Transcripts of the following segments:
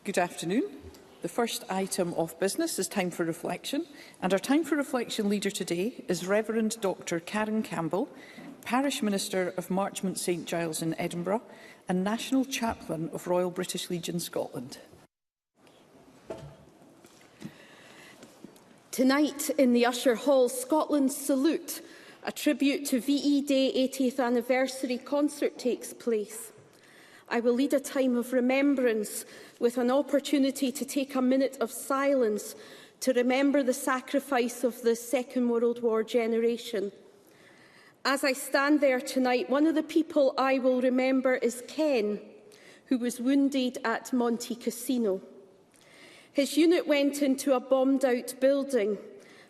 Good afternoon. The first item of business is time for reflection, and our time for reflection leader today is Reverend Dr Karen Campbell, Parish Minister of Marchmont St Giles in Edinburgh and National Chaplain of Royal British Legion Scotland. Tonight in the Usher Hall, Scotland's Salute, a tribute to VE Day 80th anniversary concert takes place. I will lead a time of remembrance with an opportunity to take a minute of silence to remember the sacrifice of the Second World War generation. As I stand there tonight, one of the people I will remember is Ken, who was wounded at Monte Cassino. His unit went into a bombed-out building.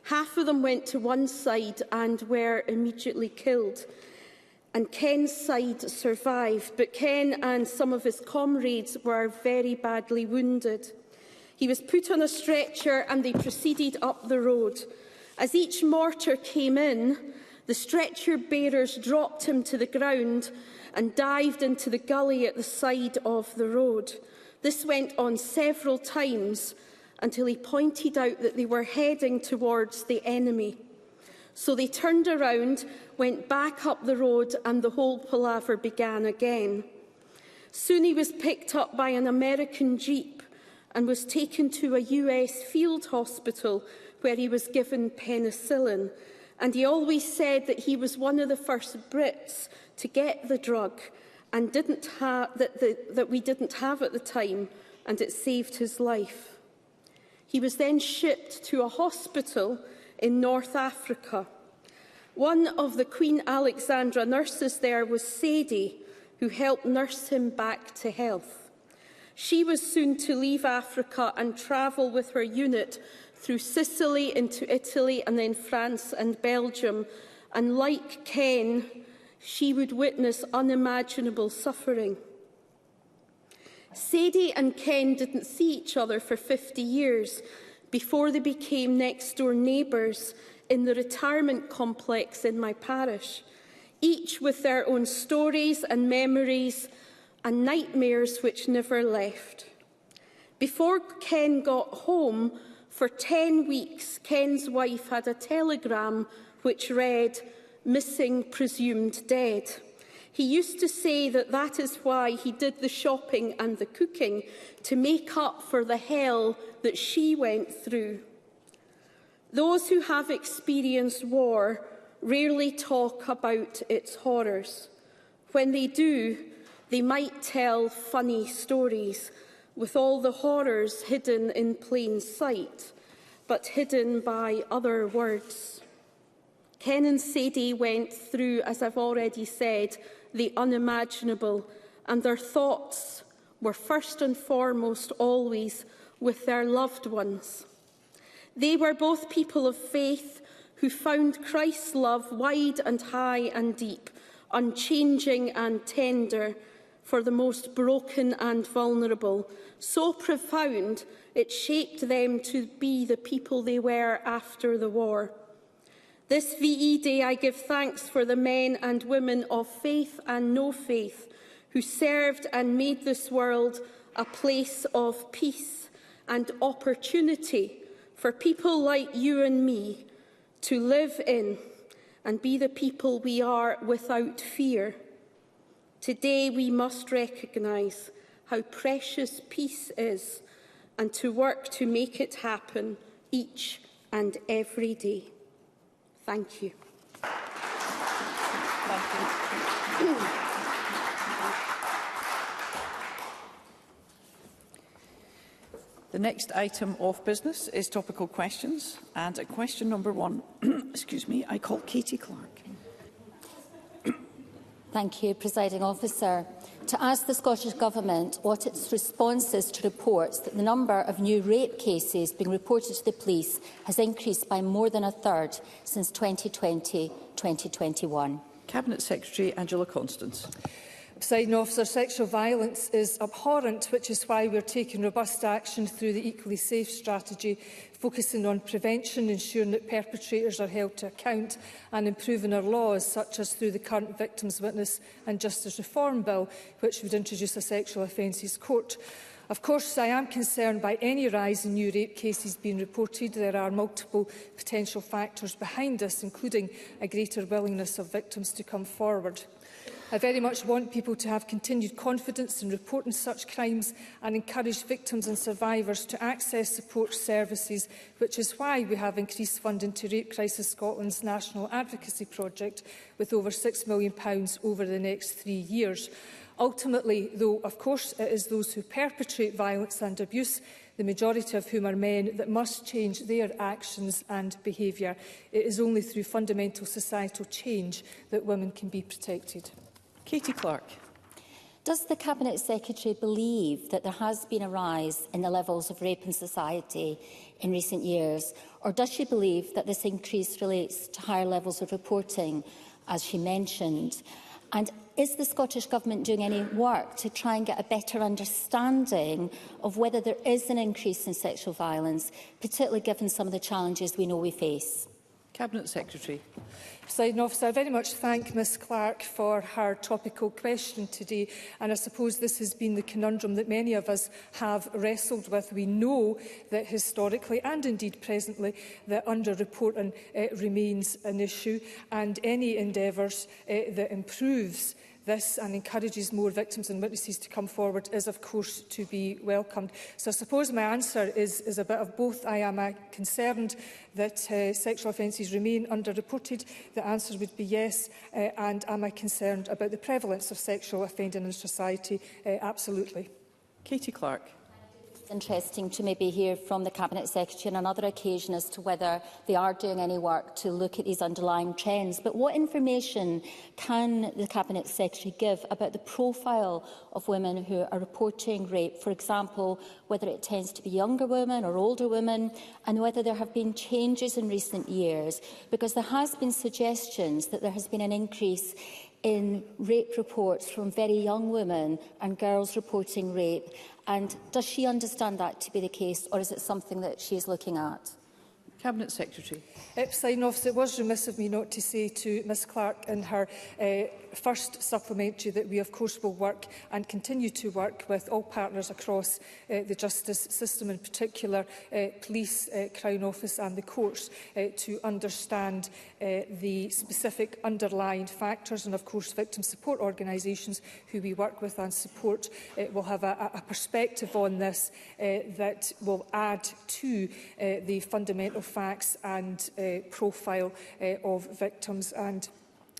Half of them went to one side and were immediately killed. And Ken's side survived, but Ken and some of his comrades were very badly wounded. He was put on a stretcher and they proceeded up the road. As each mortar came in, the stretcher bearers dropped him to the ground and dived into the gully at the side of the road. This went on several times until he pointed out that they were heading towards the enemy. So they turned around, went back up the road, and the whole palaver began again. Soon he was picked up by an American jeep and was taken to a US field hospital where he was given penicillin. And he always said that he was one of the first Brits to get the drug and that we didn't have at the time, and it saved his life. He was then shipped to a hospital in North Africa. One of the Queen Alexandra nurses there was Sadie, who helped nurse him back to health. She was soon to leave Africa and travel with her unit through Sicily into Italy and then France and Belgium. And like Ken, she would witness unimaginable suffering. Sadie and Ken didn't see each other for 50 years before they became next-door neighbours in the retirement complex in my parish, each with their own stories and memories and nightmares which never left. Before Ken got home, for 10 weeks, Ken's wife had a telegram which read, "Missing, presumed dead." He used to say that that is why he did the shopping and the cooking, to make up for the hell that she went through. Those who have experienced war rarely talk about its horrors. When they do, they might tell funny stories, with all the horrors hidden in plain sight, but hidden by other words. Ken and Sadie went through, as I've already said, the unimaginable, and their thoughts were first and foremost always with their loved ones. They were both people of faith who found Christ's love wide and high and deep, unchanging and tender for the most broken and vulnerable, so profound it shaped them to be the people they were after the war. This VE Day, I give thanks for the men and women of faith and no faith who served and made this world a place of peace and opportunity for people like you and me to live in and be the people we are without fear. Today we must recognise how precious peace is and to work to make it happen each and every day. Thank you. Thank you. The next item of business is topical questions, and at question number 1, excuse me, I call Katie Clark. Thank you, Presiding Officer. To ask the Scottish Government what its response is to reports that the number of new rape cases being reported to the police has increased by more than a third since 2020-2021. Cabinet Secretary Angela Constance. Presiding Officer, sexual violence is abhorrent, which is why we are taking robust action through the Equally Safe strategy, focusing on prevention, ensuring that perpetrators are held to account and improving our laws, such as through the current Victims' Witness and Justice Reform Bill, which would introduce a sexual offences court. Of course, I am concerned by any rise in new rape cases being reported. There are multiple potential factors behind this, including a greater willingness of victims to come forward. I very much want people to have continued confidence in reporting such crimes and encourage victims and survivors to access support services, which is why we have increased funding to Rape Crisis Scotland's National Advocacy Project with over £6 million over the next 3 years. Ultimately, though, of course, it is those who perpetrate violence and abuse, the majority of whom are men, that must change their actions and behaviour. It is only through fundamental societal change that women can be protected. Katie Clark. Does the Cabinet Secretary believe that there has been a rise in the levels of rape in society in recent years, or does she believe that this increase relates to higher levels of reporting, as she mentioned? And is the Scottish Government doing any work to try and get a better understanding of whether there is an increase in sexual violence, particularly given some of the challenges we know we face? Cabinet Secretary. Presiding Officer, I very much thank Ms Clark for her topical question today, and I suppose this has been the conundrum that many of us have wrestled with. We know that historically and indeed presently that under-reporting remains an issue, and any endeavours that improves this and encourages more victims and witnesses to come forward is, of course, to be welcomed. So I suppose my answer is a bit of both. I am concerned that sexual offences remain underreported. The answer would be yes. And am I concerned about the prevalence of sexual offending in society? Absolutely. Katie Clark. It's interesting to maybe hear from the Cabinet Secretary on another occasion as to whether they are doing any work to look at these underlying trends. But what information can the Cabinet Secretary give about the profile of women who are reporting rape? For example, whether it tends to be younger women or older women, and whether there have been changes in recent years, because there has been suggestions that there has been an increase in rape reports from very young women and girls reporting rape. And does she understand that to be the case, or is it something that she is looking at? Cabinet Secretary. Presiding Officer, it was remiss of me not to say to Ms Clark in her first supplementary that we of course will work and continue to work with all partners across the justice system, in particular police, Crown Office and the courts, to understand the specific underlying factors, and of course victim support organisations who we work with and support will have a perspective on this that will add to the fundamental facts and profile of victims and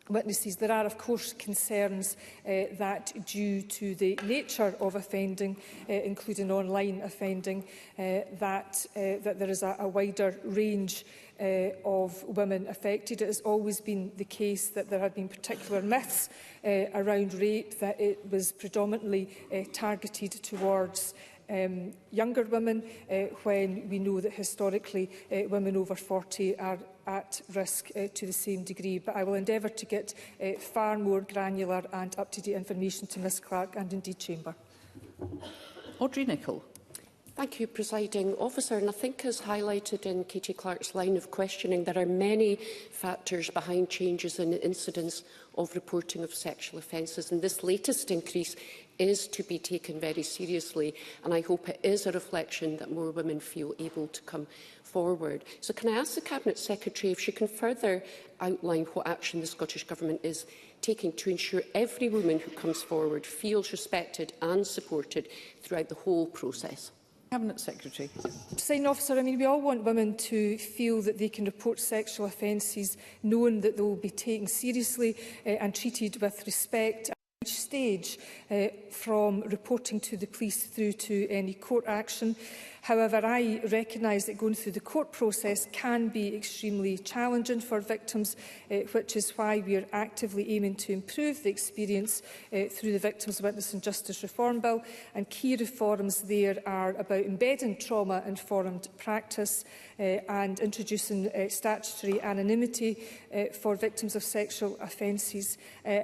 witnesses. There are, of course, concerns that, due to the nature of offending, including online offending, that there is a wider range of women affected. It has always been the case that there have been particular myths around rape, that it was predominantly targeted towards younger women, when we know that historically women over 40 are at risk to the same degree. But I will endeavour to get far more granular and up-to-date information to Ms Clark and indeed Chamber. Audrey Nicholl. Thank you, Presiding Officer. And I think, as highlighted in Katie Clark's line of questioning, there are many factors behind changes in the incidence of reporting of sexual offences. And this latest increase is to be taken very seriously. And I hope it is a reflection that more women feel able to come forward. So can I ask the Cabinet Secretary if she can further outline what action the Scottish Government is taking to ensure every woman who comes forward feels respected and supported throughout the whole process? Cabinet Secretary. Presiding Officer, we all want women to feel that they can report sexual offences, knowing that they will be taken seriously and treated with respect at each stage, from reporting to the police through to any court action. However, I recognise that going through the court process can be extremely challenging for victims, which is why we are actively aiming to improve the experience through the Victims, Witness and Justice Reform Bill. And key reforms there are about embedding trauma-informed practice and introducing statutory anonymity for victims of sexual offences,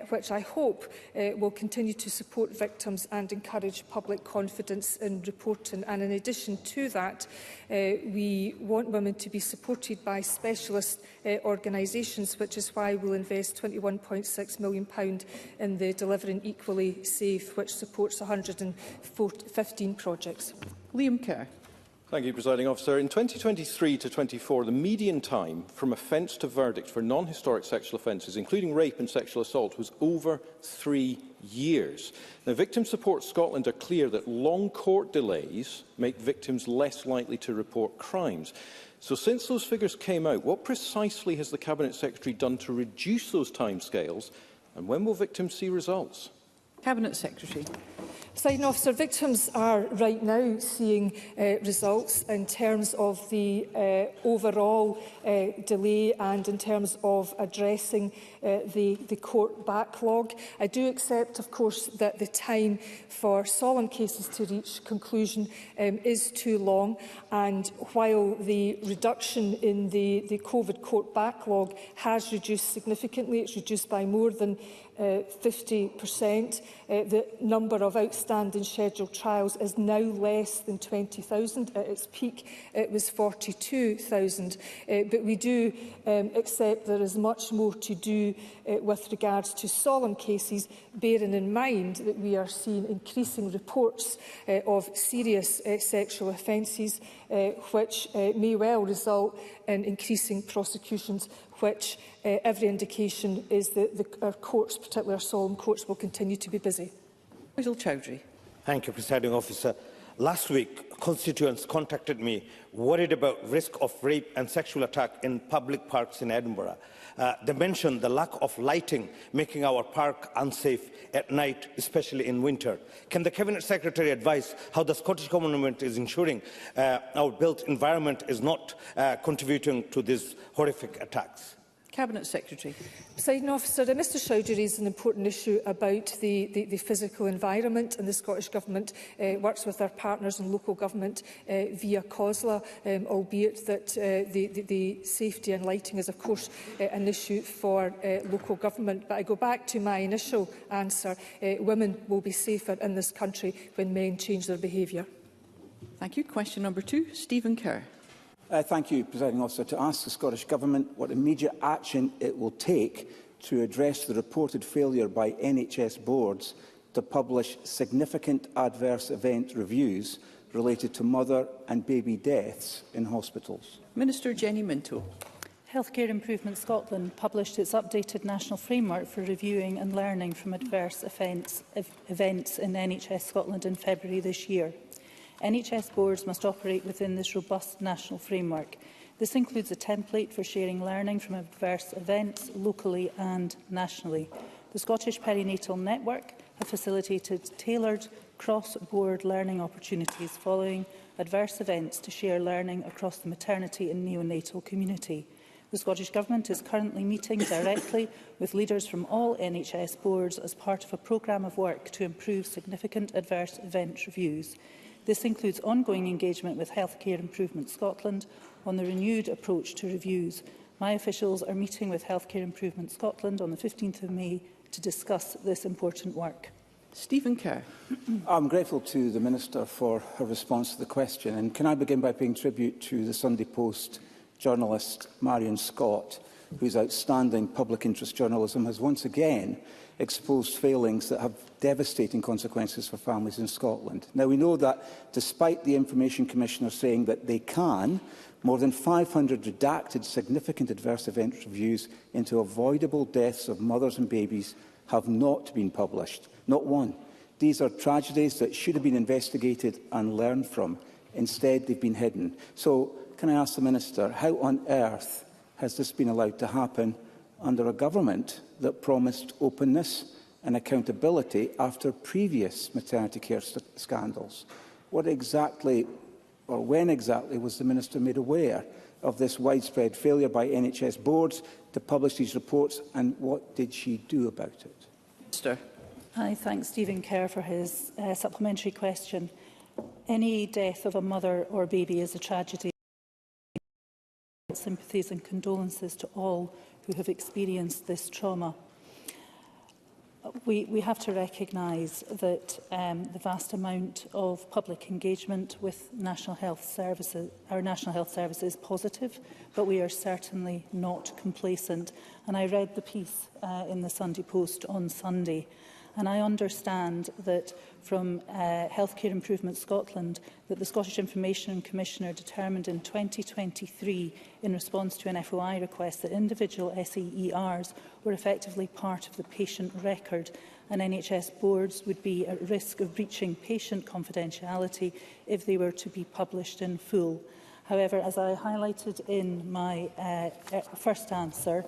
which I hope will continue to support victims and encourage public confidence in reporting. And in addition to that, we want women to be supported by specialist organisations, which is why we'll invest £21.6 million in the Delivering Equally Safe, which supports 115 projects. Liam Kerr. Thank you, Presiding Officer. In 2023 to 24, the median time from offence to verdict for non-historic sexual offences, including rape and sexual assault, was over 3 years. Now, Victim Support Scotland are clear that long court delays make victims less likely to report crimes. So since those figures came out, what precisely has the Cabinet Secretary done to reduce those timescales, and when will victims see results? Cabinet Secretary. Presiding Officer, victims are right now seeing results in terms of the overall delay and in terms of addressing the court backlog. I do accept, of course, that the time for solemn cases to reach conclusion is too long, and while the reduction in the COVID court backlog has reduced significantly, it's reduced by more than 50%. The number of outstanding scheduled trials is now less than 20,000. At its peak, it was 42,000. But we do accept there is much more to do with regards to solemn cases, bearing in mind that we are seeing increasing reports of serious sexual offences, which may well result in increasing prosecutions, which every indication is that our courts, particularly our solemn courts, will continue to be busy. Faisal Chowdhury. Thank you, Presiding Officer. Last week, constituents contacted me worried about risk of rape and sexual attack in public parks in Edinburgh. They mentioned the lack of lighting, making our park unsafe at night, especially in winter. Can the Cabinet Secretary advise how the Scottish Government is ensuring our built environment is not contributing to these horrific attacks? Cabinet Secretary. Presiding Officer, Mr Chowdhury raised an important issue about the physical environment, and the Scottish Government works with our partners in local government via COSLA, albeit that the safety and lighting is, of course, an issue for local government. But I go back to my initial answer. Women will be safer in this country when men change their behaviour. Thank you. Question number 2, Stephen Kerr. Thank you, Presiding Officer. To ask the Scottish Government what immediate action it will take to address the reported failure by NHS boards to publish significant adverse event reviews related to mother and baby deaths in hospitals. Minister Jenny Minto. Healthcare Improvement Scotland published its updated national framework for reviewing and learning from adverse events in NHS Scotland in February this year. NHS boards must operate within this robust national framework. This includes a template for sharing learning from adverse events locally and nationally. The Scottish Perinatal Network have facilitated tailored cross-board learning opportunities following adverse events to share learning across the maternity and neonatal community. The Scottish Government is currently meeting directly with leaders from all NHS boards as part of a programme of work to improve significant adverse event reviews. This includes ongoing engagement with Healthcare Improvement Scotland on the renewed approach to reviews. My officials are meeting with Healthcare Improvement Scotland on the 15th of May to discuss this important work. Stephen Kerr. I'm grateful to the Minister for her response to the question. And can I begin by paying tribute to the Sunday Post journalist Marion Scott, whose outstanding public interest journalism has once again exposed failings that have devastating consequences for families in Scotland. Now, we know that despite the Information Commissioner saying that they can, more than 500 redacted significant adverse event reviews into avoidable deaths of mothers and babies have not been published. Not one. These are tragedies that should have been investigated and learned from. Instead, they've been hidden. So, can I ask the Minister, how on earth has this been allowed to happen under a government that promised openness and accountability after previous maternity care scandals? What exactly, or when exactly, was the Minister made aware of this widespread failure by NHS boards to publish these reports, and what did she do about it? Minister. I thank Stephen Kerr for his supplementary question. Any death of a mother or baby is a tragedy. Sympathies and condolences to all who have experienced this trauma. We have to recognise that the vast amount of public engagement with National Health Services, our National Health Service, is positive, but we are certainly not complacent. And I read the piece in the Sunday Post on Sunday, and I understand that from Healthcare Improvement Scotland that the Scottish Information Commissioner determined in 2023 in response to an FOI request that individual SEERs were effectively part of the patient record, and NHS boards would be at risk of breaching patient confidentiality if they were to be published in full. However, as I highlighted in my first answer,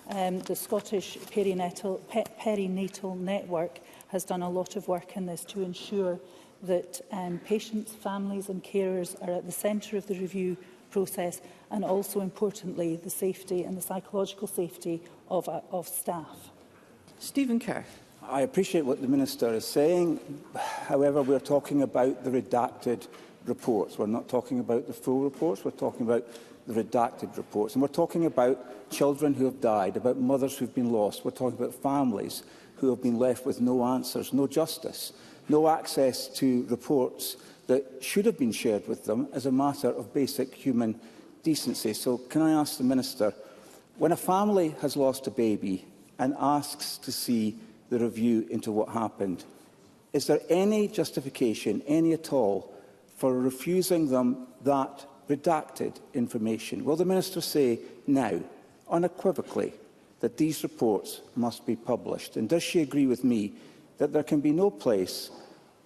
the Scottish Perinatal Network has done a lot of work in this to ensure that patients, families and carers are at the centre of the review process, and also, importantly, the safety and the psychological safety of staff. Stephen Kerr. I appreciate what the Minister is saying. However, we're talking about the redacted reports. We're not talking about the full reports. We're talking about the redacted reports. And we're talking about children who have died, about mothers who have been lost. We're talking about families who have been left with no answers, no justice, no access to reports that should have been shared with them as a matter of basic human decency. So can I ask the Minister, when a family has lost a baby and asks to see the review into what happened, is there any justification, any at all, for refusing them that redacted information? Will the Minister say now, unequivocally, that these reports must be published? And does she agree with me that there can be no place,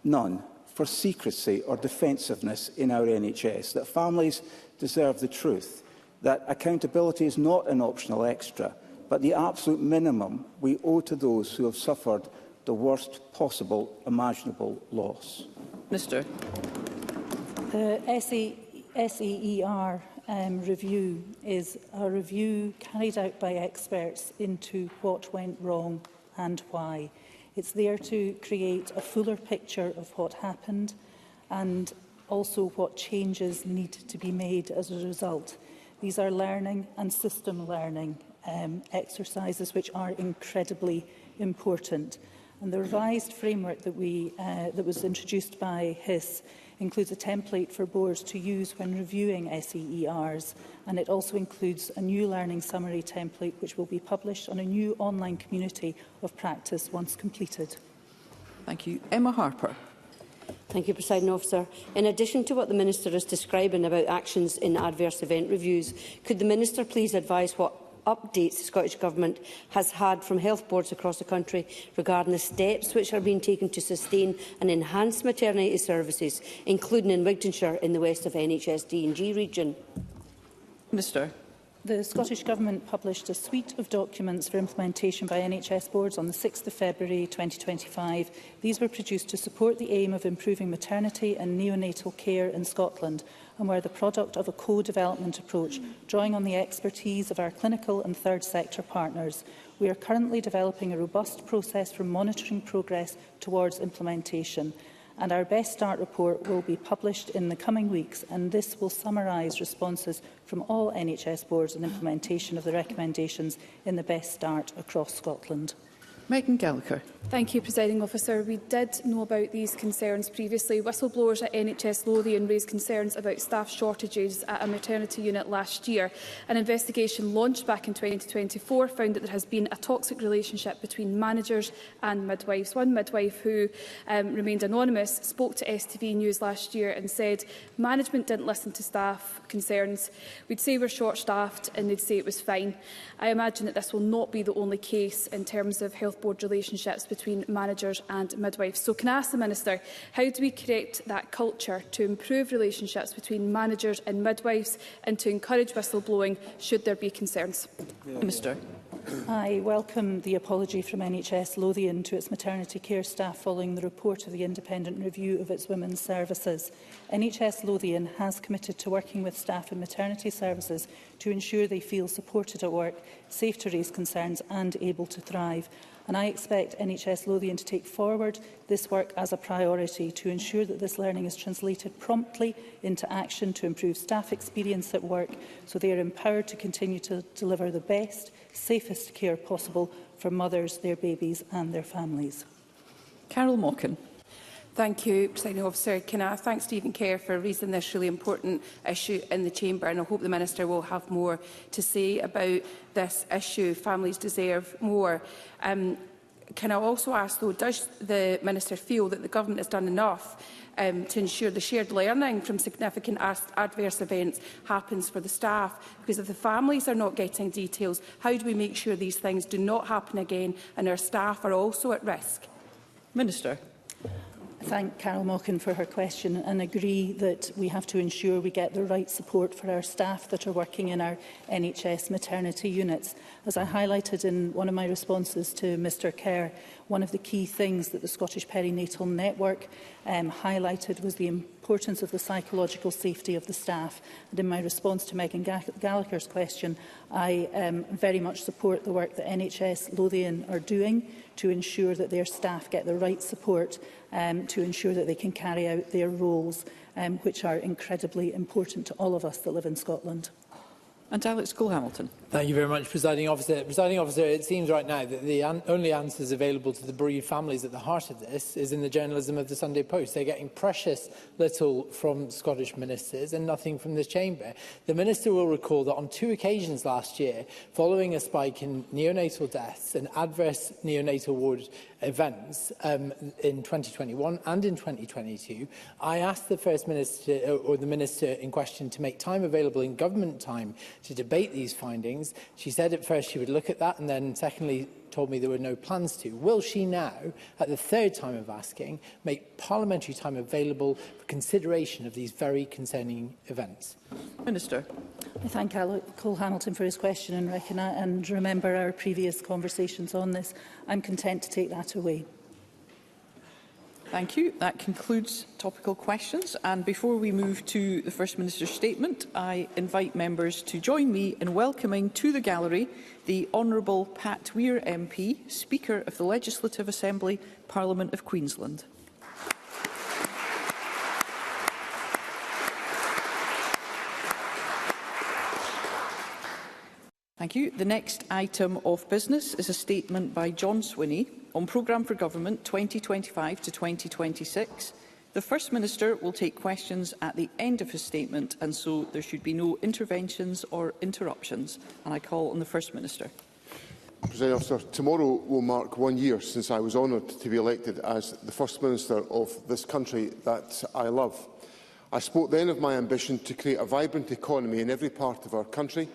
none, for secrecy or defensiveness in our NHS, that families deserve the truth, that accountability is not an optional extra, but the absolute minimum we owe to those who have suffered the worst possible imaginable loss? Minister. The SEER review is a review carried out by experts into what went wrong and why. It's there to create a fuller picture of what happened and also what changes need to be made as a result. These are learning and system learning exercises which are incredibly important. And the revised framework that was introduced by HIS includes a template for boards to use when reviewing SEERs, and it also includes a new learning summary template which will be published on a new online community of practice once completed. Thank you. Emma Harper. Thank you, Presiding Officer. In addition to what the Minister is describing about actions in adverse event reviews, could the Minister please advise what updates the Scottish Government has had from health boards across the country regarding the steps which are being taken to sustain and enhance maternity services, including in Wigtonshire in the west of NHS D&G region? Minister. The Scottish Government published a suite of documents for implementation by NHS boards on the 6th of February 2025. These were produced to support the aim of improving maternity and neonatal care in Scotland, and were the product of a co-development approach, drawing on the expertise of our clinical and third sector partners. We are currently developing a robust process for monitoring progress towards implementation, and our Best Start report will be published in the coming weeks, and this will summarise responses from all NHS boards and implementation of the recommendations in the Best Start across Scotland. Megan Gallagher. Thank you, Presiding Officer. We did know about these concerns previously. Whistleblowers at NHS Lothian raised concerns about staff shortages at a maternity unit last year. An investigation launched back in 2024 found that there has been a toxic relationship between managers and midwives. One midwife, who remained anonymous, spoke to STV News last year and said management didn't listen to staff concerns. We'd say we're short-staffed and they'd say it was fine. I imagine that this will not be the only case in terms of health board relationships between managers and midwives. So can I ask the Minister, how do we correct that culture to improve relationships between managers and midwives and to encourage whistleblowing should there be concerns? Minister. I welcome the apology from NHS Lothian to its maternity care staff following the report of the independent review of its women's services. NHS Lothian has committed to working with staff in maternity services to ensure they feel supported at work, safe to raise concerns and able to thrive. and I expect NHS Lothian to take forward this work as a priority to ensure that this learning is translated promptly into action to improve staff experience at work, so they are empowered to continue to deliver the best, safest care possible for mothers, their babies and their families. Carol Mockin. Thank you, Presiding Officer. Can I thank Stephen Kerr for raising this really important issue in the Chamber, and I hope the Minister will have more to say about this issue. Families deserve more. Can I also ask, though, does the Minister feel that the Government has done enough to ensure the shared learning from significant adverse events happens for the staff? Because if the families are not getting details, how do we make sure these things do not happen again and our staff are also at risk? Minister. I thank Carol Mockin for her question and agree that we have to ensure we get the right support for our staff that are working in our NHS maternity units. As I highlighted in one of my responses to Mr Kerr, one of the key things that the Scottish Perinatal Network highlighted was the importance of the psychological safety of the staff. And in my response to Megan Gallagher's question, I very much support the work that NHS Lothian are doing to ensure that their staff get the right support to ensure that they can carry out their roles, which are incredibly important to all of us that live in Scotland. And Alex Cole-Hamilton. Thank you very much, Presiding Officer. Presiding Officer, it seems right now that the only answers available to the bereaved families at the heart of this is in the journalism of the Sunday Post. They're getting precious little from Scottish ministers and nothing from this chamber. The Minister will recall that on 2 occasions last year, following a spike in neonatal deaths and adverse neonatal ward events in 2021 and in 2022, I asked the First Minister or the Minister in question to make time available in government time to debate these findings. She said at first she would look at that and then secondly told me there were no plans to. Will she now, at the third time of asking, make parliamentary time available for consideration of these very concerning events? Minister. I thank Alex Cole-Hamilton for his question and remember our previous conversations on this. I'm content to take that away. Thank you. That concludes topical questions. And before we move to the First Minister's statement, I invite members to join me in welcoming to the gallery the Honourable Pat Weir MP, Speaker of the Legislative Assembly, Parliament of Queensland. Thank you. The next item of business is a statement by John Swinney on Programme for Government 2025 to 2026. The First Minister will take questions at the end of his statement, and so there should be no interventions or interruptions. And I call on the First Minister. Presiding Officer, tomorrow will mark 1 year since I was honoured to be elected as the First Minister of this country that I love. I spoke then of my ambition to create a vibrant economy in every part of our country,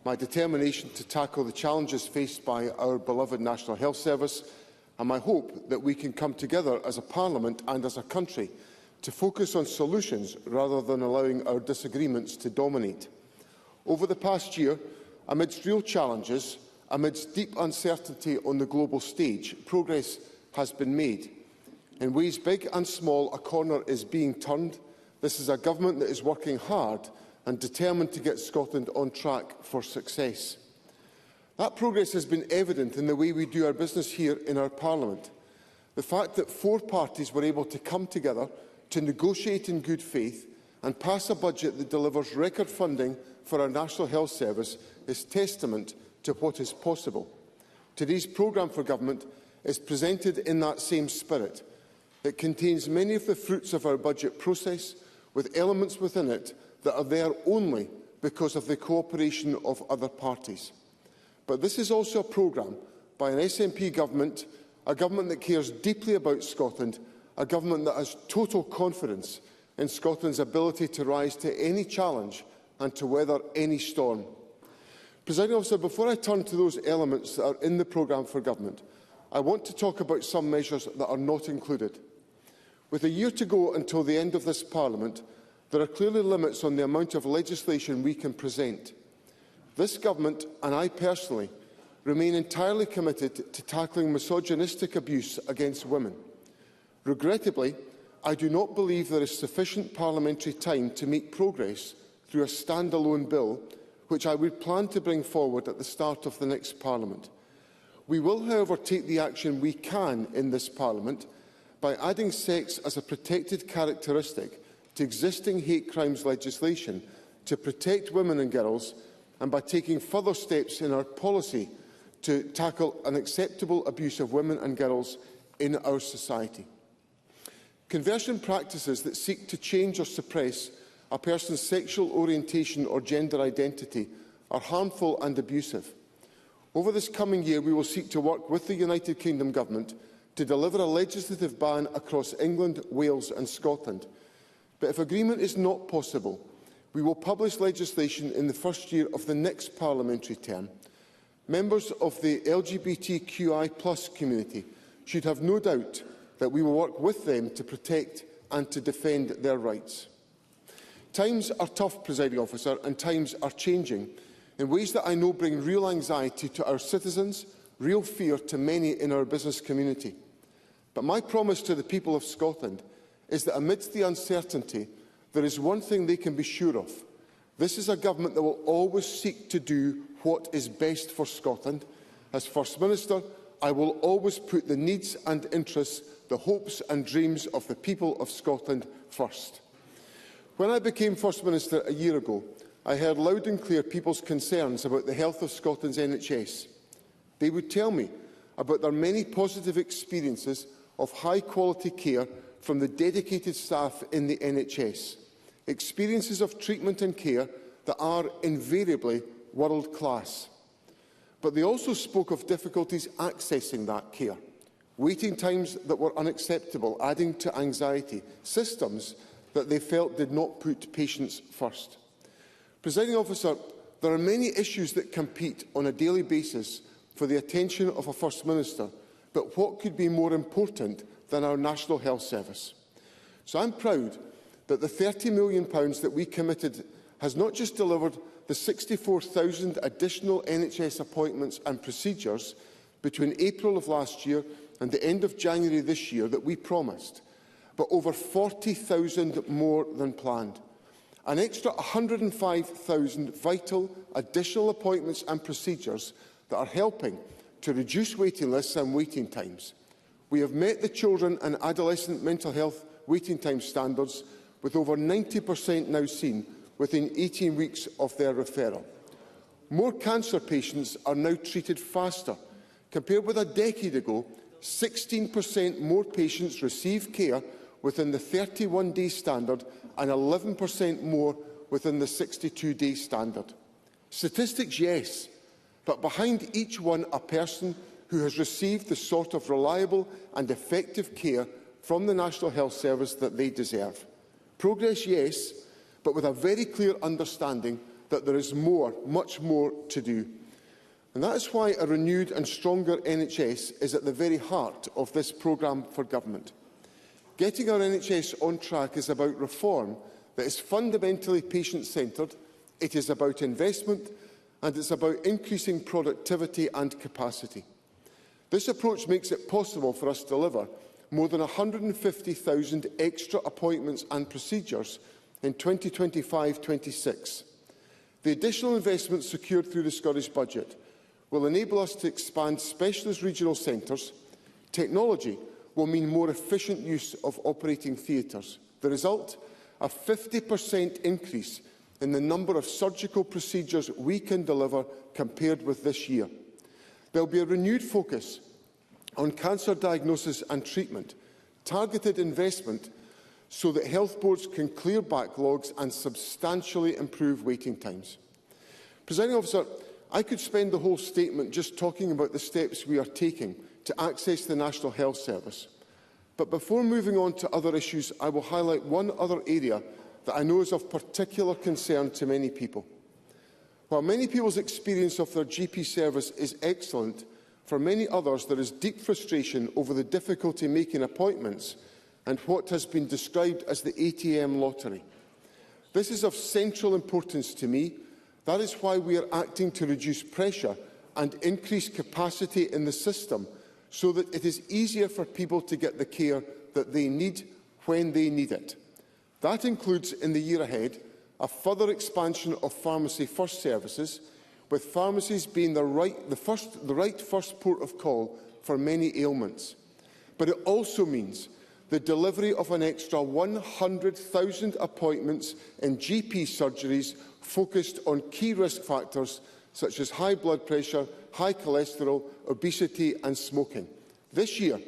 my determination to tackle the challenges faced by our beloved National Health Service, and my hope that we can come together as a Parliament and as a country to focus on solutions rather than allowing our disagreements to dominate. Over the past year, amidst real challenges, amidst deep uncertainty on the global stage, progress has been made. In ways big and small, a corner is being turned. This is a government that is working hard and determined to get Scotland on track for success. That progress has been evident in the way we do our business here in our Parliament. The fact that 4 parties were able to come together to negotiate in good faith and pass a budget that delivers record funding for our National Health Service is testament to what is possible. Today's programme for government is presented in that same spirit. It contains many of the fruits of our budget process, with elements within it that are there only because of the cooperation of other parties. But this is also a programme by an SNP government, a government that cares deeply about Scotland, a government that has total confidence in Scotland's ability to rise to any challenge and to weather any storm. Presiding Officer, before I turn to those elements that are in the programme for government, I want to talk about some measures that are not included. With a year to go until the end of this Parliament, there are clearly limits on the amount of legislation we can present. This government, and I personally, remain entirely committed to tackling misogynistic abuse against women. Regrettably, I do not believe there is sufficient parliamentary time to make progress through a standalone bill, which I would plan to bring forward at the start of the next Parliament. We will, however, take the action we can in this Parliament by adding sex as a protected characteristic to existing hate crimes legislation to protect women and girls, and by taking further steps in our policy to tackle unacceptable abuse of women and girls in our society. Conversion practices that seek to change or suppress a person's sexual orientation or gender identity are harmful and abusive. Over this coming year, we will seek to work with the United Kingdom Government to deliver a legislative ban across England, Wales and Scotland. But if agreement is not possible, we will publish legislation in the first year of the next parliamentary term. Members of the LGBTQI+ community should have no doubt that we will work with them to protect and to defend their rights. Times are tough, Presiding Officer, and times are changing in ways that I know bring real anxiety to our citizens, real fear to many in our business community. But my promise to the people of Scotland is that amidst the uncertainty, there is one thing they can be sure of. This is a government that will always seek to do what is best for Scotland. As First Minister, I will always put the needs and interests, the hopes and dreams of the people of Scotland first. When I became First Minister a year ago, I heard loud and clear people's concerns about the health of Scotland's NHS. They would tell me about their many positive experiences of high-quality care from the dedicated staff in the NHS, experiences of treatment and care that are invariably world-class. But they also spoke of difficulties accessing that care, waiting times that were unacceptable, adding to anxiety, systems that they felt did not put patients first. Presiding Officer, there are many issues that compete on a daily basis for the attention of a First Minister, but what could be more important than our National Health Service? So I'm proud that the £30 million that we committed has not just delivered the 64,000 additional NHS appointments and procedures between April of last year and the end of January this year that we promised, but over 40,000 more than planned. An extra 105,000 vital additional appointments and procedures that are helping to reduce waiting lists and waiting times. We have met the children and adolescent mental health waiting time standards, with over 90% now seen within 18 weeks of their referral. More cancer patients are now treated faster. Compared with a decade ago, 16% more patients receive care within the 31-day standard and 11% more within the 62-day standard. Statistics, yes, but behind each one a person who has received the sort of reliable and effective care from the National Health Service that they deserve. Progress, yes, but with a very clear understanding that there is more, much more to do. And that is why a renewed and stronger NHS is at the very heart of this programme for government. Getting our NHS on track is about reform that is fundamentally patient-centred, it is about investment, and it's about increasing productivity and capacity. This approach makes it possible for us to deliver more than 150,000 extra appointments and procedures in 2025-26. The additional investment secured through the Scottish Budget will enable us to expand specialist regional centres. Technology will mean more efficient use of operating theatres. The result? A 50% increase in the number of surgical procedures we can deliver compared with this year. There will be a renewed focus on cancer diagnosis and treatment, targeted investment so that health boards can clear backlogs and substantially improve waiting times. Presiding Officer, I could spend the whole statement just talking about the steps we are taking to access the National Health Service. But before moving on to other issues, I will highlight one other area that I know is of particular concern to many people. While many people's experience of their GP service is excellent, for many others there is deep frustration over the difficulty making appointments and what has been described as the ATM lottery. This is of central importance to me. That is why we are acting to reduce pressure and increase capacity in the system so that it is easier for people to get the care that they need when they need it. That includes, in the year ahead, a further expansion of Pharmacy First services, with pharmacies being the right first port of call for many ailments. But it also means the delivery of an extra 100,000 appointments in GP surgeries focused on key risk factors such as high blood pressure, high cholesterol, obesity and smoking. This year,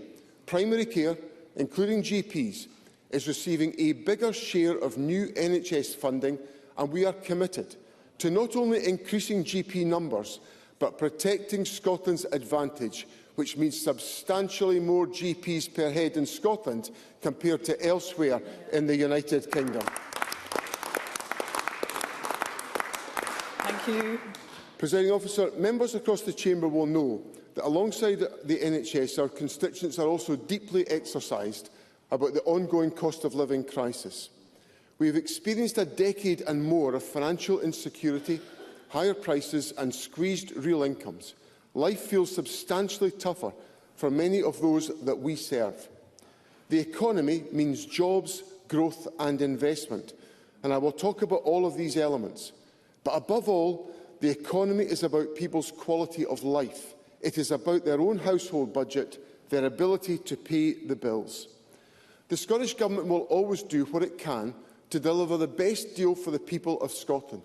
primary care, including GPs, is receiving a bigger share of new NHS funding, and we are committed to not only increasing GP numbers, but protecting Scotland's advantage, which means substantially more GPs per head in Scotland compared to elsewhere in the United Kingdom. Thank you. Presiding Officer, members across the Chamber will know that alongside the NHS, our constituents are also deeply exercised about the ongoing cost of living crisis. We have experienced a decade and more of financial insecurity, higher prices and squeezed real incomes. Life feels substantially tougher for many of those that we serve. The economy means jobs, growth and investment, and I will talk about all of these elements. But above all, the economy is about people's quality of life. It is about their own household budget, their ability to pay the bills. The Scottish Government will always do what it can to deliver the best deal for the people of Scotland.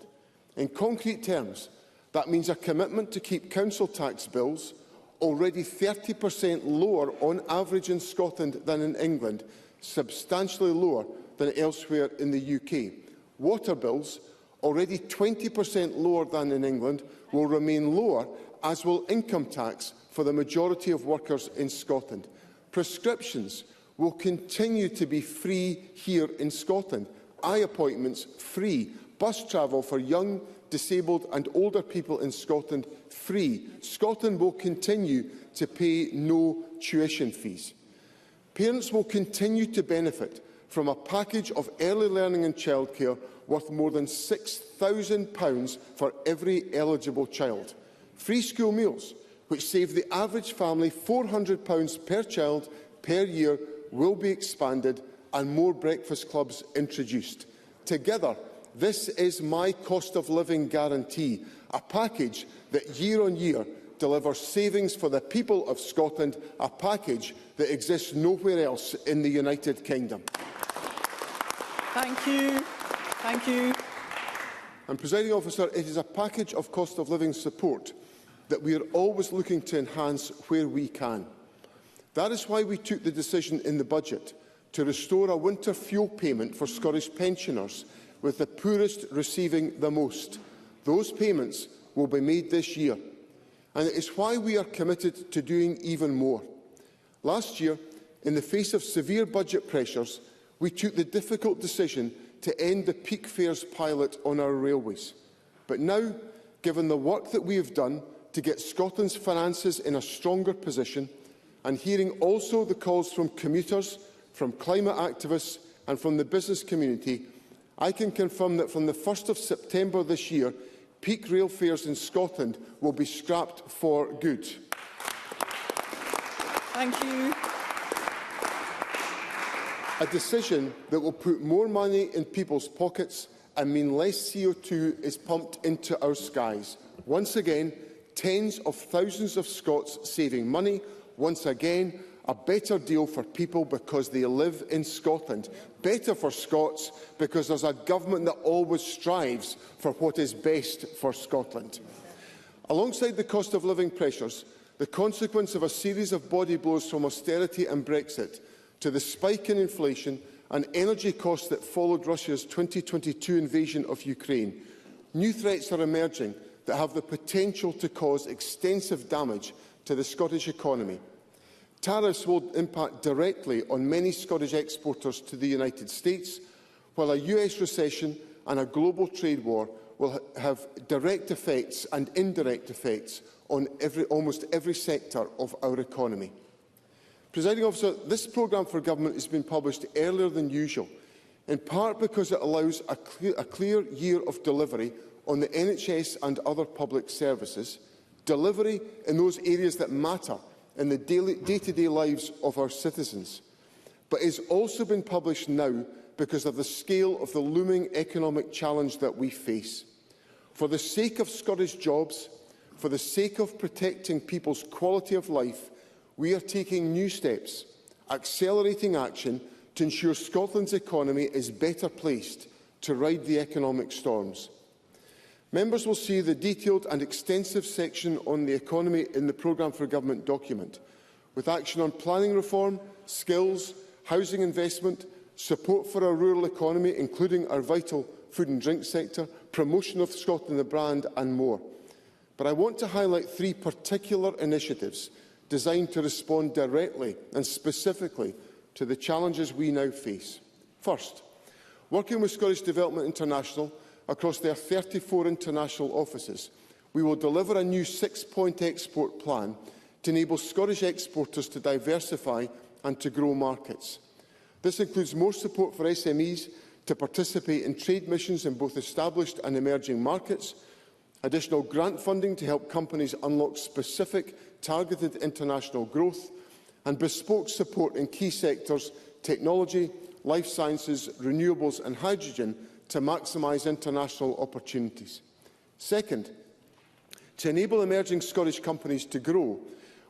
In concrete terms, that means a commitment to keep council tax bills, already 30% lower on average in Scotland than in England, substantially lower than elsewhere in the UK. Water bills, already 20% lower than in England, will remain lower, as will income tax for the majority of workers in Scotland. Prescriptions will continue to be free here in Scotland. Eye appointments free. Bus travel for young, disabled and older people in Scotland free. Scotland will continue to pay no tuition fees. Parents will continue to benefit from a package of early learning and childcare worth more than £6,000 for every eligible child. Free school meals, which save the average family £400 per child per year, will be expanded and more breakfast clubs introduced. Together, this is my cost of living guarantee, a package that year on year delivers savings for the people of Scotland, a package that exists nowhere else in the United Kingdom. Thank you. Thank you. And, Presiding Officer, it is a package of cost of living support that we are always looking to enhance where we can. That is why we took the decision in the budget to restore a winter fuel payment for Scottish pensioners, with the poorest receiving the most. Those payments will be made this year, and it is why we are committed to doing even more. Last year, in the face of severe budget pressures, we took the difficult decision to end the peak fares pilot on our railways. But now, given the work that we have done to get Scotland's finances in a stronger position, and hearing also the calls from commuters, from climate activists and from the business community, I can confirm that from the 1st of September this year, peak rail fares in Scotland will be scrapped for good. Thank you. A decision that will put more money in people's pockets and mean less CO2 is pumped into our skies. Once again, tens of thousands of Scots saving money. Once again, a better deal for people because they live in Scotland. Better for Scots because there's a government that always strives for what is best for Scotland. Alongside the cost of living pressures, the consequence of a series of body blows from austerity and Brexit to the spike in inflation and energy costs that followed Russia's 2022 invasion of Ukraine, new threats are emerging that have the potential to cause extensive damage to the Scottish economy. Tariffs will impact directly on many Scottish exporters to the United States, while a US recession and a global trade war will have direct effects and indirect effects on almost every sector of our economy. Presiding Officer, this programme for government has been published earlier than usual, in part because it allows a clear year of delivery on the NHS and other public services, delivery in those areas that matter in the day-to-day lives of our citizens. But it has also been published now because of the scale of the looming economic challenge that we face. For the sake of Scottish jobs, for the sake of protecting people's quality of life, we are taking new steps, accelerating action to ensure Scotland's economy is better placed to ride the economic storms. Members will see the detailed and extensive section on the economy in the Programme for Government document, with action on planning reform, skills, housing investment, support for our rural economy, including our vital food and drink sector, promotion of Scotland the brand and more. But I want to highlight 3 particular initiatives designed to respond directly and specifically to the challenges we now face. First, working with Scottish Development International across their 34 international offices, we will deliver a new 6-point export plan to enable Scottish exporters to diversify and to grow markets. This includes more support for SMEs to participate in trade missions in both established and emerging markets, additional grant funding to help companies unlock specific targeted international growth, and bespoke support in key sectors, technology, life sciences, renewables and hydrogen, to maximise international opportunities. Second, to enable emerging Scottish companies to grow,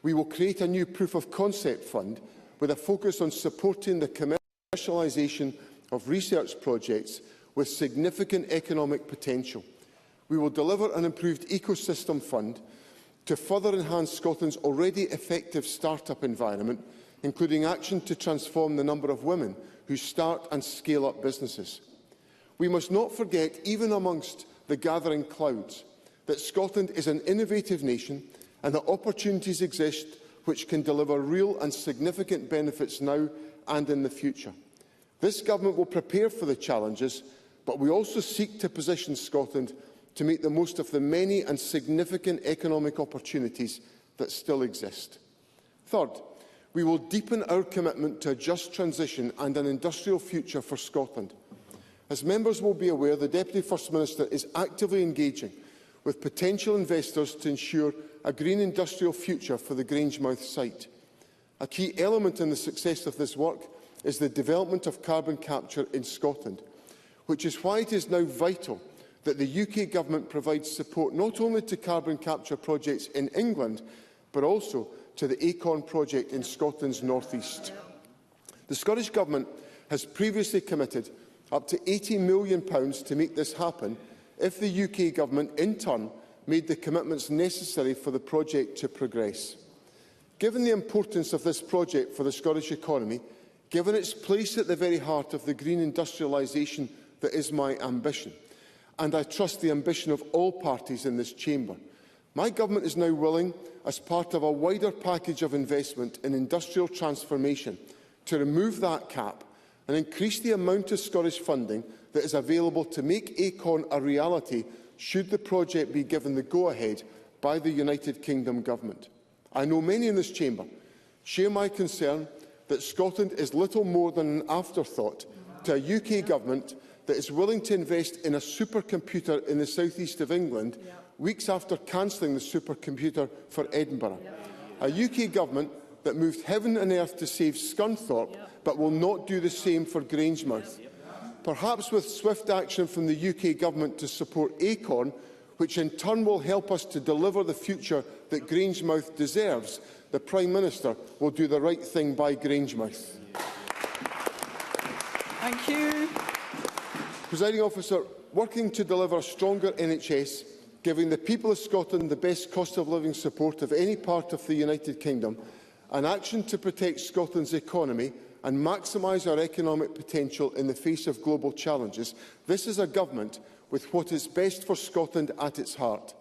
we will create a new proof of concept fund with a focus on supporting the commercialisation of research projects with significant economic potential. We will deliver an improved ecosystem fund to further enhance Scotland's already effective start-up environment, including action to transform the number of women who start and scale up businesses. We must not forget, even amongst the gathering clouds, that Scotland is an innovative nation and that opportunities exist which can deliver real and significant benefits now and in the future. This government will prepare for the challenges, but we also seek to position Scotland to make the most of the many and significant economic opportunities that still exist. Third, we will deepen our commitment to a just transition and an industrial future for Scotland. As members will be aware, the Deputy First Minister is actively engaging with potential investors to ensure a green industrial future for the Grangemouth site. A key element in the success of this work is the development of carbon capture in Scotland, which is why it is now vital that the UK Government provides support not only to carbon capture projects in England, but also to the Acorn project in Scotland's North East. The Scottish Government has previously committed up to £80 million to make this happen if the UK Government, in turn, made the commitments necessary for the project to progress. Given the importance of this project for the Scottish economy, given its place at the very heart of the green industrialisation that is my ambition, and I trust the ambition of all parties in this chamber, my government is now willing, as part of a wider package of investment in industrial transformation, to remove that cap and increase the amount of Scottish funding that is available to make Acorn a reality should the project be given the go-ahead by the United Kingdom Government. I know many in this chamber share my concern that Scotland is little more than an afterthought to a UK Government that is willing to invest in a supercomputer in the south east of England weeks after cancelling the supercomputer for Edinburgh. A UK Government that moved heaven and earth to save Scunthorpe but will not do the same for Grangemouth. Perhaps with swift action from the UK Government to support Acorn, which in turn will help us to deliver the future that Grangemouth deserves, the Prime Minister will do the right thing by Grangemouth. Thank you. Presiding Officer, working to deliver a stronger NHS, giving the people of Scotland the best cost of living support of any part of the United Kingdom, and action to protect Scotland's economy and maximise our economic potential in the face of global challenges, this is a government with what is best for Scotland at its heart.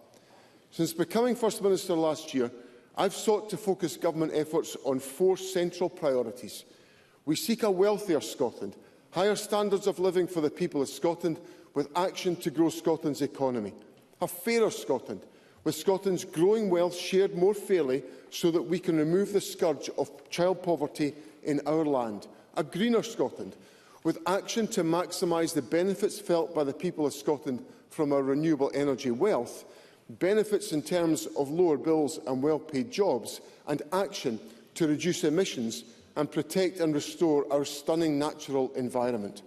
Since becoming First Minister last year, I've sought to focus government efforts on 4 central priorities. We seek a wealthier Scotland, higher standards of living for the people of Scotland, with action to grow Scotland's economy. A fairer Scotland, with Scotland's growing wealth shared more fairly so that we can remove the scourge of child poverty in our land. A greener Scotland, with action to maximise the benefits felt by the people of Scotland from our renewable energy wealth, benefits in terms of lower bills and well-paid jobs, and action to reduce emissions and protect and restore our stunning natural environment.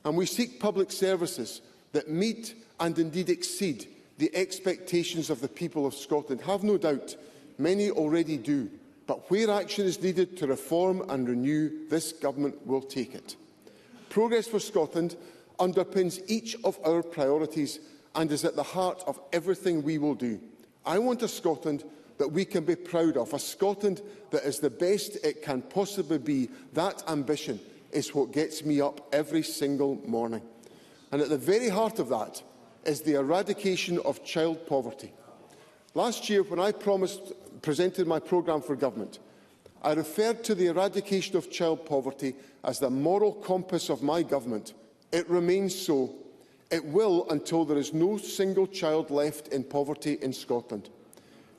And we seek public services that meet and indeed exceed the expectations of the people of Scotland. Have no doubt, many already do. But where action is needed to reform and renew, this government will take it. Progress for Scotland underpins each of our priorities and is at the heart of everything we will do. I want a Scotland that we can be proud of, a Scotland that is the best it can possibly be. That ambition is what gets me up every single morning. And at the very heart of that is the eradication of child poverty. Last year, when I presented my programme for government, I referred to the eradication of child poverty as the moral compass of my government. It remains so. It will until there is no single child left in poverty in Scotland.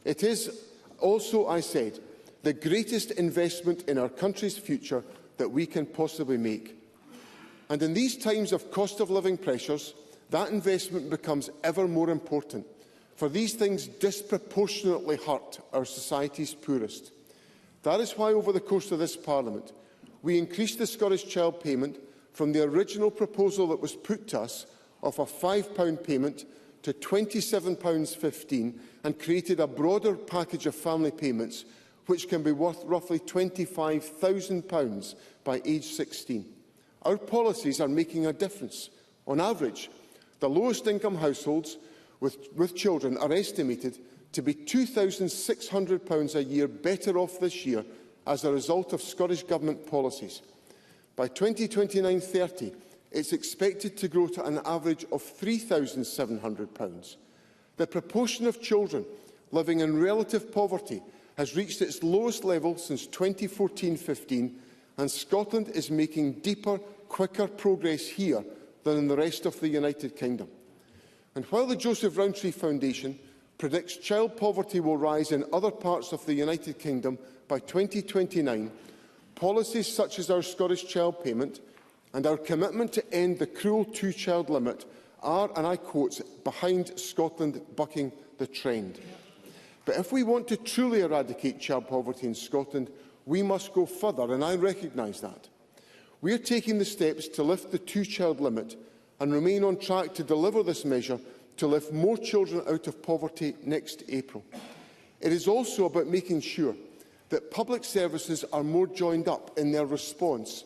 It is also, I said, the greatest investment in our country's future that we can possibly make. And in these times of cost of living pressures, that investment becomes ever more important, for these things disproportionately hurt our society's poorest. That is why, over the course of this Parliament, we increased the Scottish Child Payment from the original proposal that was put to us of a £5 payment to £27.15 and created a broader package of family payments which can be worth roughly £25,000 by age 16. Our policies are making a difference. On average, the lowest income households with children are estimated to be £2,600 a year better off this year as a result of Scottish Government policies. By 2029-30, it's expected to grow to an average of £3,700. The proportion of children living in relative poverty has reached its lowest level since 2014-15, and Scotland is making deeper, quicker progress here than in the rest of the United Kingdom. And while the Joseph Rowntree Foundation predicts child poverty will rise in other parts of the United Kingdom by 2029, policies such as our Scottish Child Payment and our commitment to end the cruel two-child limit are, and I quote, behind Scotland bucking the trend. But if we want to truly eradicate child poverty in Scotland, we must go further, and I recognise that. We are taking the steps to lift the two-child limit and remain on track to deliver this measure to lift more children out of poverty next April. It is also about making sure that public services are more joined up in their response,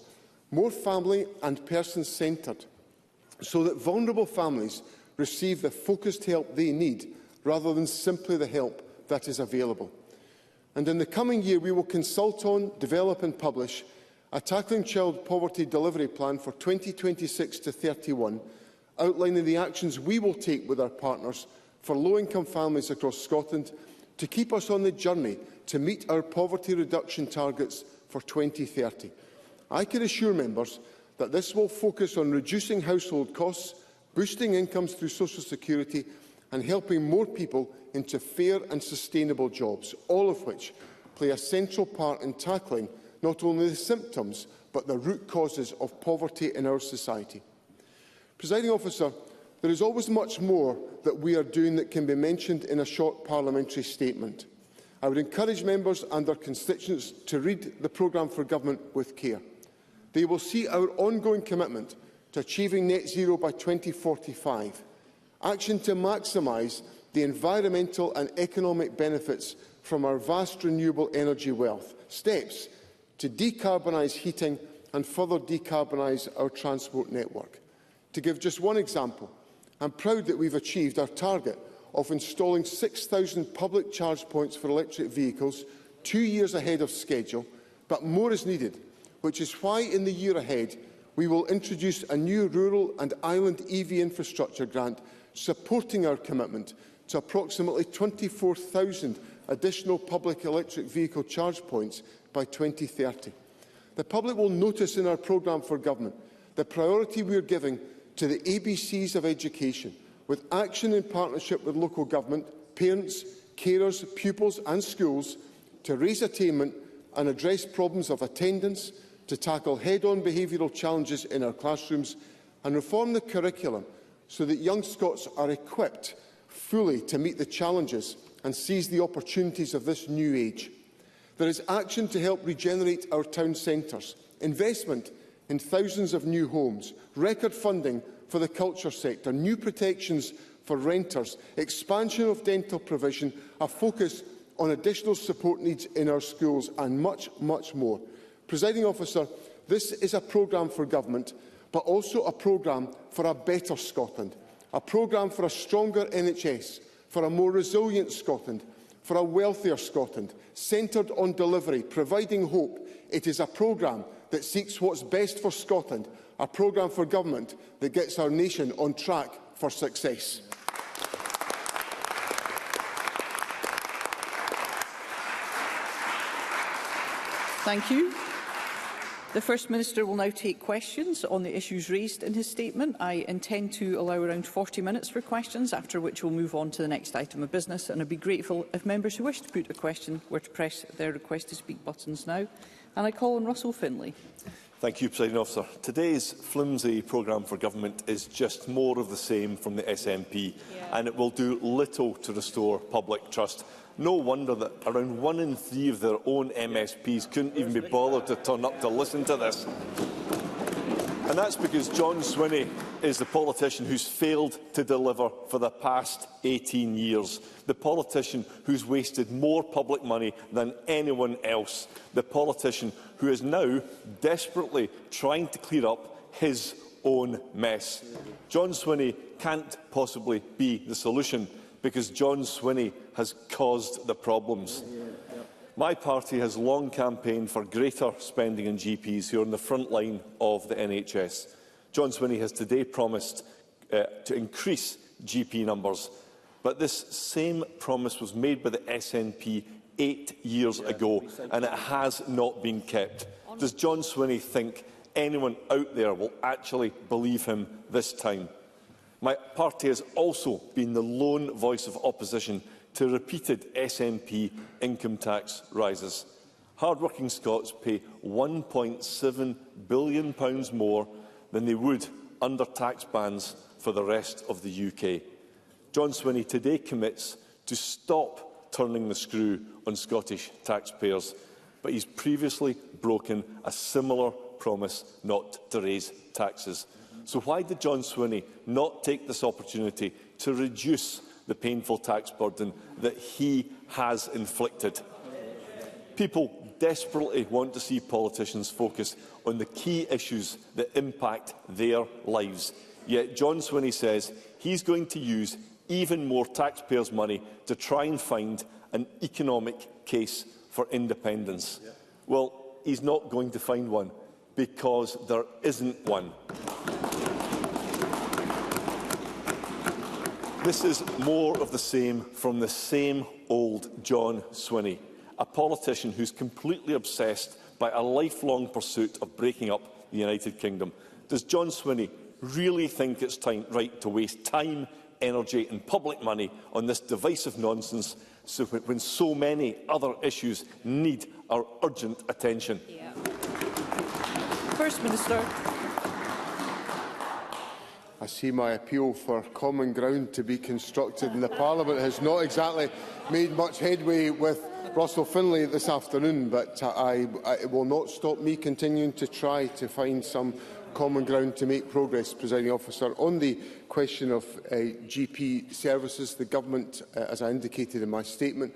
more family and person-centred, so that vulnerable families receive the focused help they need rather than simply the help that is available. And in the coming year, we will consult on, develop and publish a Tackling Child Poverty Delivery Plan for 2026 to 31, outlining the actions we will take with our partners for low-income families across Scotland to keep us on the journey to meet our poverty reduction targets for 2030. I can assure members that this will focus on reducing household costs, boosting incomes through social security and helping more people into fair and sustainable jobs, all of which play a central part in tackling not only the symptoms but the root causes of poverty in our society. Presiding Officer, there is always much more that we are doing that can be mentioned in a short parliamentary statement. I would encourage members and their constituents to read the programme for government with care. They will see our ongoing commitment to achieving net zero by 2045, action to maximise the environmental and economic benefits from our vast renewable energy wealth, steps to decarbonise heating and further decarbonise our transport network. To give just one example, I'm proud that we've achieved our target of installing 6,000 public charge points for electric vehicles 2 years ahead of schedule, but more is needed, which is why in the year ahead we will introduce a new rural and island EV infrastructure grant supporting our commitment to approximately 24,000 additional public electric vehicle charge points by 2030. The public will notice in our programme for government the priority we are giving to the ABCs of education, with action in partnership with local government, parents, carers, pupils and schools to raise attainment and address problems of attendance, to tackle head-on behavioural challenges in our classrooms and reform the curriculum so that young Scots are equipped fully to meet the challenges and seize the opportunities of this new age. There is action to help regenerate our town centres, investment in thousands of new homes, record funding for the culture sector, new protections for renters, expansion of dental provision, a focus on additional support needs in our schools and much, much more. Presiding Officer, this is a programme for government, but also a programme for a better Scotland, a programme for a stronger NHS, for a more resilient Scotland, for a wealthier Scotland, centred on delivery, providing hope. It is a programme that seeks what's best for Scotland, a programme for government that gets our nation on track for success. Thank you. The First Minister will now take questions on the issues raised in his statement. I intend to allow around 40 minutes for questions, after which we'll move on to the next item of business, and I'd be grateful if members who wish to put a question were to press their request to speak buttons now. And I call on Russell Finlay. Thank you, Presiding Officer. Today's flimsy programme for government is just more of the same from the SNP, and it will do little to restore public trust. No wonder that around 1 in 3 of their own MSPs couldn't even be bothered to turn up to listen to this. And that's because John Swinney is the politician who's failed to deliver for the past 18 years. The politician who's wasted more public money than anyone else. The politician who is now desperately trying to clear up his own mess. John Swinney can't possibly be the solution, because John Swinney has caused the problems. My party has long campaigned for greater spending on GPs who are on the front line of the NHS. John Swinney has today promised to increase GP numbers, but this same promise was made by the SNP 8 years ago, and it has not been kept. Does John Swinney think anyone out there will actually believe him this time? My party has also been the lone voice of opposition to repeated SNP income tax rises. Hard-working Scots pay £1.7 billion more than they would under tax bans for the rest of the UK. John Swinney today commits to stop turning the screw on Scottish taxpayers, but he's previously broken a similar promise not to raise taxes. So why did John Swinney not take this opportunity to reduce the painful tax burden that he has inflicted? People desperately want to see politicians focus on the key issues that impact their lives. Yet John Swinney says he's going to use even more taxpayers' money to try and find an economic case for independence. Well, he's not going to find one, because there isn't one. This is more of the same from the same old John Swinney, a politician who's completely obsessed by a lifelong pursuit of breaking up the United Kingdom. Does John Swinney really think it's right to waste time, energy and public money on this divisive nonsense when so many other issues need our urgent attention? First Minister. I see my appeal for common ground to be constructed, and the Parliament has not exactly made much headway with Russell Finlay this afternoon, but it will not stop me continuing to try to find some common ground to make progress, Presiding Officer. On the question of GP services, the Government, as I indicated in my statement,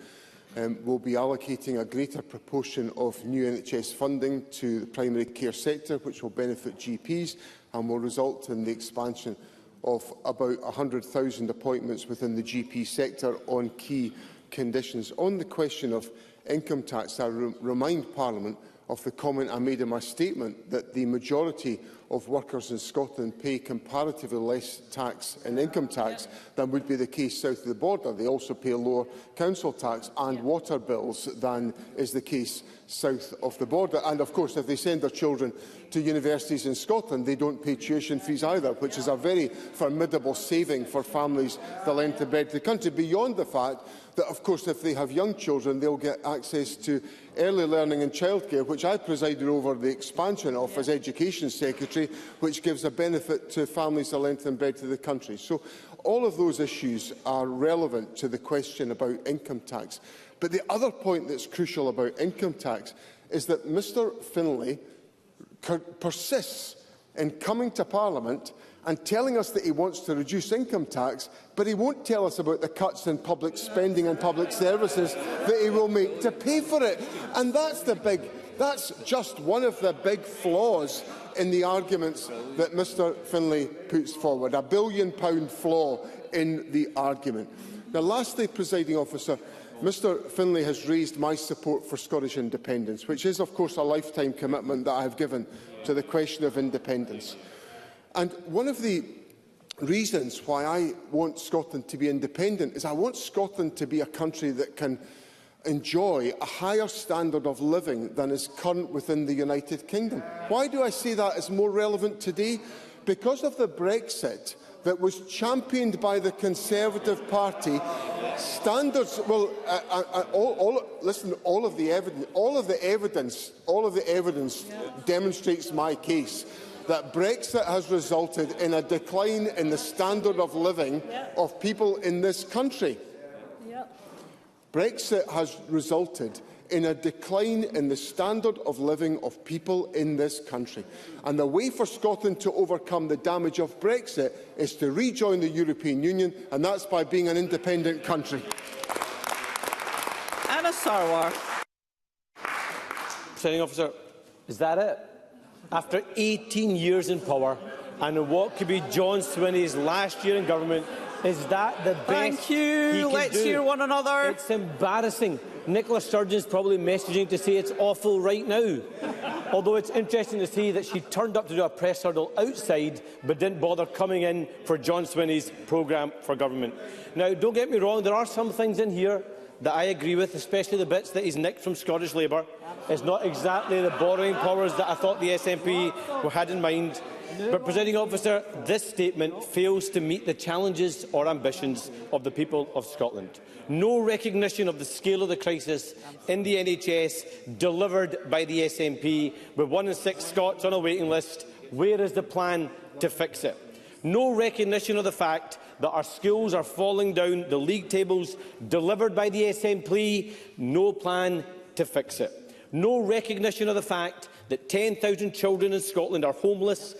will be allocating a greater proportion of new NHS funding to the primary care sector, which will benefit GPs and will result in the expansion of about 100,000 appointments within the GP sector on key conditions. On the question of income tax, I remind Parliament of the comment I made in my statement that the majority of workers in Scotland pay comparatively less tax and income tax than would be the case south of the border. They also pay lower council tax and water bills than is the case south of the border. And of course, if they send their children to universities in Scotland, they don't pay tuition fees either, which is a very formidable saving for families that lend to bed to the country, beyond the fact that, of course, if they have young children, they'll get access to early learning and childcare, which I presided over the expansion of as Education Secretary, which gives a benefit to families that lend in bed to the country. So all of those issues are relevant to the question about income tax. But the other point that's crucial about income tax is that Mr Finlay persists in coming to Parliament and telling us that he wants to reduce income tax, but he won't tell us about the cuts in public spending and public services that he will make to pay for it. And that's just one of the big flaws in the arguments that Mr Finlay puts forward, £1 billion flaw in the argument. Now, lastly, Presiding Officer, Mr Finlay has raised my support for Scottish independence, which is, of course, a lifetime commitment that I have given to the question of independence. And one of the reasons why I want Scotland to be independent is I want Scotland to be a country that can enjoy a higher standard of living than is current within the United Kingdom. Why do I say that is more relevant today? Because of the Brexit that was championed by the Conservative Party, standards. Well, all of the evidence demonstrates my case that Brexit has resulted in a decline in the standard of living of people in this country. Brexit has resulted in a decline in the standard of living of people in this country. And the way for Scotland to overcome the damage of Brexit is to rejoin the European Union, and that's by being an independent country. Anna Sarwar. Presiding Officer, is that it? After 18 years in power, and what could be John Swinney's last year in government, is that the best Thank you. he can Let's do? hear one another. It's embarrassing. Nicola Sturgeon's probably messaging to say it's awful right now. Although it's interesting to see that she turned up to do a press hurdle outside but didn't bother coming in for John Swinney's programme for government. Now, don't get me wrong, there are some things in here that I agree with, especially the bits that he's nicked from Scottish Labour. It's not exactly the borrowing powers that I thought the SNP had in mind. But, Presiding Officer, this statement fails to meet the challenges or ambitions of the people of Scotland. No recognition of the scale of the crisis in the NHS delivered by the SNP, with 1 in 6 Scots on a waiting list. Where is the plan to fix it? No recognition of the fact that our schools are falling down the league tables delivered by the SNP. No plan to fix it. No recognition of the fact that 10,000 children in Scotland are homeless,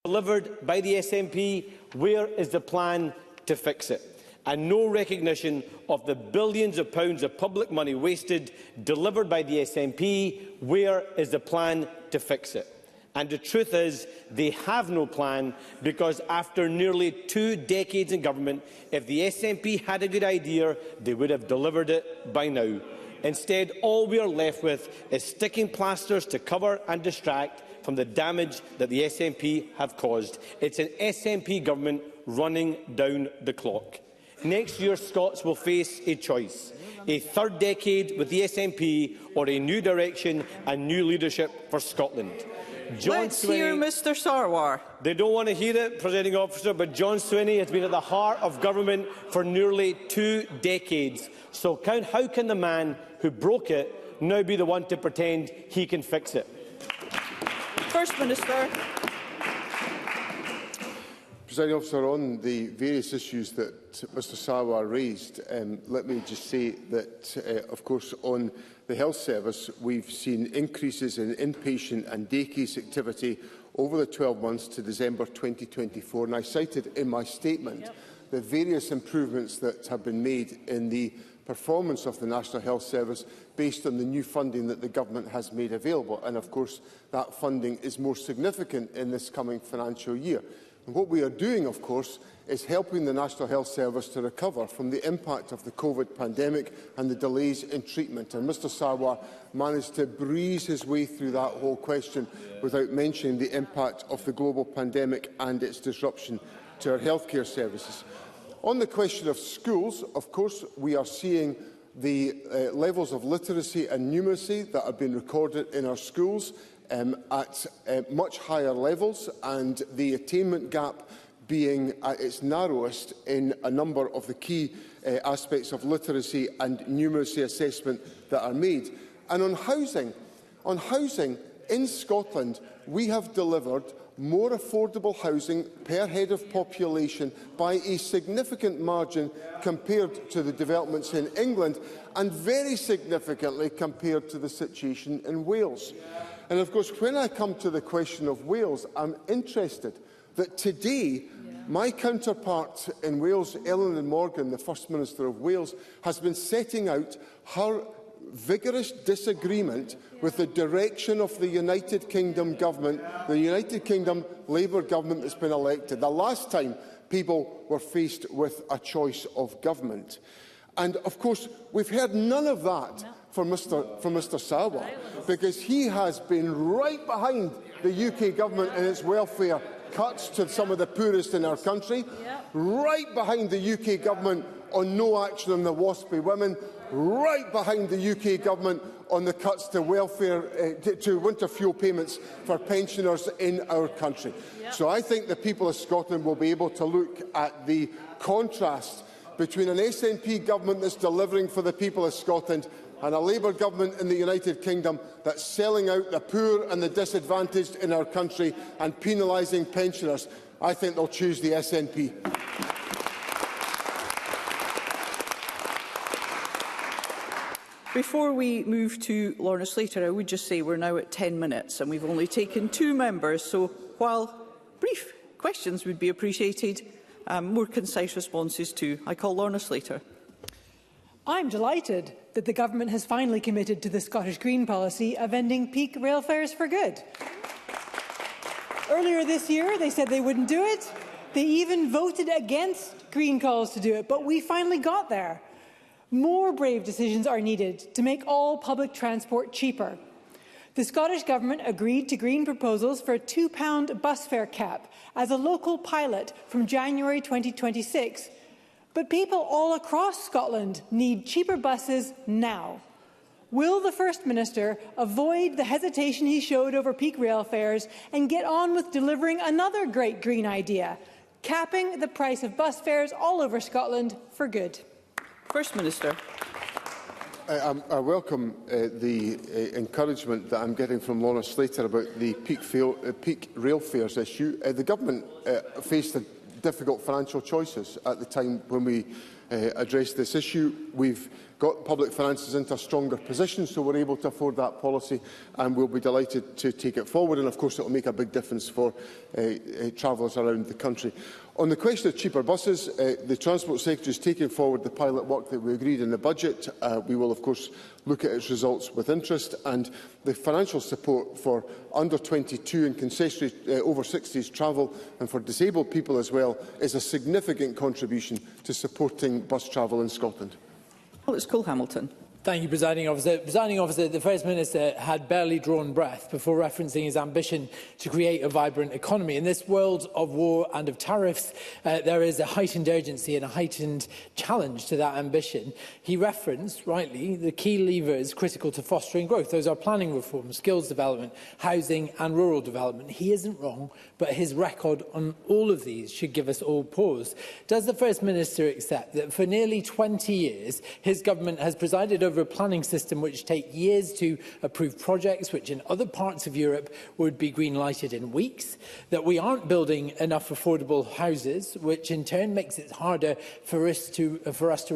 delivered by the SNP. Where is the plan to fix it? And no recognition of the billions of pounds of public money wasted, delivered by the SNP. Where is the plan to fix it? And the truth is, they have no plan, because after nearly 2 decades in government, if the SNP had a good idea, they would have delivered it by now. Instead, all we are left with is sticking plasters to cover and distract from the damage that the SNP have caused. It's an SNP government running down the clock. Next year, Scots will face a choice: a third decade with the SNP, or a new direction and new leadership for Scotland. Let's hear Mr Sarwar. They don't want to hear it, Presiding Officer, but John Swinney has been at the heart of government for nearly 2 decades. So how can the man who broke it now be the one to pretend he can fix it? First Minister. Presiding Officer, on the various issues that Mr Sarwar raised, let me just say that, of course, on the health service, we've seen increases in inpatient and day case activity over the 12 months to December 2024. And I cited in my statement the various improvements that have been made in the performance of the National Health Service based on the new funding that the Government has made available. And, of course, that funding is more significant in this coming financial year. And what we are doing, of course, is helping the National Health Service to recover from the impact of the COVID pandemic and the delays in treatment. And Mr Sarwar managed to breeze his way through that whole question without mentioning the impact of the global pandemic and its disruption to our healthcare services. On the question of schools, of course, we are seeing the levels of literacy and numeracy that have been recorded in our schools at much higher levels, and the attainment gap being at its narrowest in a number of the key aspects of literacy and numeracy assessment that are made. And on housing in Scotland, we have delivered more affordable housing per head of population by a significant margin compared to the developments in England, and very significantly compared to the situation in Wales. And of course, when I come to the question of Wales, I'm interested that today my counterpart in Wales, Eluned Morgan, the First Minister of Wales, has been setting out her vigorous disagreement with the direction of the United Kingdom government, the United Kingdom Labour government that's been elected, the last time people were faced with a choice of government. And of course, we've heard none of that from Mr Sarwar, because he has been right behind the UK government and its welfare cuts to some of the poorest in our country, right behind the UK government on no action on the WASPy women, right behind the UK government on the cuts to welfare, to winter fuel payments for pensioners in our country. So I think the people of Scotland will be able to look at the contrast between an SNP government that's delivering for the people of Scotland and a Labour government in the United Kingdom that's selling out the poor and the disadvantaged in our country and penalising pensioners. I think they'll choose the SNP. Before we move to Lorna Slater, I would just say we're now at 10 minutes and we've only taken 2 members, so while brief questions would be appreciated, more concise responses too. I call Lorna Slater. I'm delighted that the Government has finally committed to the Scottish Green policy of ending peak rail fares for good. Earlier this year, they said they wouldn't do it. They even voted against Green calls to do it, but we finally got there. More brave decisions are needed to make all public transport cheaper. The Scottish Government agreed to Green proposals for a £2 bus fare cap as a local pilot from January 2026. But people all across Scotland need cheaper buses now. Will the First Minister avoid the hesitation he showed over peak rail fares and get on with delivering another great Green idea, capping the price of bus fares all over Scotland for good? First Minister. I welcome the encouragement that I'm getting from Lorna Slater about the peak rail fares issue. The Government faced difficult financial choices at the time when we addressed this issue. We've got public finances into a stronger position, so we're able to afford that policy, and we'll be delighted to take it forward. And of course, it will make a big difference for travellers around the country. On the question of cheaper buses, the Transport Secretary is taking forward the pilot work that we agreed in the budget. We will, of course, look at its results with interest, and the financial support for under 22 and concessionary over 60s travel and for disabled people as well is a significant contribution to supporting bus travel in Scotland. Well, it's Cole Hamilton. Thank you, Presiding Officer. Presiding Officer, the First Minister had barely drawn breath before referencing his ambition to create a vibrant economy. In this world of war and of tariffs, there is a heightened urgency and a heightened challenge to that ambition. He referenced, rightly, the key levers critical to fostering growth. Those are planning reform, skills development, housing and rural development. He isn't wrong, but his record on all of these should give us all pause. Does the First Minister accept that for nearly 20 years, his government has presided over a planning system which takes years to approve projects which in other parts of Europe would be green-lighted in weeks, that we aren't building enough affordable houses, which in turn makes it harder for us to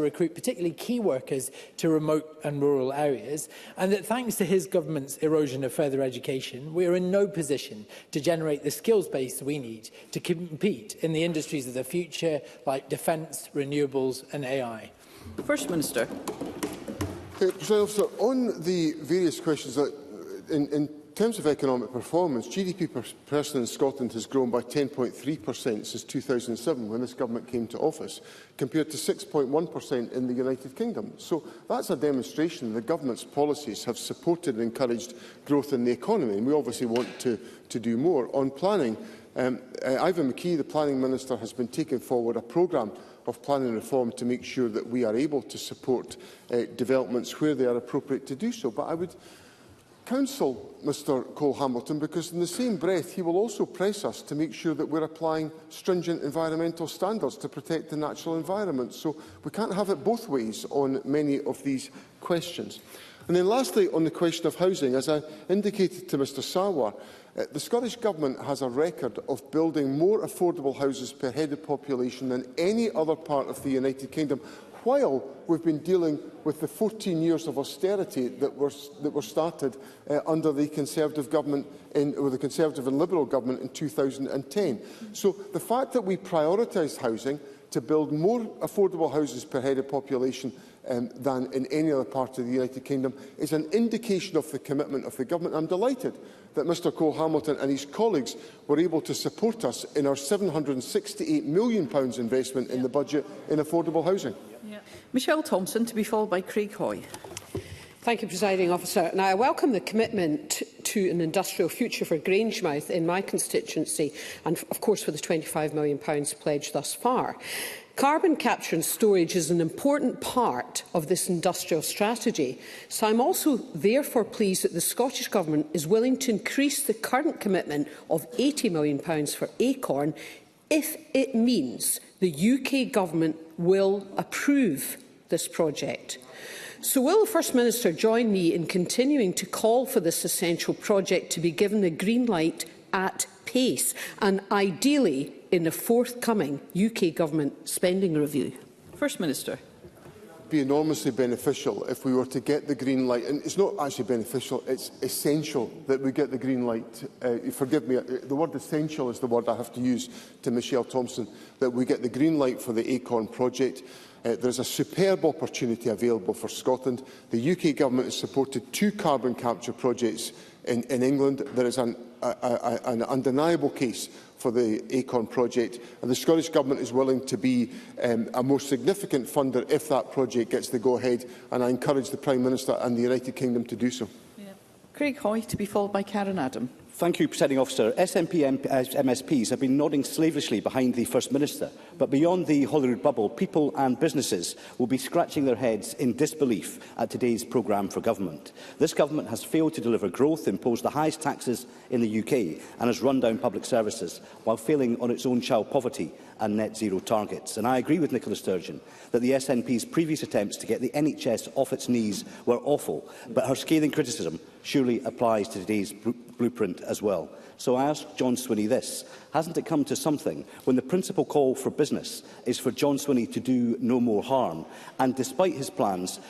recruit particularly key workers to remote and rural areas, and that thanks to his government's erosion of further education, we are in no position to generate the skills base we need to compete in the industries of the future like defence, renewables and AI. First Minister. On the various questions, that in terms of economic performance, GDP per person in Scotland has grown by 10.3% since 2007, when this government came to office, compared to 6.1% in the United Kingdom. So that's a demonstration the government's policies have supported and encouraged growth in the economy, and we obviously want to do more. On planning, Ivan McKee, the Planning Minister, has been taking forward a programme of planning reform to make sure that we are able to support developments where they are appropriate to do so. But I would counsel Mr Cole Hamilton, because in the same breath he will also press us to make sure that we're applying stringent environmental standards to protect the natural environment. So we can't have it both ways on many of these questions. And then lastly, on the question of housing, as I indicated to Mr Sarwar, the Scottish Government has a record of building more affordable houses per head of population than any other part of the United Kingdom. while we've been dealing with the 14 years of austerity that were started under the Conservative government, or the Conservative and Liberal government in 2010. So the fact that we prioritised housing to build more affordable houses per head of population than in any other part of the United Kingdom is an indication of the commitment of the government. I'm delighted that Mr Cole-Hamilton and his colleagues were able to support us in our £768 million investment in the budget in affordable housing. Michelle Thompson, to be followed by Craig Hoy. Thank you, Presiding Officer. Now, I welcome the commitment to an industrial future for Grangemouth in my constituency and, of course, for the £25 million pledged thus far. Carbon capture and storage is an important part of this industrial strategy, so I'm also therefore pleased that the Scottish Government is willing to increase the current commitment of £80 million for Acorn if it means the UK Government will approve this project. So will the First Minister join me in continuing to call for this essential project to be given the green light at pace, and ideally in the forthcoming UK Government spending review? First Minister. It would be enormously beneficial if we were to get the green light, and it's not actually beneficial, it's essential that we get the green light. Forgive me, the word essential is the word I have to use to Michelle Thompson, that we get the green light for the Acorn project. There is a superb opportunity available for Scotland. The UK Government has supported 2 carbon capture projects in England. There is an undeniable case for the Acorn project, and the Scottish Government is willing to be a more significant funder if that project gets the go-ahead, and I encourage the Prime Minister and the United Kingdom to do so. Craig Hoy, to be followed by Karen Adam. Thank you, Presiding Officer. SNP MSPs have been nodding slavishly behind the First Minister, but beyond the Holyrood bubble, people and businesses will be scratching their heads in disbelief at today's programme for government. This government has failed to deliver growth, imposed the highest taxes in the UK and has run down public services, while failing on its own child poverty and net zero targets. And I agree with Nicola Sturgeon that the SNP's previous attempts to get the NHS off its knees were awful, but her scathing criticism surely applies to today's blueprint as well. So I ask John Swinney this: hasn't it come to something when the principal call for business is for John Swinney to do no more harm, and despite his plans,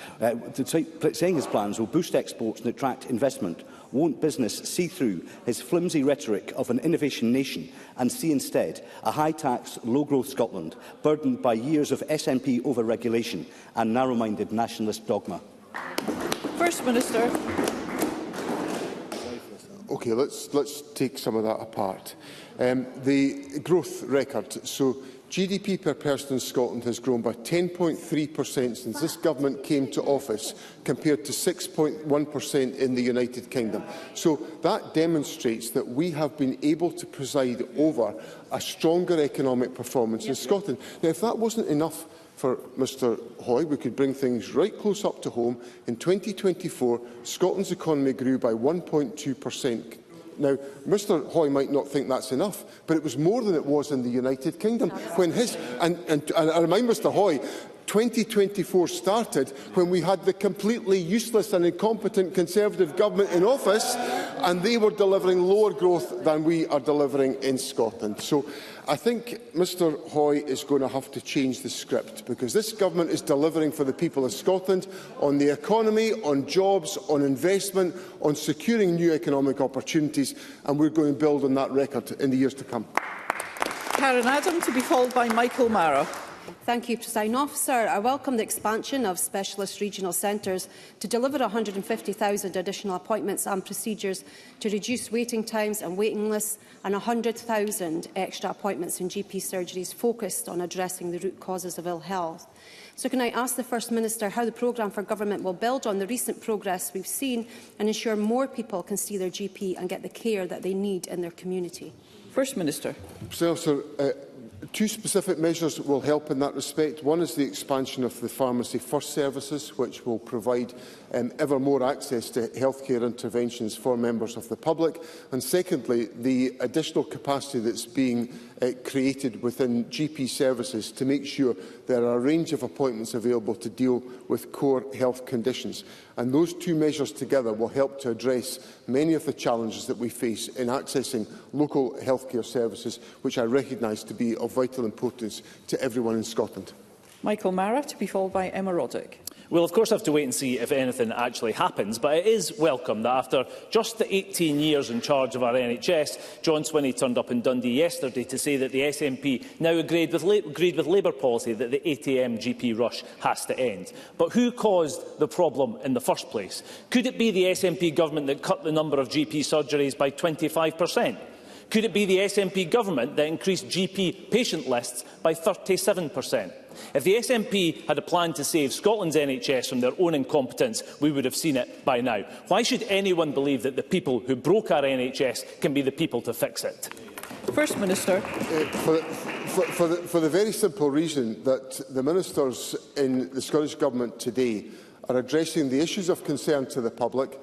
saying his plans will boost exports and attract investment, won't business see through his flimsy rhetoric of an innovation nation and see instead a high-tax, low-growth Scotland burdened by years of SNP over-regulation and narrow-minded nationalist dogma? First Minister. Okay, let's take some of that apart. The growth record. So GDP per person in Scotland has grown by 10.3% since this government came to office, compared to 6.1% in the United Kingdom. So that demonstrates that we have been able to preside over a stronger economic performance in Scotland. Now, if that wasn't enough for Mr Hoy, we could bring things right close up to home. In 2024, Scotland's economy grew by 1.2%. Now, Mr Hoy might not think that's enough, but it was more than it was in the United Kingdom. When and I remind Mr Hoy, 2024 started when we had the completely useless and incompetent Conservative government in office, and they were delivering lower growth than we are delivering in Scotland. So I think Mr Hoy is going to have to change the script, because this government is delivering for the people of Scotland on the economy, on jobs, on investment, on securing new economic opportunities, and we're going to build on that record in the years to come. Karen Adam, to be followed by Michael Mara. Thank you, Presiding Officer. I welcome the expansion of specialist regional centres to deliver 150,000 additional appointments and procedures to reduce waiting times and waiting lists, and 100,000 extra appointments in GP surgeries focused on addressing the root causes of ill health. So can I ask the First Minister how the programme for government will build on the recent progress we've seen and ensure more people can see their GP and get the care that they need in their community? First Minister. Sir, two specific measures will help in that respect. One is the expansion of the Pharmacy First services, which will provide ever more access to healthcare interventions for members of the public. And secondly, the additional capacity that's being created within GP services to make sure there are a range of appointments available to deal with core health conditions. And those two measures together will help to address many of the challenges that we face in accessing local healthcare services, which I recognise to be of vital importance to everyone in Scotland. Michael Mara, to be followed by Emma Roddick. We'll of course have to wait and see if anything actually happens, but it is welcome that after just the 18 years in charge of our NHS, John Swinney turned up in Dundee yesterday to say that the SNP now agreed with Labour policy that the ATM GP rush has to end. But who caused the problem in the first place? Could it be the SNP government that cut the number of GP surgeries by 25%? Could it be the SNP government that increased GP patient lists by 37%? If the SNP had a plan to save Scotland's NHS from their own incompetence, we would have seen it by now. Why should anyone believe that the people who broke our NHS can be the people to fix it? First Minister. For the very simple reason that the ministers in the Scottish Government today are addressing the issues of concern to the public,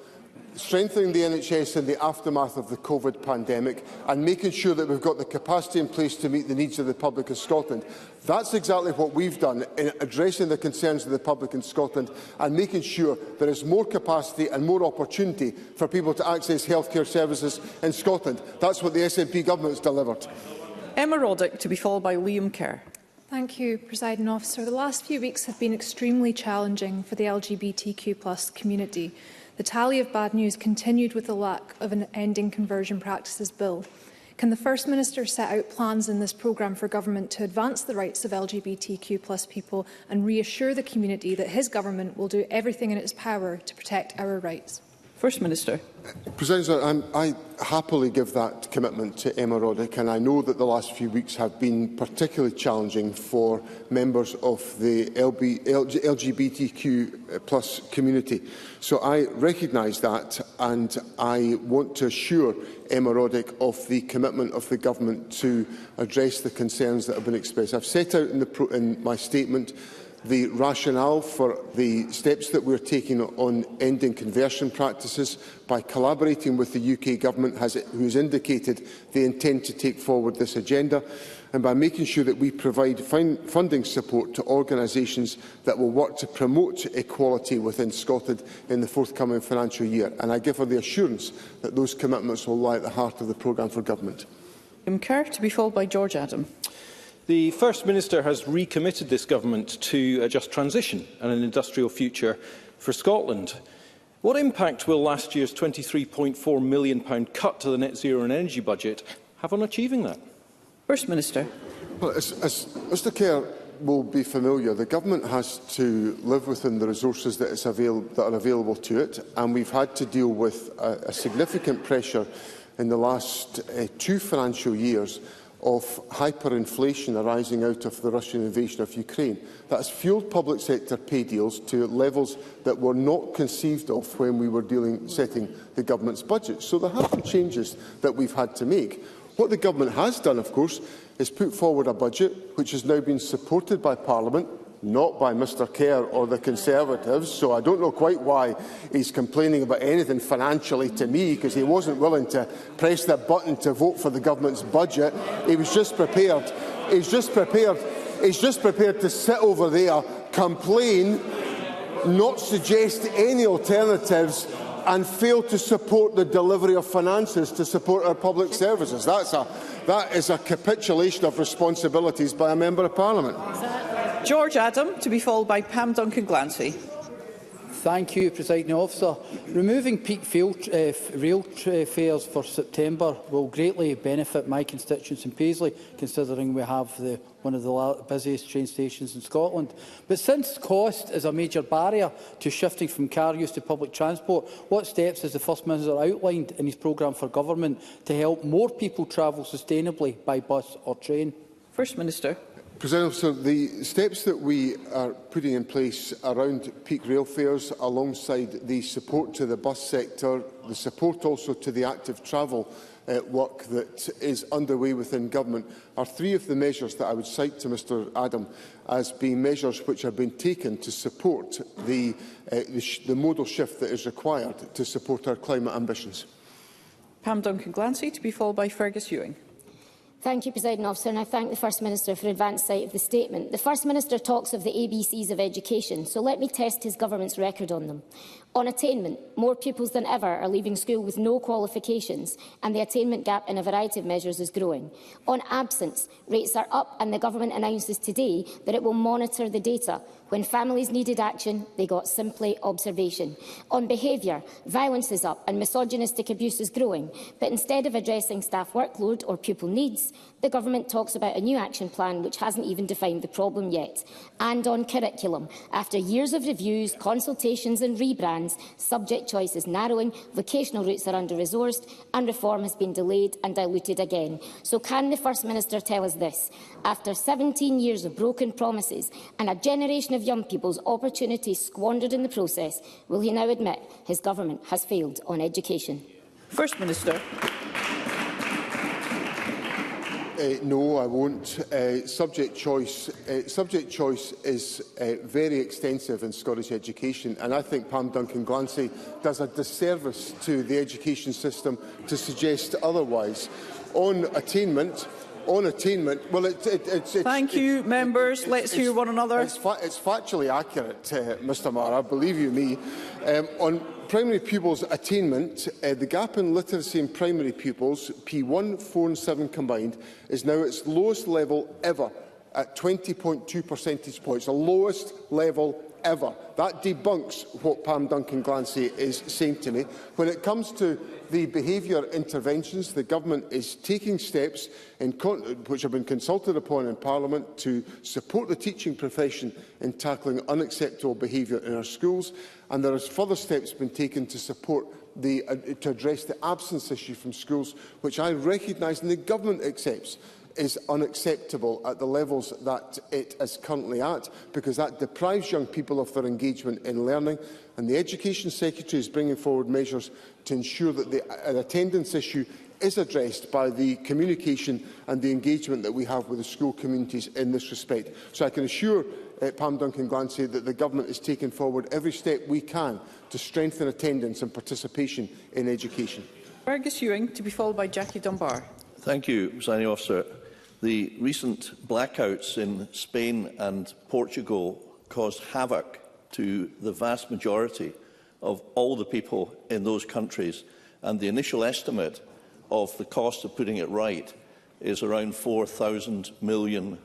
strengthening the NHS in the aftermath of the COVID pandemic and making sure that we've got the capacity in place to meet the needs of the public of Scotland. That's exactly what we've done in addressing the concerns of the public in Scotland and making sure there is more capacity and more opportunity for people to access healthcare services in Scotland. That's what the SNP government has delivered. Emma Roddick, to be followed by Liam Kerr. Thank you, Presiding Officer. The last few weeks have been extremely challenging for the LGBTQ+ community. The tally of bad news continued with the lack of an ending conversion practices bill. Can the First Minister set out plans in this programme for government to advance the rights of LGBTQ+ people and reassure the community that his government will do everything in its power to protect our rights? First Minister. President, I happily give that commitment to Emma Roddick, and I know that the last few weeks have been particularly challenging for members of the LGBTQ+ community. So I recognise that, and I want to assure Emma Roddick of the commitment of the Government to address the concerns that have been expressed. I've set out in my statement the rationale for the steps that we're taking on ending conversion practices by collaborating with the UK Government, who has indicated they intend to take forward this agenda, and by making sure that we provide funding support to organisations that will work to promote equality within Scotland in the forthcoming financial year. And I give her the assurance that those commitments will lie at the heart of the programme for government. Liam Kerr, to be followed by George Adam. The First Minister has recommitted this government to a just transition and an industrial future for Scotland. What impact will last year's £23.4 million cut to the net zero and energy budget have on achieving that? First Minister. Well, as Mr Kerr will be familiar, the Government has to live within the resources that are available to it, and we've had to deal with a significant pressure in the last 2 financial years of hyperinflation arising out of the Russian invasion of Ukraine. That has fuelled public sector pay deals to levels that were not conceived of when we were setting the government's budget. So there have been changes that we've had to make. What the government has done, of course, is put forward a budget which has now been supported by Parliament, not by Mr Kerr or the Conservatives, so I don't know quite why he's complaining about anything financially to me, because he wasn't willing to press that button to vote for the government's budget. He was just prepared. He's just prepared to sit over there, complain, not suggest any alternatives, and fail to support the delivery of finances to support our public services. That is a capitulation of responsibilities by a Member of Parliament. George Adam, to be followed by Pam Duncan-Glancy. Thank you, Presiding Officer. Removing peak rail fares for September will greatly benefit my constituents in Paisley, considering we have one of the busiest train stations in Scotland. But since cost is a major barrier to shifting from car use to public transport, what steps has the First Minister outlined in his programme for government to help more people travel sustainably by bus or train? First Minister. President Officer, the steps that we are putting in place around peak rail fares, alongside the support to the bus sector, the support also to the active travel work that is underway within government, are 3 of the measures that I would cite to Mr Adam as being measures which have been taken to support the modal shift that is required to support our climate ambitions. Pam Duncan-Glancy, to be followed by Fergus Ewing. Thank you, Presiding Officer, and I thank the First Minister for advance sight of the statement. The First Minister talks of the ABCs of education, so let me test his government's record on them. On attainment, more pupils than ever are leaving school with no qualifications, and the attainment gap in a variety of measures is growing. On absence, rates are up, and the Government announces today that it will monitor the data. When families needed action, they got simply observation. On behaviour, violence is up and misogynistic abuse is growing, but instead of addressing staff workload or pupil needs, the Government talks about a new action plan which hasn't even defined the problem yet. And on curriculum, after years of reviews, consultations and rebrands, subject choice is narrowing, vocational routes are under-resourced and reform has been delayed and diluted again. So can the First Minister tell us this? After 17 years of broken promises and a generation of young people's opportunities squandered in the process, will he now admit his government has failed on education? First Minister. No, I won't. Subject choice is very extensive in Scottish education, and I think Pam Duncan-Glancy does a disservice to the education system to suggest otherwise. On attainment, well, Thank you, members. Let's hear one another. It's factually accurate, Mr Mara, believe you me. On primary pupils' attainment, the gap in literacy in primary pupils, P1, 4 and 7 combined, is now its lowest level ever, at 20.2 percentage points, the lowest level ever. That debunks what Pam Duncan-Glancy is saying to me. When it comes to the behaviour interventions, the Government is taking steps which have been consulted upon in Parliament to support the teaching profession in tackling unacceptable behaviour in our schools, and there is further steps been taken to support to address the absence issue from schools, which I recognise and the Government accepts is unacceptable at the levels that it is currently at, because that deprives young people of their engagement in learning. And the Education Secretary is bringing forward measures to ensure that an attendance issue is addressed by the communication and the engagement that we have with the school communities in this respect. So I can assure Pam Duncan-Glancy that the Government is taking forward every step we can to strengthen attendance and participation in education. Fergus Ewing, to be followed by Jackie Dunbar. Thank you, Presiding Officer. The recent blackouts in Spain and Portugal caused havoc to the vast majority of all the people in those countries, and the initial estimate of the cost of putting it right is around €4,000 million.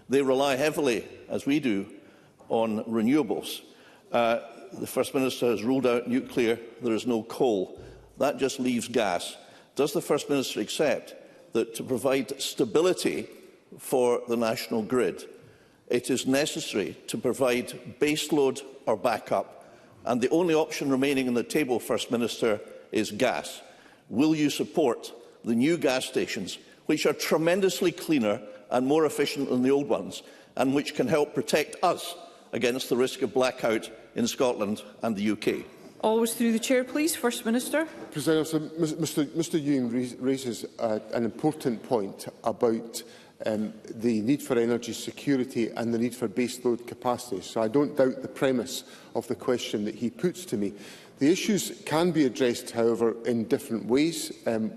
They rely heavily, as we do, on renewables. The First Minister has ruled out nuclear. There is no coal. That just leaves gas. Does the First Minister accept that to provide stability for the national grid, it is necessary to provide baseload or backup, and the only option remaining on the table, First Minister, is gas? Will you support the new gas stations, which are tremendously cleaner and more efficient than the old ones, and which can help protect us against the risk of blackout in Scotland and the UK? Always through the chair, please. First Minister. Mr Ewing raises an important point about the need for energy security and the need for baseload capacity. So I don't doubt the premise of the question that he puts to me. The issues can be addressed, however, in different ways.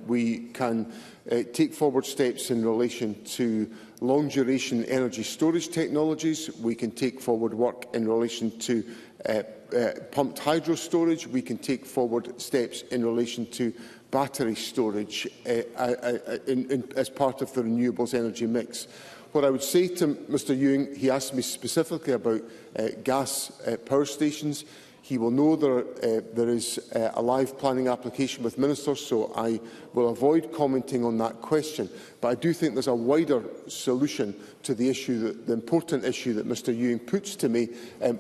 We can take forward steps in relation to long-duration energy storage technologies. We can take forward work in relation to pumped hydro storage. We can take forward steps in relation to battery storage as part of the renewables energy mix. What I would say to Mr Ewing, he asked me specifically about gas power stations. He will know there is a live planning application with ministers, so I will avoid commenting on that question. But I do think there's a wider solution to the issue, the important issue that Mr Ewing puts to me,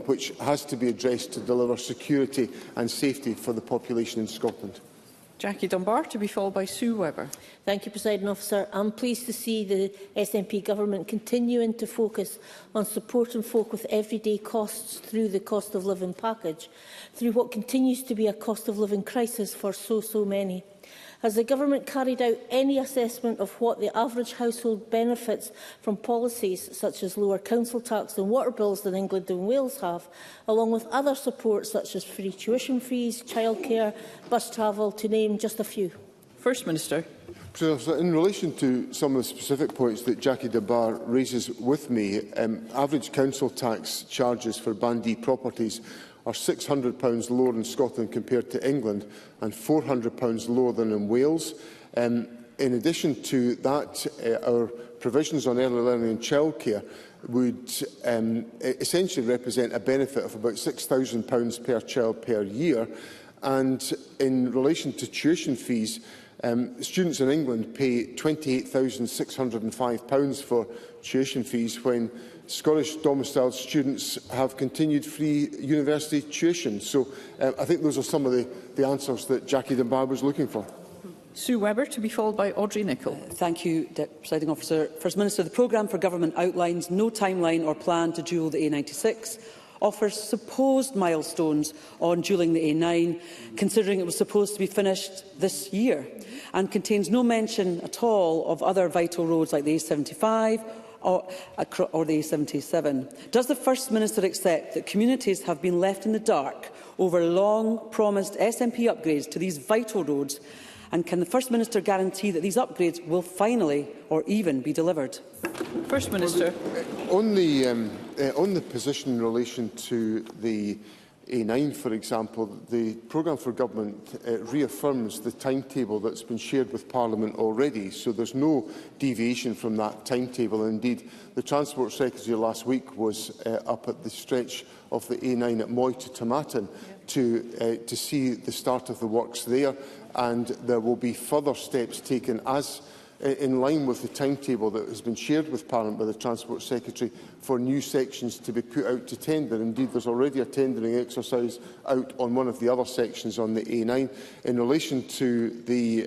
which has to be addressed to deliver security and safety for the population in Scotland. Jackie Dunbar, to be followed by Sue Webber. Thank you, Presiding Officer. I'm pleased to see the SNP Government continuing to focus on supporting folk with everyday costs through the cost of living package, through what continues to be a cost of living crisis for so many. Has the Government carried out any assessment of what the average household benefits from policies such as lower council tax and water bills than England and Wales have, along with other supports such as free tuition fees, childcare, bus travel, to name just a few? First Minister. In relation to some of the specific points that Jackie Dunbar raises with me, average council tax charges for Band D properties are £600 lower in Scotland compared to England and £400 lower than in Wales. In addition to that, our provisions on early learning and childcare would essentially represent a benefit of about £6,000 per child per year. And in relation to tuition fees, students in England pay £28,605 for tuition fees, when Scottish domiciled students have continued free university tuition. So I think those are some of the answers that Jackie Dunbar was looking for. Sue Webber, to be followed by Audrey Nicholl. Thank you, Presiding Officer. First Minister, the programme for government outlines no timeline or plan to dual the A96, offers supposed milestones on dualling the A9, considering it was supposed to be finished this year, and contains no mention at all of other vital roads like the A75 or the A77. Does the First Minister accept that communities have been left in the dark over long-promised SNP upgrades to these vital roads? And can the First Minister guarantee that these upgrades will finally or even be delivered? First Minister. On the position in relation to the A9, for example, the programme for government reaffirms the timetable that's been shared with Parliament already, so there's no deviation from that timetable. Indeed, the Transport Secretary last week was up at the stretch of the A9 at Moy to Tomatin to see the start of the works there, and there will be further steps taken as in line with the timetable that has been shared with Parliament by the Transport Secretary for new sections to be put out to tender. Indeed, there's already a tendering exercise out on one of the other sections on the A9. In relation to the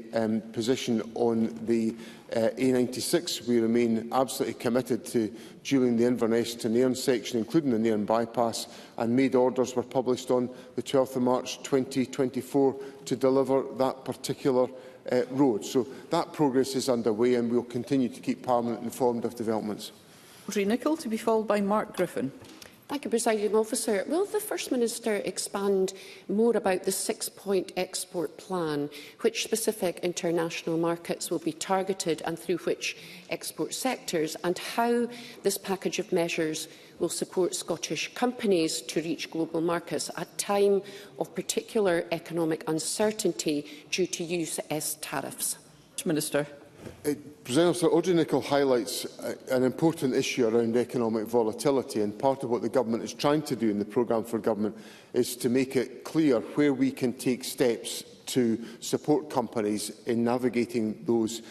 position on the A96, we remain absolutely committed to dualling the Inverness to Nairn section, including the Nairn bypass, and made orders were published on the 12th of March 2024 to deliver that particular road. So that progress is underway, and we will continue to keep Parliament informed of developments. Audrey Nicholl, to be followed by Mark Griffin. Thank you, Presiding Officer. Will the First Minister expand more about the 6-point export plan, which specific international markets will be targeted and through which export sectors, and how this package of measures will support Scottish companies to reach global markets at a time of particular economic uncertainty due to US tariffs? Minister. President Officer, Audrey Nicholl highlights an important issue around economic volatility, and part of what the Government is trying to do in the programme for government is to make it clear where we can take steps to support companies in navigating those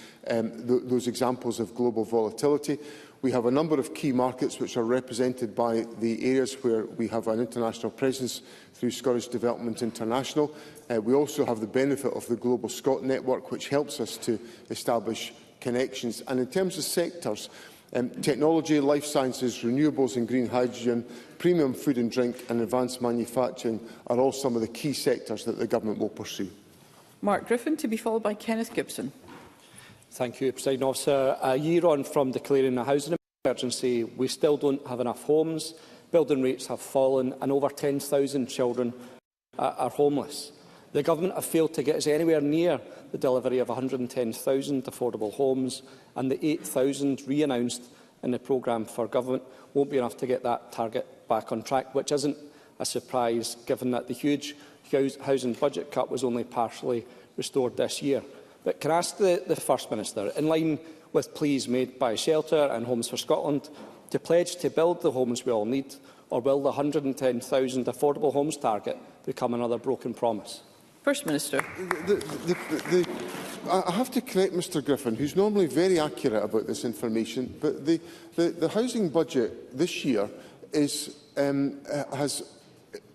examples of global volatility. We have a number of key markets which are represented by the areas where we have an international presence through Scottish Development International. We also have the benefit of the Global Scot network, which helps us to establish connections. And in terms of sectors, technology, life sciences, renewables and green hydrogen, premium food and drink and advanced manufacturing are all some of the key sectors that the Government will pursue. Mark Griffin, to be followed by Kenneth Gibson. Thank you, Presiding Officer. A year on from declaring a housing emergency, we still don't have enough homes. Building rates have fallen and over 10,000 children are homeless. The Government have failed to get us anywhere near the delivery of 110,000 affordable homes, and the 8,000 re-announced in the programme for government won't be enough to get that target back on track, which isn't a surprise given that the huge housing budget cut was only partially restored this year. But can I ask the First Minister, in line with pleas made by Shelter and Homes for Scotland, to pledge to build the homes we all need, or will the 110,000 affordable homes target become another broken promise? First Minister. I have to correct Mr Griffin, who's normally very accurate about this information, but the housing budget this year has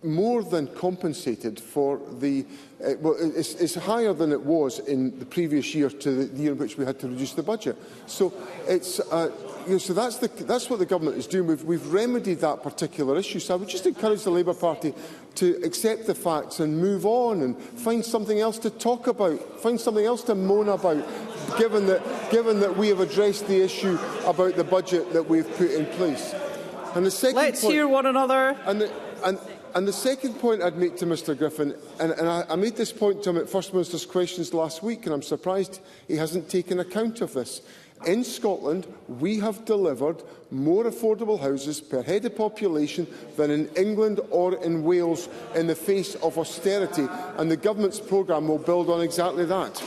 more than compensated for the it's higher than it was in the previous year to the year in which we had to reduce the budget. So it's so that's what the Government is doing. We've remedied that particular issue. So I would just encourage the Labour Party to accept the facts and move on and find something else to talk about, find something else to moan about, given that we have addressed the issue about the budget that we've put in place. And the second Let's hear one another. And the second point I'd make to Mr Griffin, and I made this point to him at First Minister's questions last week, and I'm surprised he hasn't taken account of this, In Scotland, we have delivered more affordable houses per head of population than in England or in Wales in the face of austerity, and the Government's programme will build on exactly that.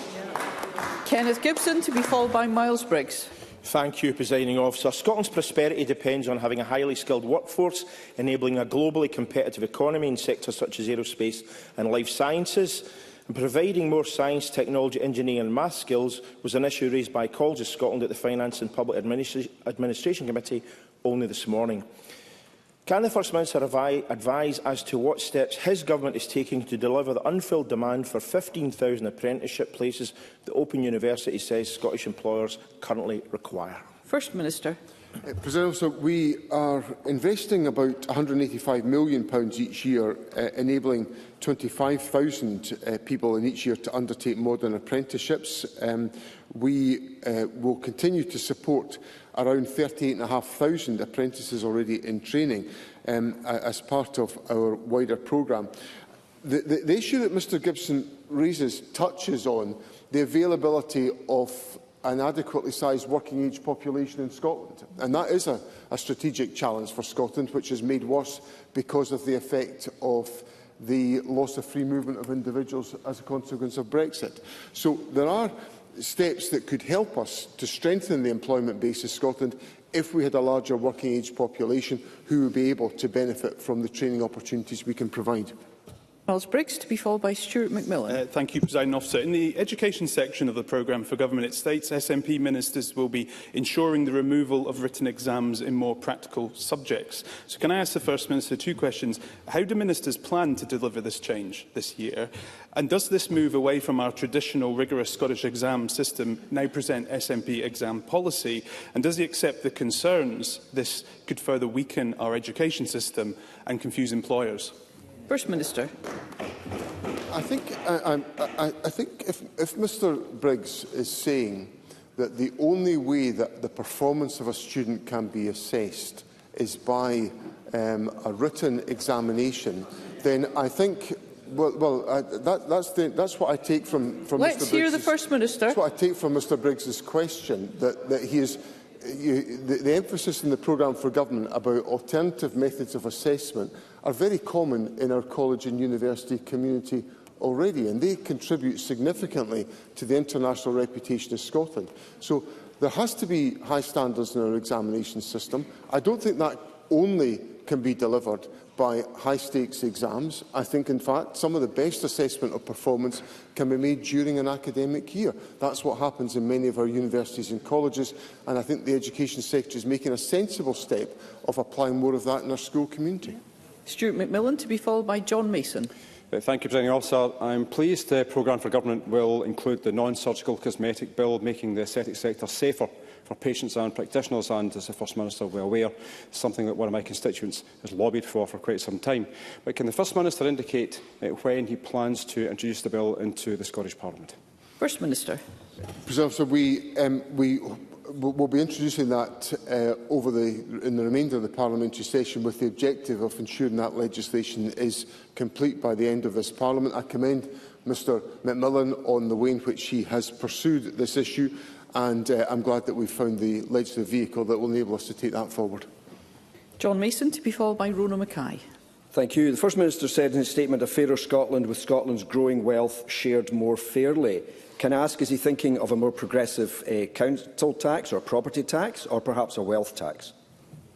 Kenneth Gibson, to be followed by Miles Briggs. Thank you, Presiding Officer. Scotland's prosperity depends on having a highly skilled workforce, enabling a globally competitive economy in sectors such as aerospace and life sciences. And providing more science, technology, engineering and maths skills was an issue raised by Colleges Scotland at the Finance and Public Administration Committee only this morning. Can the First Minister advise as to what steps his government is taking to deliver the unfilled demand for 15,000 apprenticeship places that Open University says Scottish employers currently require? First Minister. President Officer, we are investing about £185 million each year, enabling 25,000 people in each year to undertake modern apprenticeships. We will continue to support around 38,500 apprentices already in training as part of our wider programme. The issue that Mr Gibson raises touches on the availability of an adequately sized working age population in Scotland. And that is a strategic challenge for Scotland, which is made worse because of the effect of the loss of free movement of individuals as a consequence of Brexit. So there are steps that could help us to strengthen the employment base of Scotland if we had a larger working age population who would be able to benefit from the training opportunities we can provide. Miles Briggs, to be followed by Stuart McMillan. Thank you, Presiding Officer. In the education section of the programme for government, it states SNP ministers will be ensuring the removal of written exams in more practical subjects. So can I ask the First Minister two questions? How do ministers plan to deliver this change this year? And does this move away from our traditional rigorous Scottish exam system now present SNP exam policy? And does he accept the concerns this could further weaken our education system and confuse employers? First Minister. I think if Mr Briggs is saying that the only way that the performance of a student can be assessed is by a written examination, then I think that's what I take from Mr. Briggs. Let's hear the First Minister. That's what I take from Mr Briggs's question, that he is. The emphasis in the programme for government about alternative methods of assessment are very common in our college and university community already, and they contribute significantly to the international reputation of Scotland. So there has to be high standards in our examination system. I don't think that only can be delivered by high-stakes exams. I think, in fact, some of the best assessment of performance can be made during an academic year. That's what happens in many of our universities and colleges, and I think the Education Secretary is making a sensible step of applying more of that in our school community. Stuart McMillan, to be followed by John Mason. Thank you, Presiding Officer. I am pleased the programme for government will include the non-surgical cosmetic bill, making the aesthetic sector safer for patients and practitioners, and, as the First Minister will be aware, something that one of my constituents has lobbied for quite some time. But can the First Minister indicate when he plans to introduce the bill into the Scottish Parliament? First Minister. President, we will be introducing that in the remainder of the parliamentary session, with the objective of ensuring that legislation is complete by the end of this Parliament. I commend Mr McMillan on the way in which he has pursued this issue, and I'm glad that we've found the legislative vehicle that will enable us to take that forward. John Mason, to be followed by Rona Mackay. Thank you. The First Minister said in his statement, "A fairer Scotland with Scotland's growing wealth shared more fairly." Can I ask, is he thinking of a more progressive council tax or property tax, or perhaps a wealth tax?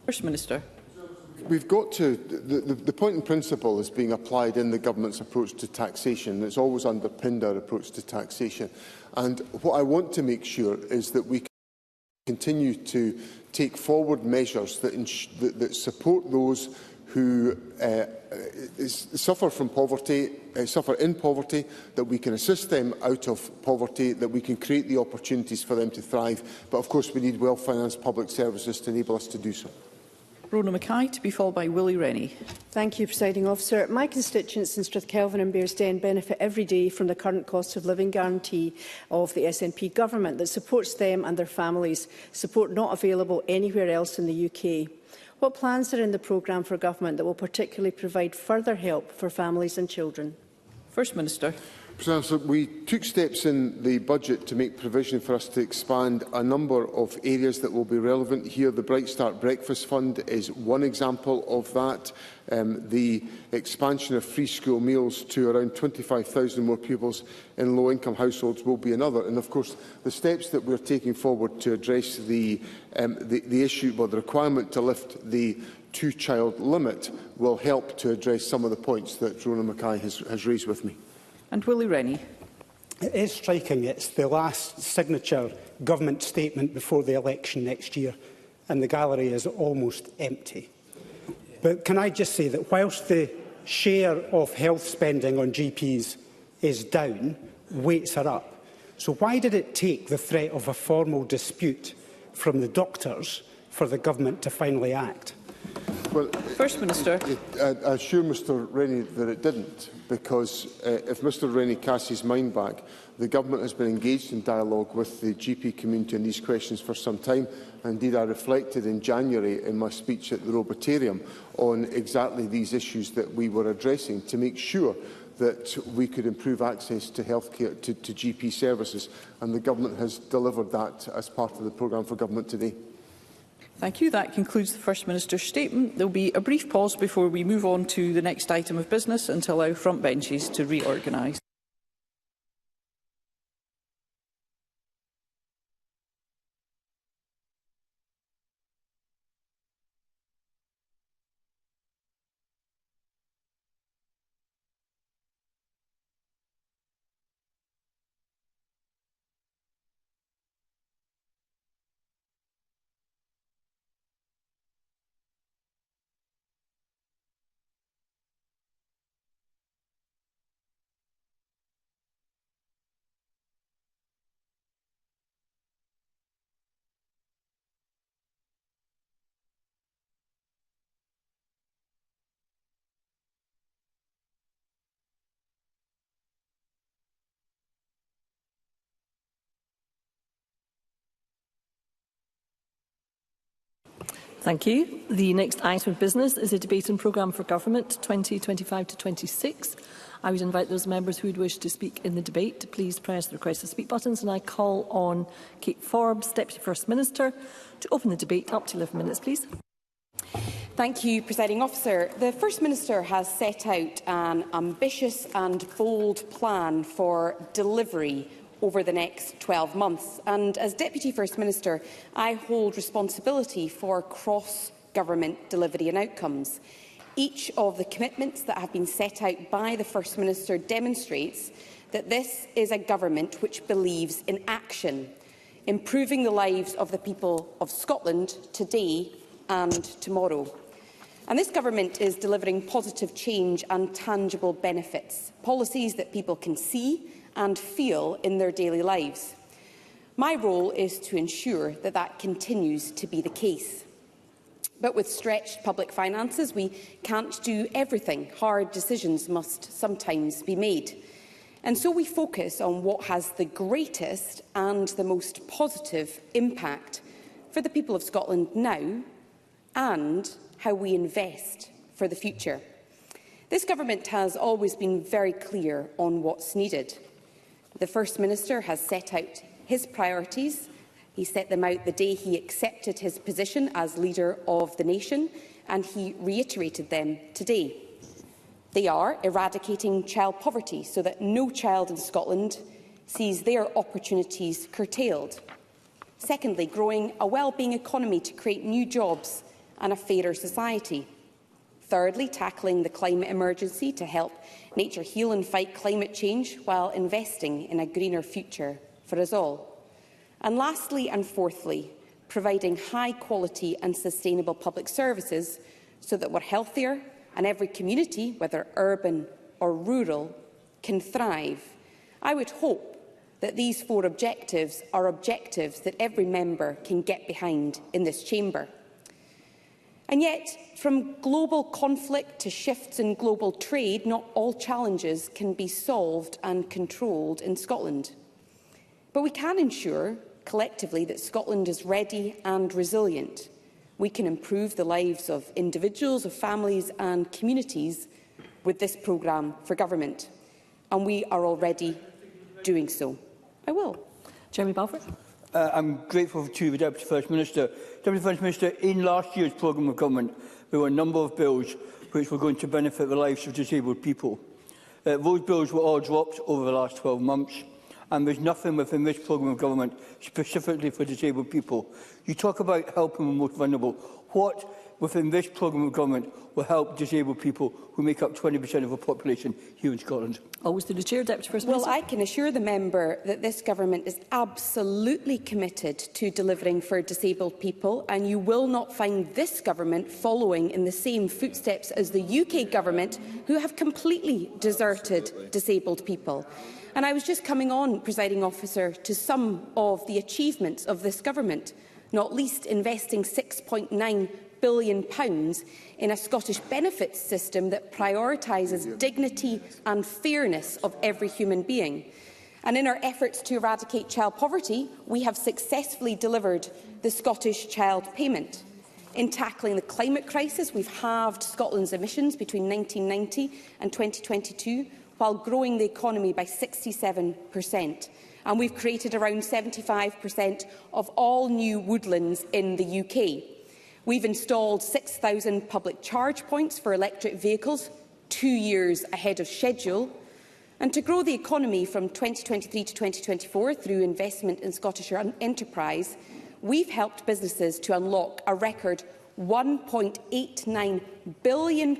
First Minister. We've got to. The point in principle is being applied in the government's approach to taxation. It's always underpinned our approach to taxation. And what I want to make sure is that we continue to take forward measures that support those who suffer from poverty, suffer in poverty, that we can assist them out of poverty, that we can create the opportunities for them to thrive. But of course we need well-financed public services to enable us to do so. Rona Mackay, to be followed by Willie Rennie. Thank you, Presiding Officer. My constituents in Strathkelvin and Bearsden benefit every day from the current cost of living guarantee of the SNP government that supports them and their families, support not available anywhere else in the UK. What plans are in the programme for government that will particularly provide further help for families and children? First Minister. So we took steps in the budget to make provision for us to expand a number of areas that will be relevant here. The Bright Start Breakfast Fund is one example of that. The expansion of free school meals to around 25,000 more pupils in low-income households will be another. And of course, the steps that we are taking forward to address the issue, or the requirement to lift the two-child limit, will help to address some of the points that Rona Mackay has raised with me. And Willie Rennie. It is striking. It's the last signature government statement before the election next year, and the gallery is almost empty. But can I just say that whilst the share of health spending on GPs is down, weights are up. So why did it take the threat of a formal dispute from the doctors for the government to finally act? Well, First Minister. I assure Mr Rennie that it didn't, because if Mr Rennie casts his mind back, the government has been engaged in dialogue with the GP community on these questions for some time. Indeed, I reflected in January in my speech at the Robotarium on exactly these issues that we were addressing to make sure that we could improve access to healthcare, to GP services, and the government has delivered that as part of the programme for government today. Thank you. That concludes the First Minister's statement. There will be a brief pause before we move on to the next item of business and to allow front benches to reorganise. Thank you. The next item of business is a debate on programme for government 2025 to 26. I would invite those members who would wish to speak in the debate to please press the request to speak buttons, and I call on Kate Forbes, Deputy First Minister, to open the debate. Up to 11 minutes, please. Thank you, Presiding Officer. The First Minister has set out an ambitious and bold plan for delivery over the next 12 months. And as Deputy First Minister, I hold responsibility for cross-government delivery and outcomes. Each of the commitments that have been set out by the First Minister demonstrates that this is a government which believes in action, improving the lives of the people of Scotland today and tomorrow. And this government is delivering positive change and tangible benefits, policies that people can see and feel in their daily lives. My role is to ensure that that continues to be the case. But with stretched public finances, we can't do everything. Hard decisions must sometimes be made. And so we focus on what has the greatest and the most positive impact for the people of Scotland now, and how we invest for the future. This government has always been very clear on what's needed. The First Minister has set out his priorities. He set them out the day he accepted his position as leader of the nation, and he reiterated them today. They are eradicating child poverty so that no child in Scotland sees their opportunities curtailed. Secondly, growing a well-being economy to create new jobs and a fairer society. Thirdly, tackling the climate emergency to help nature heal and fight climate change while investing in a greener future for us all. And lastly and fourthly, providing high-quality and sustainable public services so that we're healthier and every community, whether urban or rural, can thrive. I would hope that these four objectives are objectives that every member can get behind in this chamber. And yet, from global conflict to shifts in global trade, not all challenges can be solved and controlled in Scotland. But we can ensure, collectively, that Scotland is ready and resilient. We can improve the lives of individuals, of families and communities with this programme for government. and we are already doing so. I will. Jeremy Balfour. I'm grateful to the Deputy First Minister. Deputy First Minister, in last year's programme of government, there were a number of bills which were going to benefit the lives of disabled people. Those bills were all dropped over the last 12 months, and there's nothing within this programme of government specifically for disabled people. You talk about helping the most vulnerable. What within this programme of government will help disabled people who make up 20% of the population here in Scotland? Always to the Chair, Deputy First Minister. Well, I can assure the member that this government is absolutely committed to delivering for disabled people, and you will not find this government following in the same footsteps as the UK government, who have completely deserted disabled people. And I was just coming on, Presiding Officer, to some of the achievements of this government, not least investing £6.9 billion in a Scottish benefits system that prioritises dignity and fairness of every human being. And in our efforts to eradicate child poverty, we have successfully delivered the Scottish Child Payment. In tackling the climate crisis, we've halved Scotland's emissions between 1990 and 2022, while growing the economy by 67%. And we've created around 75% of all new woodlands in the UK. We've installed 6,000 public charge points for electric vehicles, 2 years ahead of schedule. And to grow the economy from 2023 to 2024 through investment in Scottish enterprise, we've helped businesses to unlock a record £1.89 billion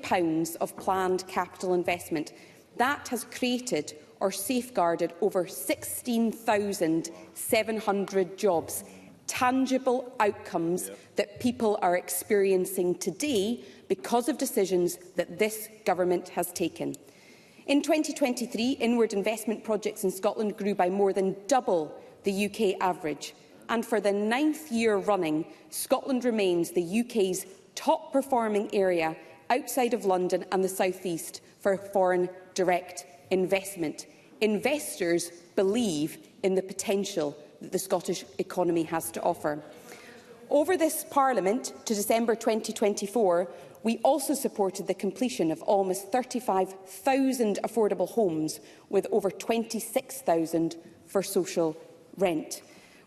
of planned capital investment. That has created or safeguarded over 16,700 jobs. Tangible outcomes that people are experiencing today because of decisions that this government has taken. In 2023, inward investment projects in Scotland grew by more than double the UK average. And for the 9th year running, Scotland remains the UK's top-performing area outside of London and the South East for foreign direct investment. Investors believe in the potential that the Scottish economy has to offer. Over this Parliament to December 2024, we also supported the completion of almost 35,000 affordable homes, with over 26,000 for social rent.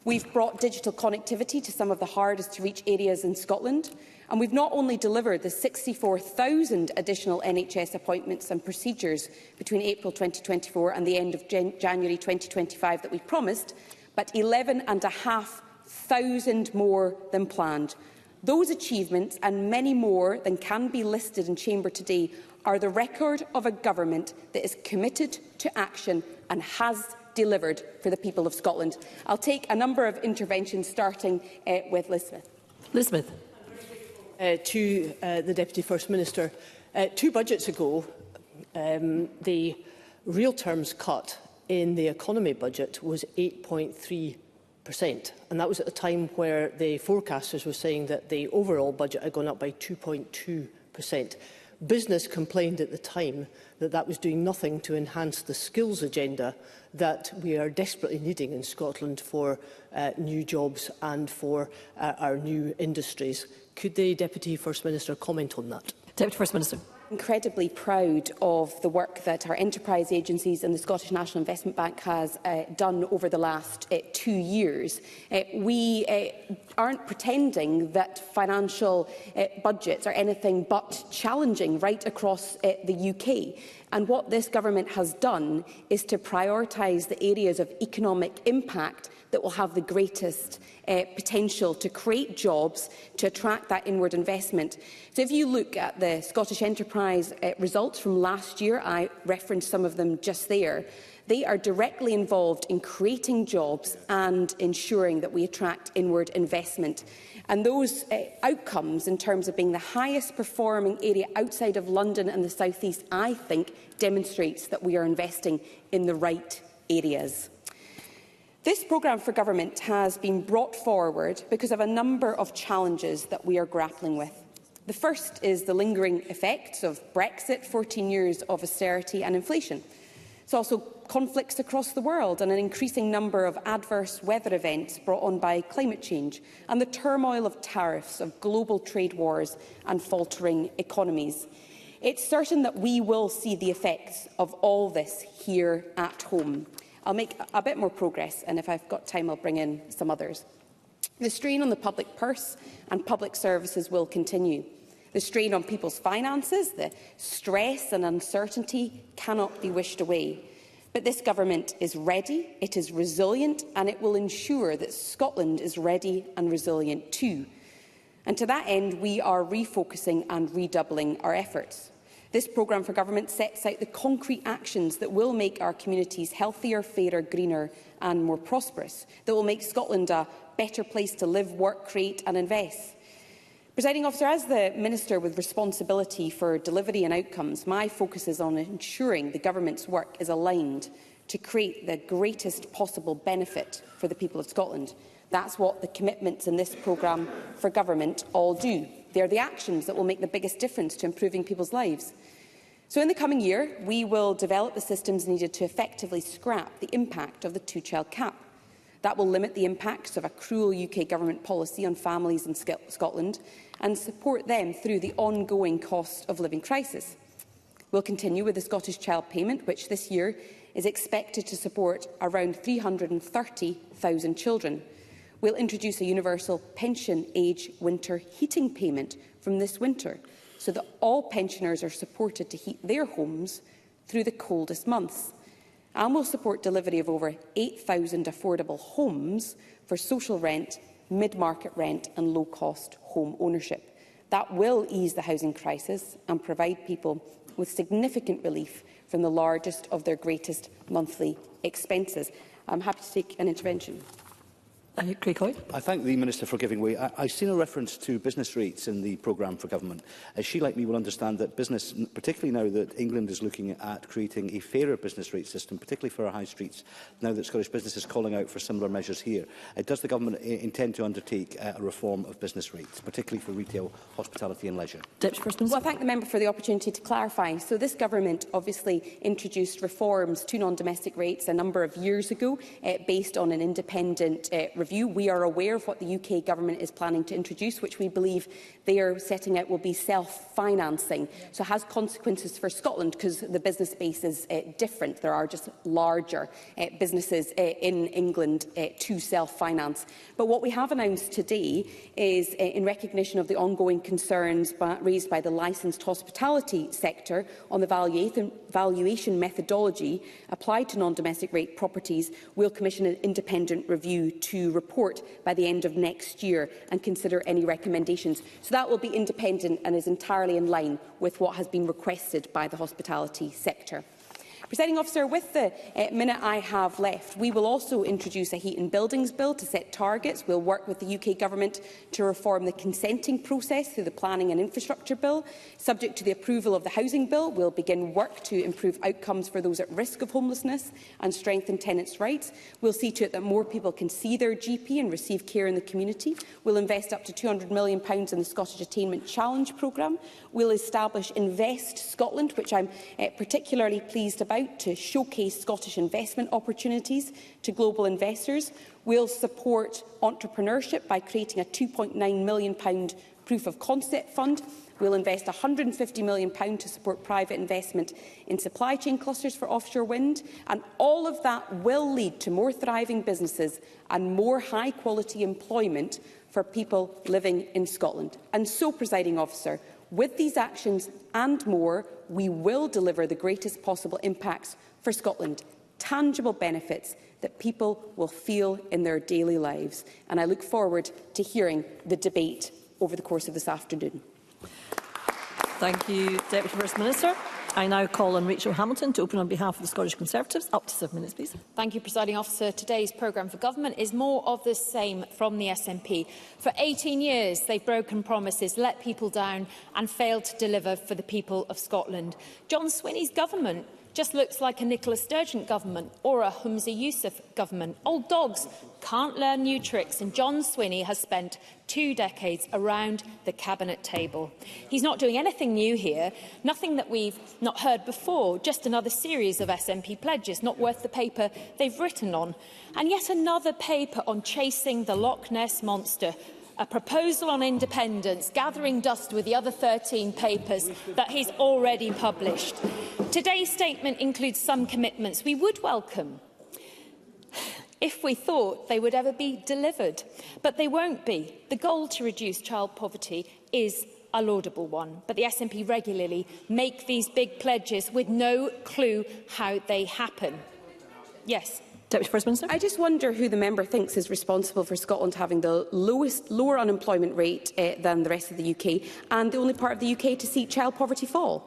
We've brought digital connectivity to some of the hardest to reach areas in Scotland, and we've not only delivered the 64,000 additional NHS appointments and procedures between April 2024 and the end of January 2025 that we promised, but 11,500 more than planned. Those achievements, and many more than can be listed in Chamber today, are the record of a government that is committed to action and has delivered for the people of Scotland. I'll take a number of interventions, starting with Liz Smith. Liz Smith. To the Deputy First Minister. 2 budgets ago, the real terms cut in the economy budget was 8.3%, and that was at a time where the forecasters were saying that the overall budget had gone up by 2.2%. Business complained at the time that that was doing nothing to enhance the skills agenda that we are desperately needing in Scotland for new jobs and for our new industries. Could the Deputy First Minister comment on that? Deputy First Minister. Incredibly proud of the work that our enterprise agencies and the Scottish National Investment Bank has done over the last 2 years. We aren't pretending that financial budgets are anything but challenging right across the UK. And what this government has done is to prioritise the areas of economic impact that will have the greatest potential to create jobs, to attract that inward investment. So if you look at the Scottish Enterprise results from last year, I referenced some of them just there, they are directly involved in creating jobs and ensuring that we attract inward investment. And those outcomes, in terms of being the highest performing area outside of London and the South East, I think demonstrates that we are investing in the right areas. This programme for government has been brought forward because of a number of challenges that we are grappling with. The first is the lingering effects of Brexit, 14 years of austerity and inflation. It's also conflicts across the world and an increasing number of adverse weather events brought on by climate change, and the turmoil of tariffs, of global trade wars and faltering economies. It's certain that we will see the effects of all this here at home. I'll make a bit more progress, and if I've got time, I'll bring in some others. The strain on the public purse and public services will continue. The strain on people's finances, the stress and uncertainty cannot be wished away. But this government is ready, it is resilient, and it will ensure that Scotland is ready and resilient too. And to that end, we are refocusing and redoubling our efforts. This programme for government sets out the concrete actions that will make our communities healthier, fairer, greener and more prosperous, that will make Scotland a better place to live, work, create and invest. Presiding Officer, as the Minister with responsibility for delivery and outcomes, my focus is on ensuring the Government's work is aligned to create the greatest possible benefit for the people of Scotland. That's what the commitments in this programme for government all do. They are the actions that will make the biggest difference to improving people's lives. So in the coming year, we will develop the systems needed to effectively scrap the impact of the two-child cap. That will limit the impacts of a cruel UK government policy on families in Scotland and support them through the ongoing cost of living crisis. We'll continue with the Scottish Child Payment, which this year is expected to support around 330,000 children. We'll introduce a universal pension age winter heating payment from this winter, so that all pensioners are supported to heat their homes through the coldest months. And we'll support delivery of over 8,000 affordable homes for social rent, mid-market rent and low-cost home ownership. That will ease the housing crisis and provide people with significant relief from the largest of their greatest monthly expenses. I'm happy to take an intervention. I thank the Minister for giving way. I've seen a reference to business rates in the programme for government. She, like me, will understand that business, particularly now that England is looking at creating a fairer business rate system, particularly for our high streets, now that Scottish business is calling out for similar measures here. Does the government intend to undertake a reform of business rates, particularly for retail, hospitality and leisure? Well, I thank the member for the opportunity to clarify. So this government obviously introduced reforms to non-domestic rates a number of years ago based on an independent review. We are aware of what the UK government is planning to introduce, which we believe they are setting out will be self-financing. So it has consequences for Scotland because the business base is different. There are just larger businesses in England to self-finance. But what we have announced today is, in recognition of the ongoing concerns raised by the licensed hospitality sector on the valuation methodology applied to non-domestic rate properties, we'll commission an independent review to report by the end of next year and consider any recommendations. So that will be independent and is entirely in line with what has been requested by the hospitality sector. Presiding Officer, with the minute I have left, we will also introduce a Heat and Buildings Bill to set targets. We'll work with the UK Government to reform the consenting process through the Planning and Infrastructure Bill. Subject to the approval of the Housing Bill, we'll begin work to improve outcomes for those at risk of homelessness and strengthen tenants' rights. We'll see to it that more people can see their GP and receive care in the community. We'll invest up to £200 million in the Scottish Attainment Challenge programme. We'll establish Invest Scotland, which I'm particularly pleased about, to showcase Scottish investment opportunities to global investors. We'll support entrepreneurship by creating a £2.9 million proof of concept fund. We'll invest £150 million to support private investment in supply chain clusters for offshore wind. And all of that will lead to more thriving businesses and more high-quality employment for people living in Scotland. And so, Presiding Officer, with these actions and more, we will deliver the greatest possible impacts for Scotland, tangible benefits that people will feel in their daily lives. And I look forward to hearing the debate over the course of this afternoon. Thank you, Deputy First Minister. I now call on Rachel Hamilton to open on behalf of the Scottish Conservatives. Up to 7 minutes, please. Thank you, Presiding Officer. Today's programme for government is more of the same from the SNP. For 18 years, they've broken promises, let people down and failed to deliver for the people of Scotland. John Swinney's government just looks like a Nicola Sturgeon government or a Humza Yousaf government. Old dogs can't learn new tricks, and John Swinney has spent 2 decades around the cabinet table. He's not doing anything new here, nothing that we've not heard before, just another series of SNP pledges not worth the paper they've written on. And yet another paper on chasing the Loch Ness Monster, a proposal on independence, gathering dust with the other 13 papers that he's already published. Today's statement includes some commitments we would welcome if we thought they would ever be delivered, but they won't be. The goal to reduce child poverty is a laudable one, but the SNP regularly make these big pledges with no clue how they happen. Yes. Deputy First Minister. I just wonder who the member thinks is responsible for Scotland having the lower unemployment rate than the rest of the UK, and the only part of the UK to see child poverty fall.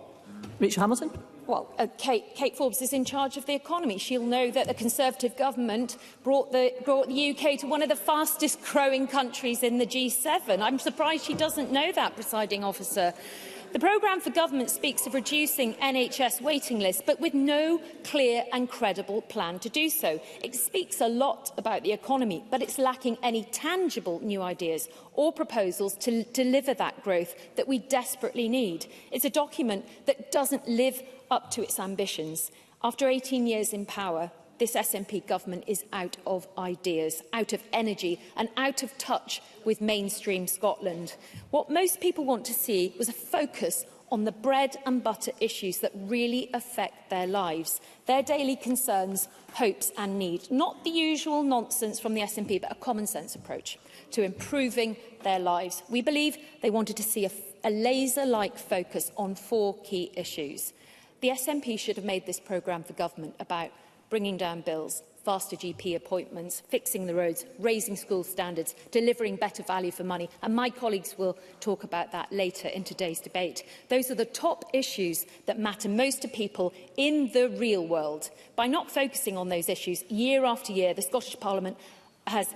Rachel Hamilton. Well, Kate Forbes is in charge of the economy. She'll know that the Conservative government brought the UK to one of the fastest growing countries in the G7. I'm surprised she doesn't know that, presiding officer. The programme for government speaks of reducing NHS waiting lists, but with no clear and credible plan to do so. It speaks a lot about the economy, but it's lacking any tangible new ideas or proposals to deliver that growth that we desperately need. It's a document that doesn't live up to its ambitions. After 18 years in power, this SNP government is out of ideas, out of energy and out of touch with mainstream Scotland. What most people want to see was a focus on the bread and butter issues that really affect their lives, their daily concerns, hopes and needs. Not the usual nonsense from the SNP, but a common sense approach to improving their lives. We believe they wanted to see a laser-like focus on 4 key issues. The SNP should have made this programme for government about bringing down bills, faster GP appointments, fixing the roads, raising school standards, delivering better value for money, and my colleagues will talk about that later in today's debate. Those are the top issues that matter most to people in the real world. By not focusing on those issues year after year, the Scottish Parliament has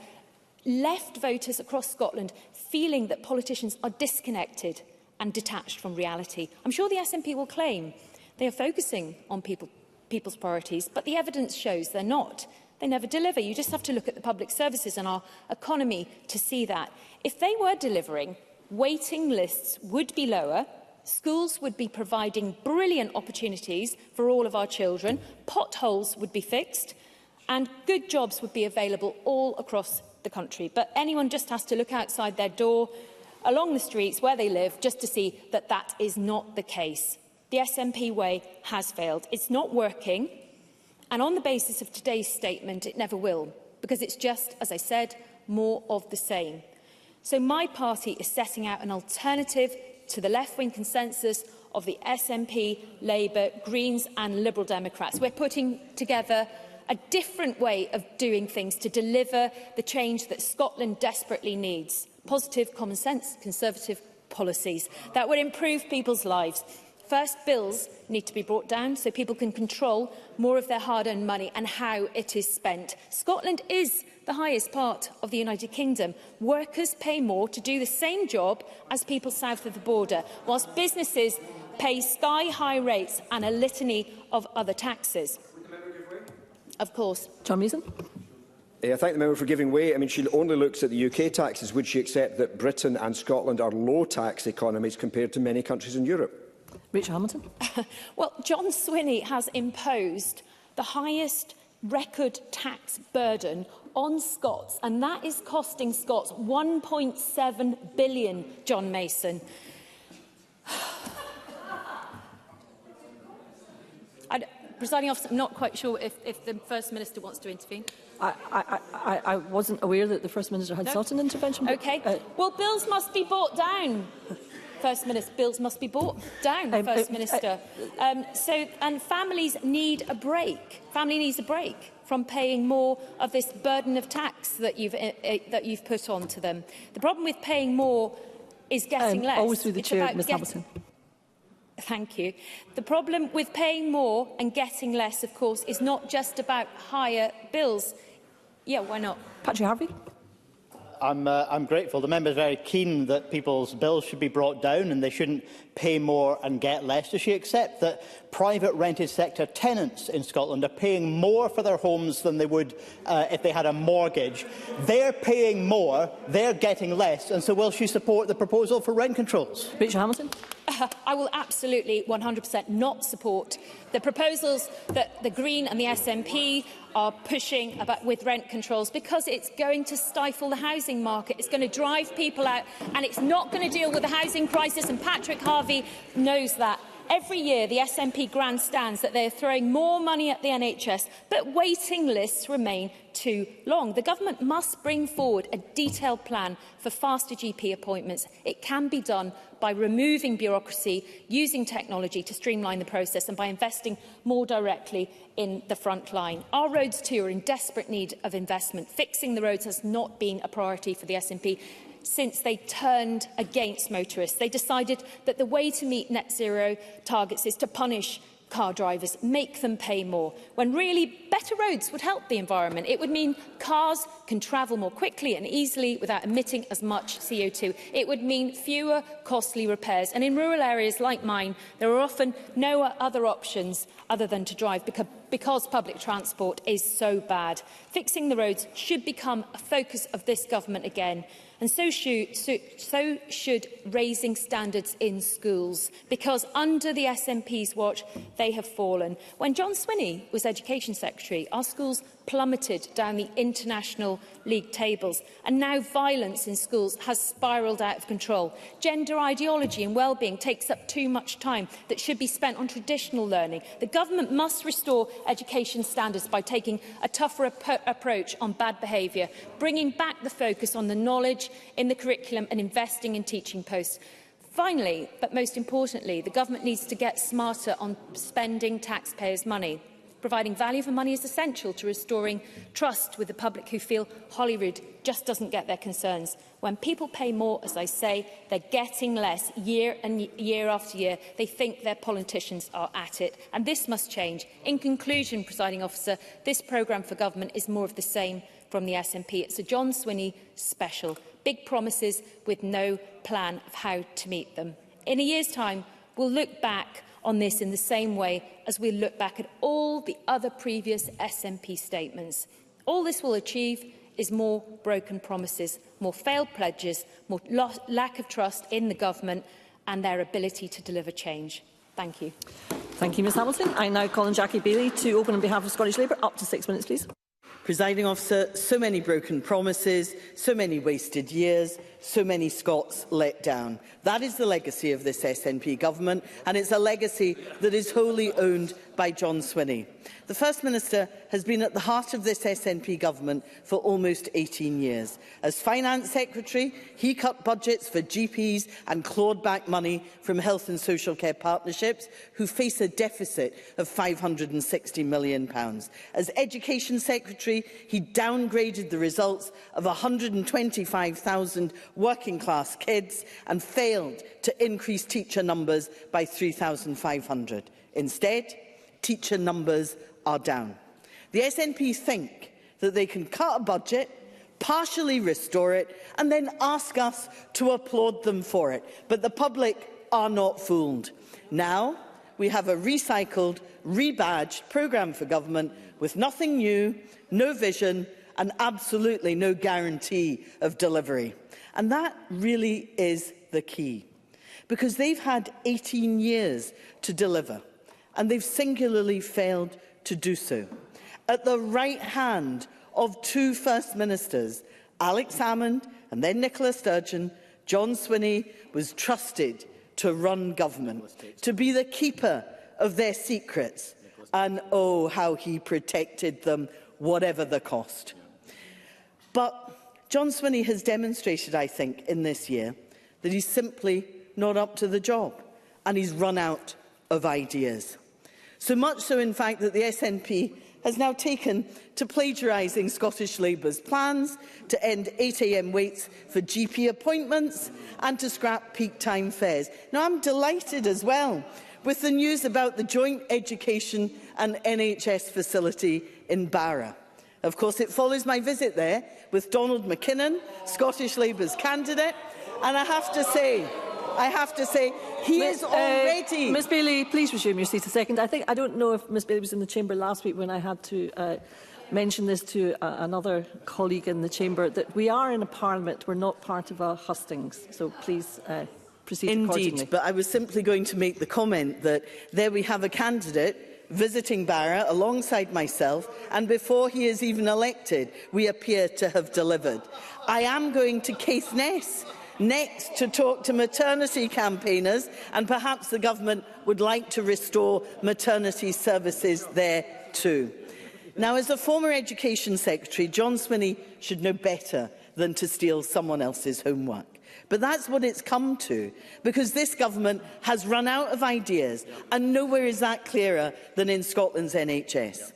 left voters across Scotland feeling that politicians are disconnected and detached from reality. I'm sure the SNP will claim they are focusing on people's priorities, but the evidence shows they're not. They never deliver. You just have to look at the public services and our economy to see that. If they were delivering, waiting lists would be lower, schools would be providing brilliant opportunities for all of our children, potholes would be fixed, and good jobs would be available all across the country. But anyone just has to look outside their door, along the streets where they live, just to see that that is not the case. The SNP way has failed. It's not working, and on the basis of today's statement, it never will, because it's just, as I said, more of the same. So my party is setting out an alternative to the left-wing consensus of the SNP, Labour, Greens and Liberal Democrats. We're putting together a different way of doing things to deliver the change that Scotland desperately needs. Positive, common sense, Conservative policies that would improve people's lives. First, bills need to be brought down so people can control more of their hard-earned money and how it is spent. Scotland is the highest part of the United Kingdom. Workers pay more to do the same job as people south of the border, whilst businesses pay sky-high rates and a litany of other taxes. Of course. John Mason. I thank the member for giving way. I mean, she only looks at the UK taxes. Would she accept that Britain and Scotland are low-tax economies compared to many countries in Europe? Rachel Hamilton. Well, John Swinney has imposed the highest record tax burden on Scots, and that is costing Scots £1.7 billion, John Mason. Presiding officer, I'm not quite sure if the First Minister wants to intervene. I wasn't aware that the First Minister had sought an intervention. OK. Well, bills must be brought down. First Minister, bills must be brought down, First Minister. And families need a break. Family needs a break from paying more of this burden of tax that you've put onto them. The problem with paying more is getting less. Always through the chair, Ms Hamilton. Thank you. The problem with paying more and getting less, of course, is not just about higher bills. Yeah, why not? Patrick Harvey. I'm grateful. The member is very keen that people's bills should be brought down and they shouldn't pay more and get less. Does she accept that private rented sector tenants in Scotland are paying more for their homes than they would if they had a mortgage? They're paying more, they're getting less, and so will she support the proposal for rent controls? Rachel Hamilton. I will absolutely 100% not support the proposals that the Green and the SNP are pushing with rent controls, because it's going to stifle the housing market, it's going to drive people out, and it's not going to deal with the housing crisis, and Patrick Harvey knows that. Every year, the SNP grandstands that they are throwing more money at the NHS, but waiting lists remain too long. The government must bring forward a detailed plan for faster GP appointments. It can be done by removing bureaucracy, using technology to streamline the process, and by investing more directly in the front line. Our roads too are in desperate need of investment. Fixing the roads has not been a priority for the SNP since they turned against motorists. They decided that the way to meet net zero targets is to punish car drivers, make them pay more, when really better roads would help the environment. It would mean cars can travel more quickly and easily without emitting as much CO2. It would mean fewer costly repairs. And in rural areas like mine, there are often no other options other than to drive because public transport is so bad. Fixing the roads should become a focus of this government again. And so should raising standards in schools, because under the SNP's watch, they have fallen. When John Swinney was Education Secretary, our schools plummeted down the international league tables, and now violence in schools has spiralled out of control. Gender ideology and well-being takes up too much time that should be spent on traditional learning. The government must restore education standards by taking a tougher approach on bad behaviour, bringing back the focus on the knowledge in the curriculum and investing in teaching posts. Finally, but most importantly, the government needs to get smarter on spending taxpayers' money. Providing value for money is essential to restoring trust with the public, who feel Holyrood just doesn't get their concerns. When people pay more, as I say, they're getting less year after year. They think their politicians are at it, and this must change. In conclusion, Presiding Officer, this programme for government is more of the same from the SNP. It's a John Swinney special. Big promises with no plan of how to meet them. In a year's time, we'll look back on this in the same way as we look back at all the other previous SNP statements. All this will achieve is more broken promises, more failed pledges, more lack of trust in the government and their ability to deliver change. Thank you. Thank you, Ms Hamilton. I now call on Jackie Bailey to open on behalf of Scottish Labour. Up to 6 minutes, please. Presiding Officer, so many broken promises, so many wasted years, so many Scots let down. That is the legacy of this SNP government, and it's a legacy that is wholly owned by John Swinney. The First Minister has been at the heart of this SNP government for almost 18 years. As Finance Secretary, he cut budgets for GPs and clawed back money from health and social care partnerships, who face a deficit of £560 million. As Education Secretary, he downgraded the results of 125,000 working-class kids and failed to increase teacher numbers by 3,500. Instead, teacher numbers are down. The SNP think that they can cut a budget, partially restore it, and then ask us to applaud them for it. But the public are not fooled. Now we have a recycled, rebadged programme for government with nothing new, no vision, and absolutely no guarantee of delivery. And that really is the key, because they've had 18 years to deliver, and they've singularly failed to do so. At the right hand of two First Ministers, Alex Salmond and then Nicola Sturgeon, John Swinney was trusted to run government, to be the keeper of their secrets, and oh, how he protected them, whatever the cost. But John Swinney has demonstrated, I think, in this year, that he's simply not up to the job, and he's run out of ideas. So much so, in fact, that the SNP has now taken to plagiarising Scottish Labour's plans to end 8 a.m. waits for GP appointments and to scrap peak time fares. Now, I'm delighted as well with the news about the joint education and NHS facility in Barra. Of course, it follows my visit there with Donald McKinnon, Scottish Labour's candidate, and I have to say, he is already... Ms Bailey, please resume your seat a second. I don't know if Ms Bailey was in the chamber last week when I had to mention this to another colleague in the chamber, that we are in a parliament, we're not part of a hustings. So please proceed accordingly. Indeed, but I was simply going to make the comment that there we have a candidate visiting Barra alongside myself, and before he is even elected, we appear to have delivered. I am going to Caithness next to talk to maternity campaigners, and perhaps the government would like to restore maternity services there too. Now, as a former Education Secretary, John Swinney should know better than to steal someone else's homework. But that's what it's come to, because this government has run out of ideas, and nowhere is that clearer than in Scotland's NHS.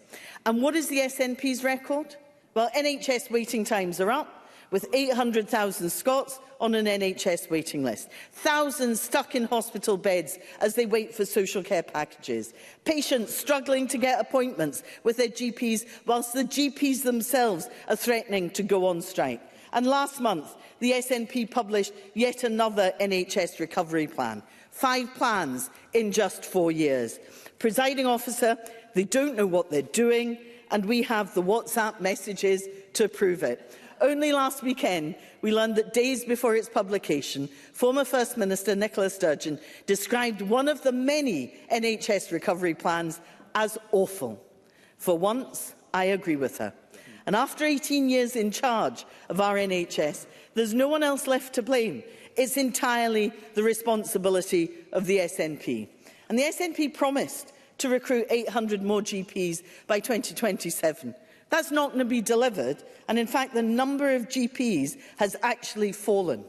And what is the SNP's record? Well, NHS waiting times are up, with 800,000 Scots on an NHS waiting list. Thousands stuck in hospital beds as they wait for social care packages. Patients struggling to get appointments with their GPs, whilst the GPs themselves are threatening to go on strike. And last month, the SNP published yet another NHS recovery plan. 5 plans in just 4 years. Presiding officer, they don't know what they're doing, and we have the WhatsApp messages to prove it. Only last weekend, we learned that days before its publication, former First Minister Nicola Sturgeon described one of the many NHS recovery plans as awful. For once, I agree with her. And after 18 years in charge of our NHS, there's no one else left to blame. It's entirely the responsibility of the SNP. And the SNP promised to recruit 800 more GPs by 2027. That's not going to be delivered, and in fact the number of GPs has actually fallen.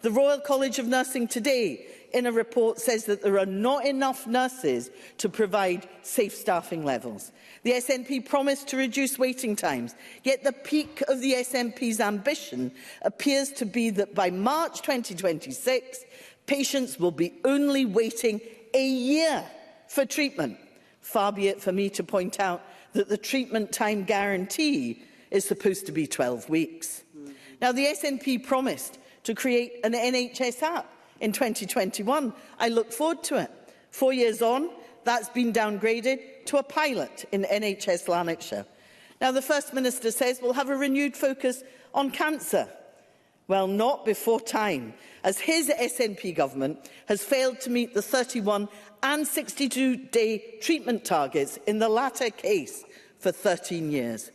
The Royal College of Nursing today, in a report, says that there are not enough nurses to provide safe staffing levels. The SNP promised to reduce waiting times, yet the peak of the SNP's ambition appears to be that by March 2026, patients will be only waiting a year for treatment. Far be it for me to point out that the treatment time guarantee is supposed to be 12 weeks. Now, the SNP promised to create an NHS app in 2021. I look forward to it. 4 years on, that's been downgraded to a pilot in NHS Lanarkshire. Now, the First Minister says we'll have a renewed focus on cancer. Well, not before time, as his SNP government has failed to meet the 31 and 62-day treatment targets in the latter case for 13 years.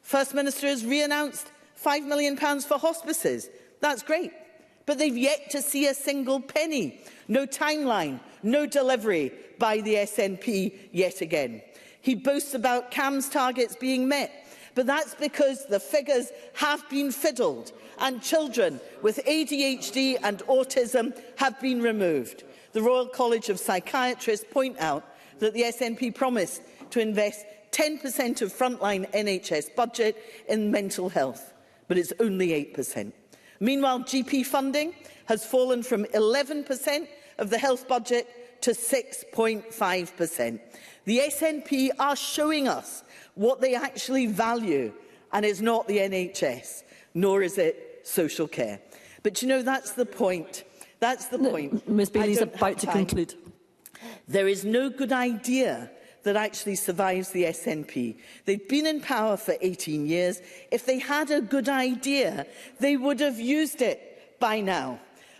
First Minister has re-announced £5 million for hospices. That's great, but they've yet to see a single penny. No timeline, no delivery by the SNP yet again. He boasts about CAM's targets being met, but that's because the figures have been fiddled and children with ADHD and autism have been removed. The Royal College of Psychiatrists point out that the SNP promised to invest 10% of frontline NHS budget in mental health, but it's only 8%. Meanwhile, GP funding has fallen from 11% of the health budget to 6.5%. The SNP are showing us what they actually value, and it's not the NHS, nor is it social care. But you know, that's the point. That's the point. Ms Bailey is about to conclude. There is no good idea that actually survives the SNP. They've been in power for 18 years. If they had a good idea, they would have used it by now.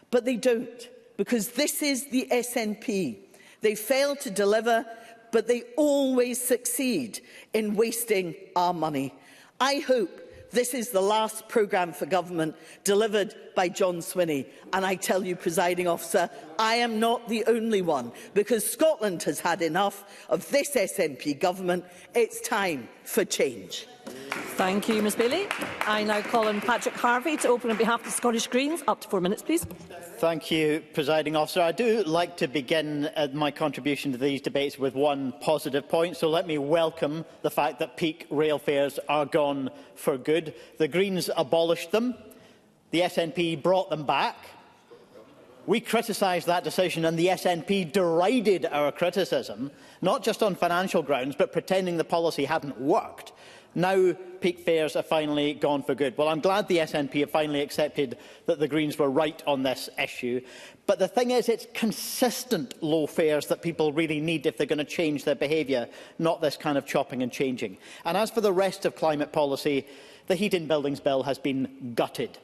But they don't, because this is the SNP. They fail to deliver, but they always succeed in wasting our money. I hope this is the last programme for government delivered by John Swinney. And I tell you, presiding officer, I am not the only one, because Scotland has had enough of this SNP government. It's time for change. Thank you, Ms Bailey. I now call on Patrick Harvey to open on behalf of the Scottish Greens. Up to 4 minutes, please. Thank you, presiding officer. I do like to begin my contribution to these debates with one positive point, so let me welcome the fact that peak rail fares are gone for good. The Greens abolished them. The SNP brought them back. We criticised that decision, and the SNP derided our criticism, not just on financial grounds, but pretending the policy hadn't worked. Now peak fares are finally gone for good. Well, I'm glad the SNP have finally accepted that the Greens were right on this issue. But the thing is, it's consistent low fares that people really need if they're going to change their behaviour, not this kind of chopping and changing. And as for the rest of climate policy, the Heating Buildings Bill has been gutted.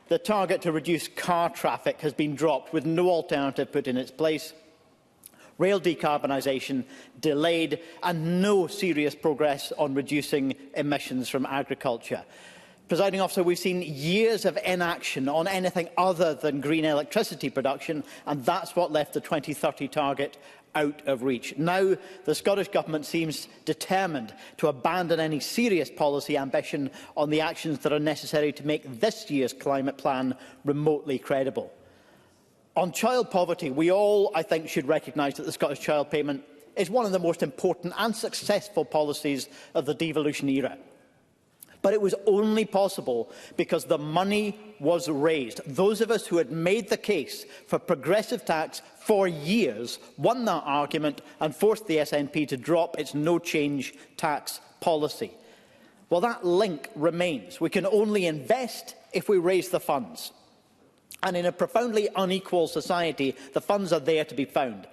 The target to reduce car traffic has been dropped with no alternative put in its place. Rail decarbonisation delayed and no serious progress on reducing emissions from agriculture. Presiding Officer, we've seen years of inaction on anything other than green electricity production, and that's what left the 2030 target out of reach. Now, the Scottish Government seems determined to abandon any serious policy ambition on the actions that are necessary to make this year's climate plan remotely credible. On child poverty, we all, I think, should recognise that the Scottish Child Payment is one of the most important and successful policies of the devolution era. But it was only possible because the money was raised. Those of us who had made the case for progressive tax for years won that argument and forced the SNP to drop its no-change tax policy. Well, that link remains. We can only invest if we raise the funds. And in a profoundly unequal society, the funds are there to be found.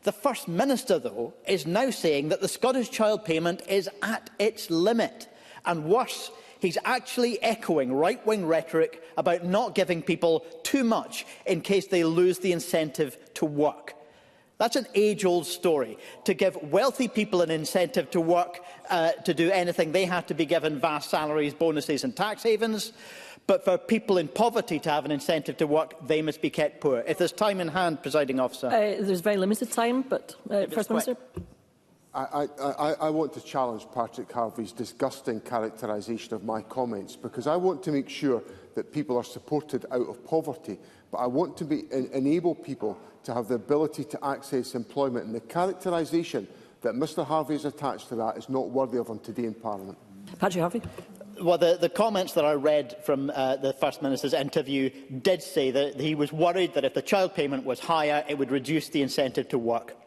The First Minister, though, is now saying that the Scottish Child Payment is at its limit. And worse, he's actually echoing right-wing rhetoric about not giving people too much in case they lose the incentive to work. That's an age-old story. To give wealthy people an incentive to work, to do anything, they have to be given vast salaries, bonuses and tax havens. But for people in poverty to have an incentive to work, they must be kept poor. If there's time in hand, Presiding Officer. There's very limited time, but First Minister. I want to challenge Patrick Harvey's disgusting characterisation of my comments, because I want to make sure that people are supported out of poverty, but I want to enable people to have the ability to access employment. And the characterisation that Mr Harvey has attached to that is not worthy of him today in Parliament. Patrick Harvey. Well, the comments that I read from the First Minister's interview did say that he was worried that if the child payment was higher, it would reduce the incentive to work.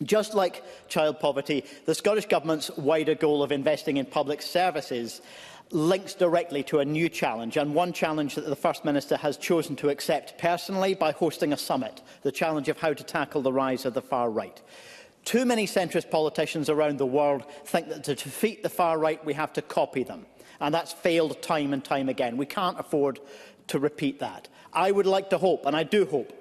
Just like child poverty, the Scottish Government's wider goal of investing in public services links directly to a new challenge, and one challenge that the First Minister has chosen to accept personally by hosting a summit, the challenge of how to tackle the rise of the far right. Too many centrist politicians around the world think that to defeat the far right we have to copy them, and that's failed time and time again. We can't afford to repeat that. I would like to hope, and I do hope,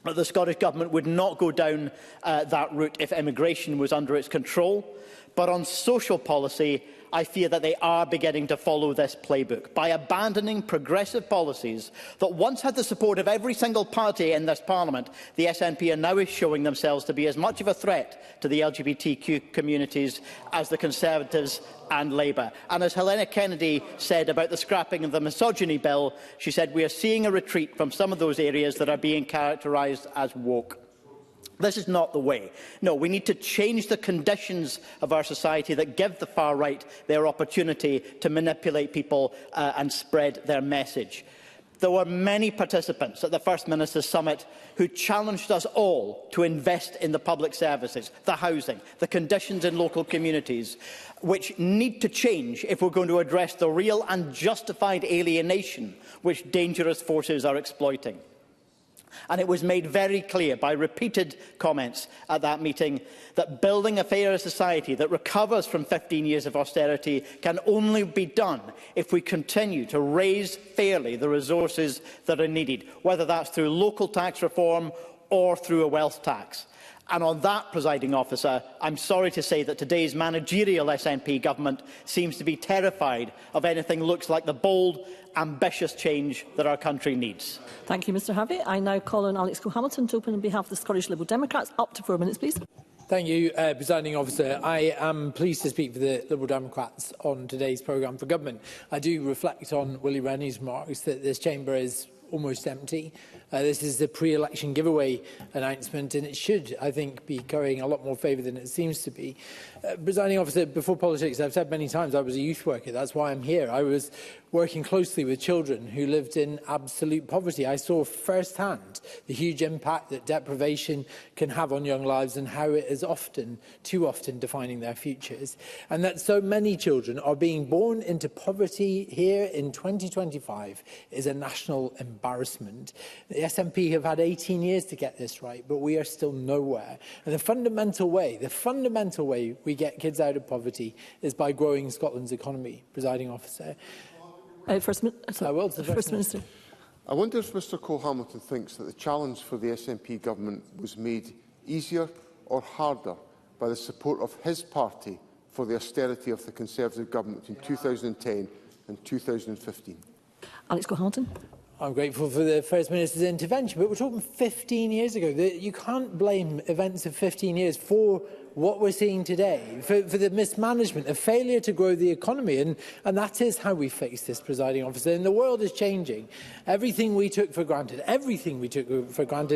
that the Scottish Government would not go down that route if immigration was under its control. But on social policy, I fear that they are beginning to follow this playbook by abandoning progressive policies that once had the support of every single party in this Parliament. The SNP are now showing themselves to be as much of a threat to the LGBTQ communities as the Conservatives and Labour. And as Helena Kennedy said about the scrapping of the misogyny bill, she said, we are seeing a retreat from some of those areas that are being characterised as woke. This is not the way. No, we need to change the conditions of our society that give the far right their opportunity to manipulate people and spread their message. There were many participants at the First Minister's Summit who challenged us all to invest in the public services, the housing, the conditions in local communities, which need to change if we're going to address the real and justified alienation which dangerous forces are exploiting. And it was made very clear by repeated comments at that meeting that building a fairer society that recovers from 15 years of austerity can only be done if we continue to raise fairly the resources that are needed, whether that's through local tax reform or through a wealth tax. And on that, Presiding Officer, I'm sorry to say that today's managerial SNP government seems to be terrified of anything that looks like the bold, ambitious change that our country needs. Thank you, Mr Harvey. I now call on Alex Cole-Hamilton to open on behalf of the Scottish Liberal Democrats. Up to 4 minutes, please. Thank you, Presiding Officer. I am pleased to speak for the Liberal Democrats on today's programme for government. I do reflect on Willie Rennie's remarks that this chamber is almost empty. This is the pre-election giveaway announcement, and it should, I think, be carrying a lot more favour than it seems to be. Presiding Officer, before politics, I've said many times I was a youth worker. That's why I'm here. I was working closely with children who lived in absolute poverty. I saw firsthand the huge impact that deprivation can have on young lives and how it is often, too often, defining their futures. And that so many children are being born into poverty here in 2025 is a national embarrassment. The SNP have had 18 years to get this right, but we are still nowhere. And the fundamental way we get kids out of poverty is by growing Scotland's economy, Presiding Officer. First Minister. I wonder if Mr Cole-Hamilton thinks that the challenge for the SNP government was made easier or harder by the support of his party for the austerity of the Conservative government in 2010 and 2015. Alex Cole-Hamilton. I'm grateful for the First Minister's intervention, but we're talking 15 years ago. You can't blame events of 15 years for what we're seeing today, for the mismanagement, the failure to grow the economy. And that is how we face this, presiding officer. And the world is changing. Everything we took for granted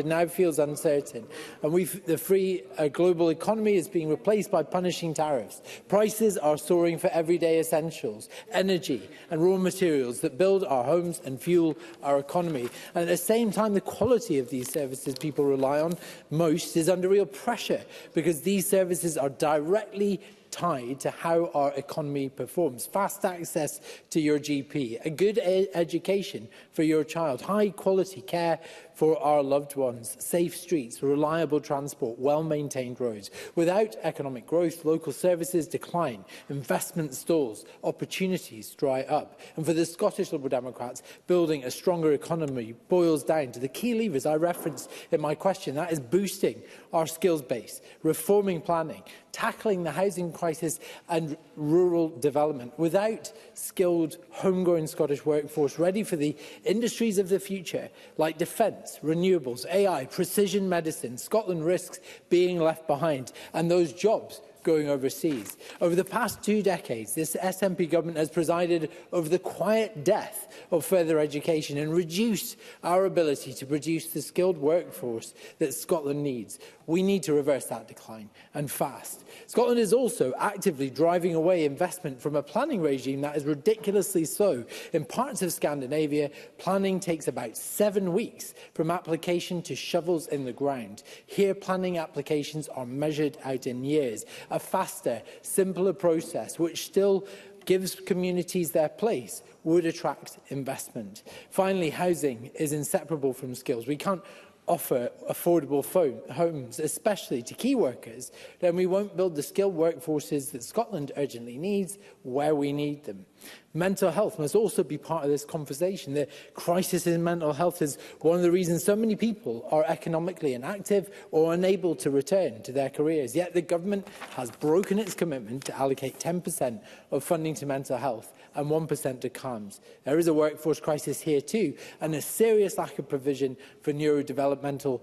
now feels uncertain. And the free global economy is being replaced by punishing tariffs. Prices are soaring for everyday essentials, energy and raw materials that build our homes and fuel our economy. And at the same time, the quality of these services people rely on most is under real pressure, because these services are directly tied to how our economy performs. Fast access to your GP, a good education for your child, high quality care for our loved ones, safe streets, reliable transport, well-maintained roads. Without economic growth, local services decline, investment stalls, opportunities dry up. And for the Scottish Liberal Democrats, building a stronger economy boils down to the key levers I referenced in my question. That is boosting our skills base, reforming planning, tackling the housing crisis and rural development. Without skilled, homegrown Scottish workforce ready for the industries of the future, like defence, renewables, AI, precision medicine, Scotland risks being left behind, and those jobs going overseas. Over the past 2 decades, this SNP government has presided over the quiet death of further education and reduced our ability to produce the skilled workforce that Scotland needs. We need to reverse that decline, and fast. Scotland is also actively driving away investment from a planning regime that is ridiculously slow. In parts of Scandinavia, planning takes about 7 weeks from application to shovels in the ground. Here, planning applications are measured out in years. A faster, simpler process, which still gives communities their place, would attract investment. Finally, housing is inseparable from skills. We can't offer affordable homes, especially to key workers, then we won't build the skilled workforces that Scotland urgently needs where we need them. Mental health must also be part of this conversation. The crisis in mental health is one of the reasons so many people are economically inactive or unable to return to their careers. Yet the government has broken its commitment to allocate 10% of funding to mental health and 1% to CAMS. There is a workforce crisis here too, and a serious lack of provision for neurodevelopmental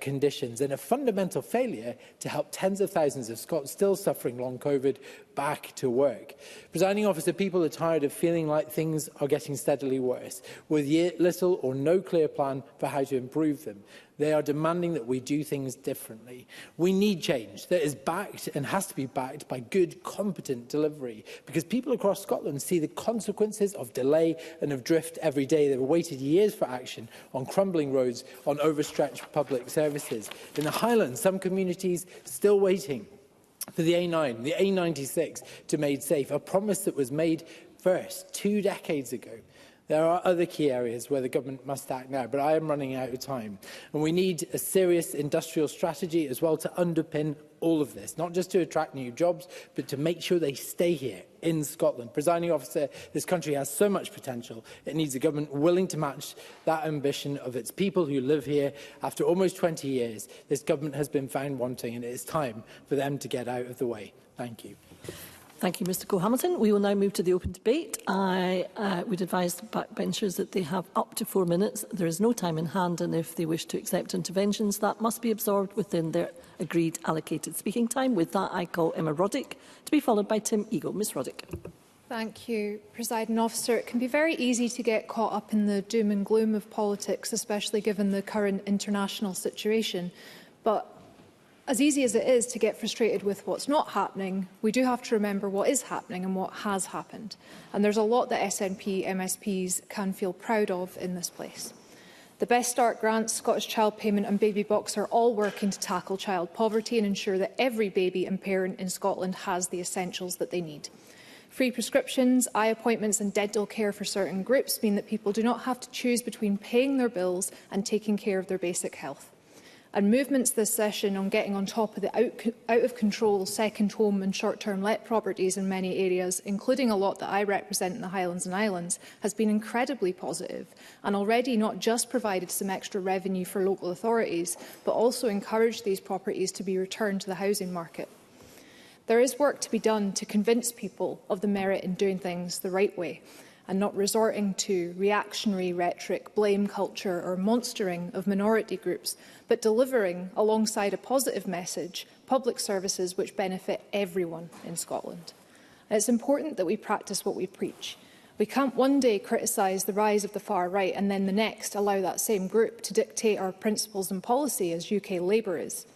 conditions, and a fundamental failure to help tens of thousands of Scots still suffering long COVID back to work. Presiding officer, people are tired of feeling like things are getting steadily worse, with little or no clear plan for how to improve them. They are demanding that we do things differently. We need change that is backed and has to be backed by good, competent delivery, because people across Scotland see the consequences of delay and of drift every day. They've waited years for action on crumbling roads, on overstretched public services. In the Highlands, some communities still waiting for the A9, the A96 to be made safe, a promise that was made first 2 decades ago. There are other key areas where the government must act now, but I am running out of time. And we need a serious industrial strategy as well to underpin all of this, not just to attract new jobs, but to make sure they stay here in Scotland. Presiding officer, this country has so much potential. It needs a government willing to match that ambition of its people who live here. After almost 20 years, this government has been found wanting, and it is time for them to get out of the way. Thank you. Thank you, Mr Cole-Hamilton. We will now move to the open debate. I would advise the backbenchers that they have up to 4 minutes. There is no time in hand, and if they wish to accept interventions, that must be absorbed within their agreed allocated speaking time. With that, I call Emma Roddick, to be followed by Tim Eagle. Ms Roddick. Thank you, Presiding Officer. It can be very easy to get caught up in the doom and gloom of politics, especially given the current international situation. But as easy as it is to get frustrated with what's not happening, we do have to remember what is happening and what has happened. And there's a lot that SNP MSPs can feel proud of in this place. The Best Start grants, Scottish Child Payment and Baby Box are all working to tackle child poverty and ensure that every baby and parent in Scotland has the essentials that they need. Free prescriptions, eye appointments and dental care for certain groups mean that people do not have to choose between paying their bills and taking care of their basic health. And movements this session on getting on top of the out-of-control second home and short-term let properties in many areas, including a lot that I represent in the Highlands and Islands, has been incredibly positive and already not just provided some extra revenue for local authorities, but also encouraged these properties to be returned to the housing market. There is work to be done to convince people of the merit in doing things the right way and not resorting to reactionary rhetoric, blame culture or monstering of minority groups, but delivering, alongside a positive message, public services which benefit everyone in Scotland. And it's important that we practice what we preach. We can't one day criticise the rise of the far right and then the next allow that same group to dictate our principles and policy as UK Labour is.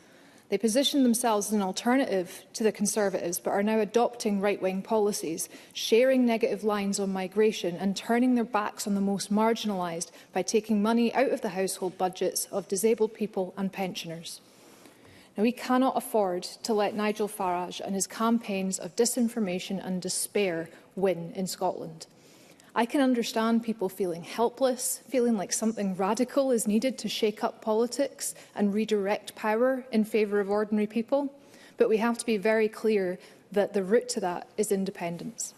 They position themselves as an alternative to the Conservatives, but are now adopting right-wing policies, sharing negative lines on migration and turning their backs on the most marginalised by taking money out of the household budgets of disabled people and pensioners. Now, we cannot afford to let Nigel Farage and his campaigns of disinformation and despair win in Scotland. I can understand people feeling helpless, feeling like something radical is needed to shake up politics and redirect power in favour of ordinary people, but we have to be very clear that the route to that is independence.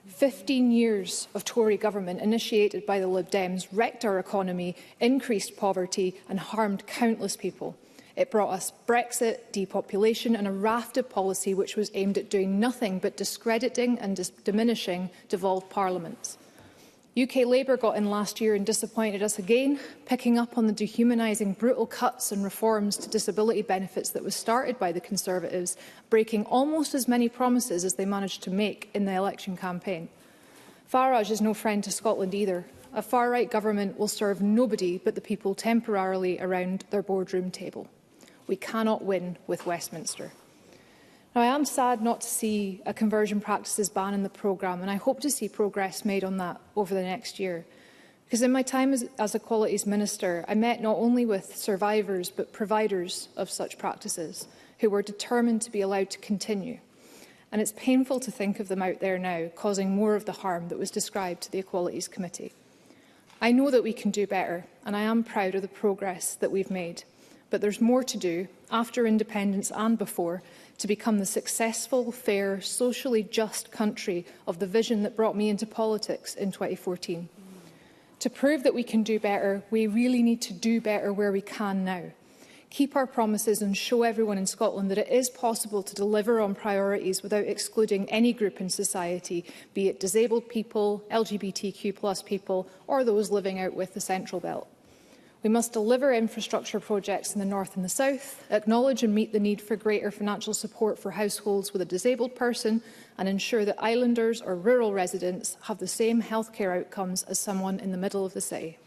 15 years of Tory government initiated by the Lib Dems wrecked our economy, increased poverty and harmed countless people. It brought us Brexit, depopulation and a raft of policy which was aimed at doing nothing but discrediting and diminishing devolved parliaments. UK Labour got in last year and disappointed us again, picking up on the dehumanising brutal cuts and reforms to disability benefits that was started by the Conservatives, breaking almost as many promises as they managed to make in the election campaign. Farage is no friend to Scotland either. A far-right government will serve nobody but the people temporarily around their boardroom table. We cannot win with Westminster. Now, I am sad not to see a conversion practices ban in the programme, and I hope to see progress made on that over the next year. Because in my time as Equalities Minister, I met not only with survivors but providers of such practices who were determined to be allowed to continue. And it's painful to think of them out there now, causing more of the harm that was described to the Equalities Committee. I know that we can do better, and I am proud of the progress that we've made. But there's more to do, after independence and before, to become the successful, fair, socially just country of the vision that brought me into politics in 2014. To prove that we can do better, we really need to do better where we can now. Keep our promises and show everyone in Scotland that it is possible to deliver on priorities without excluding any group in society, be it disabled people, LGBTQ+ people, or those living out with the Central Belt. We must deliver infrastructure projects in the north and the south, acknowledge and meet the need for greater financial support for households with a disabled person, and ensure that islanders or rural residents have the same healthcare outcomes as someone in the middle of the city.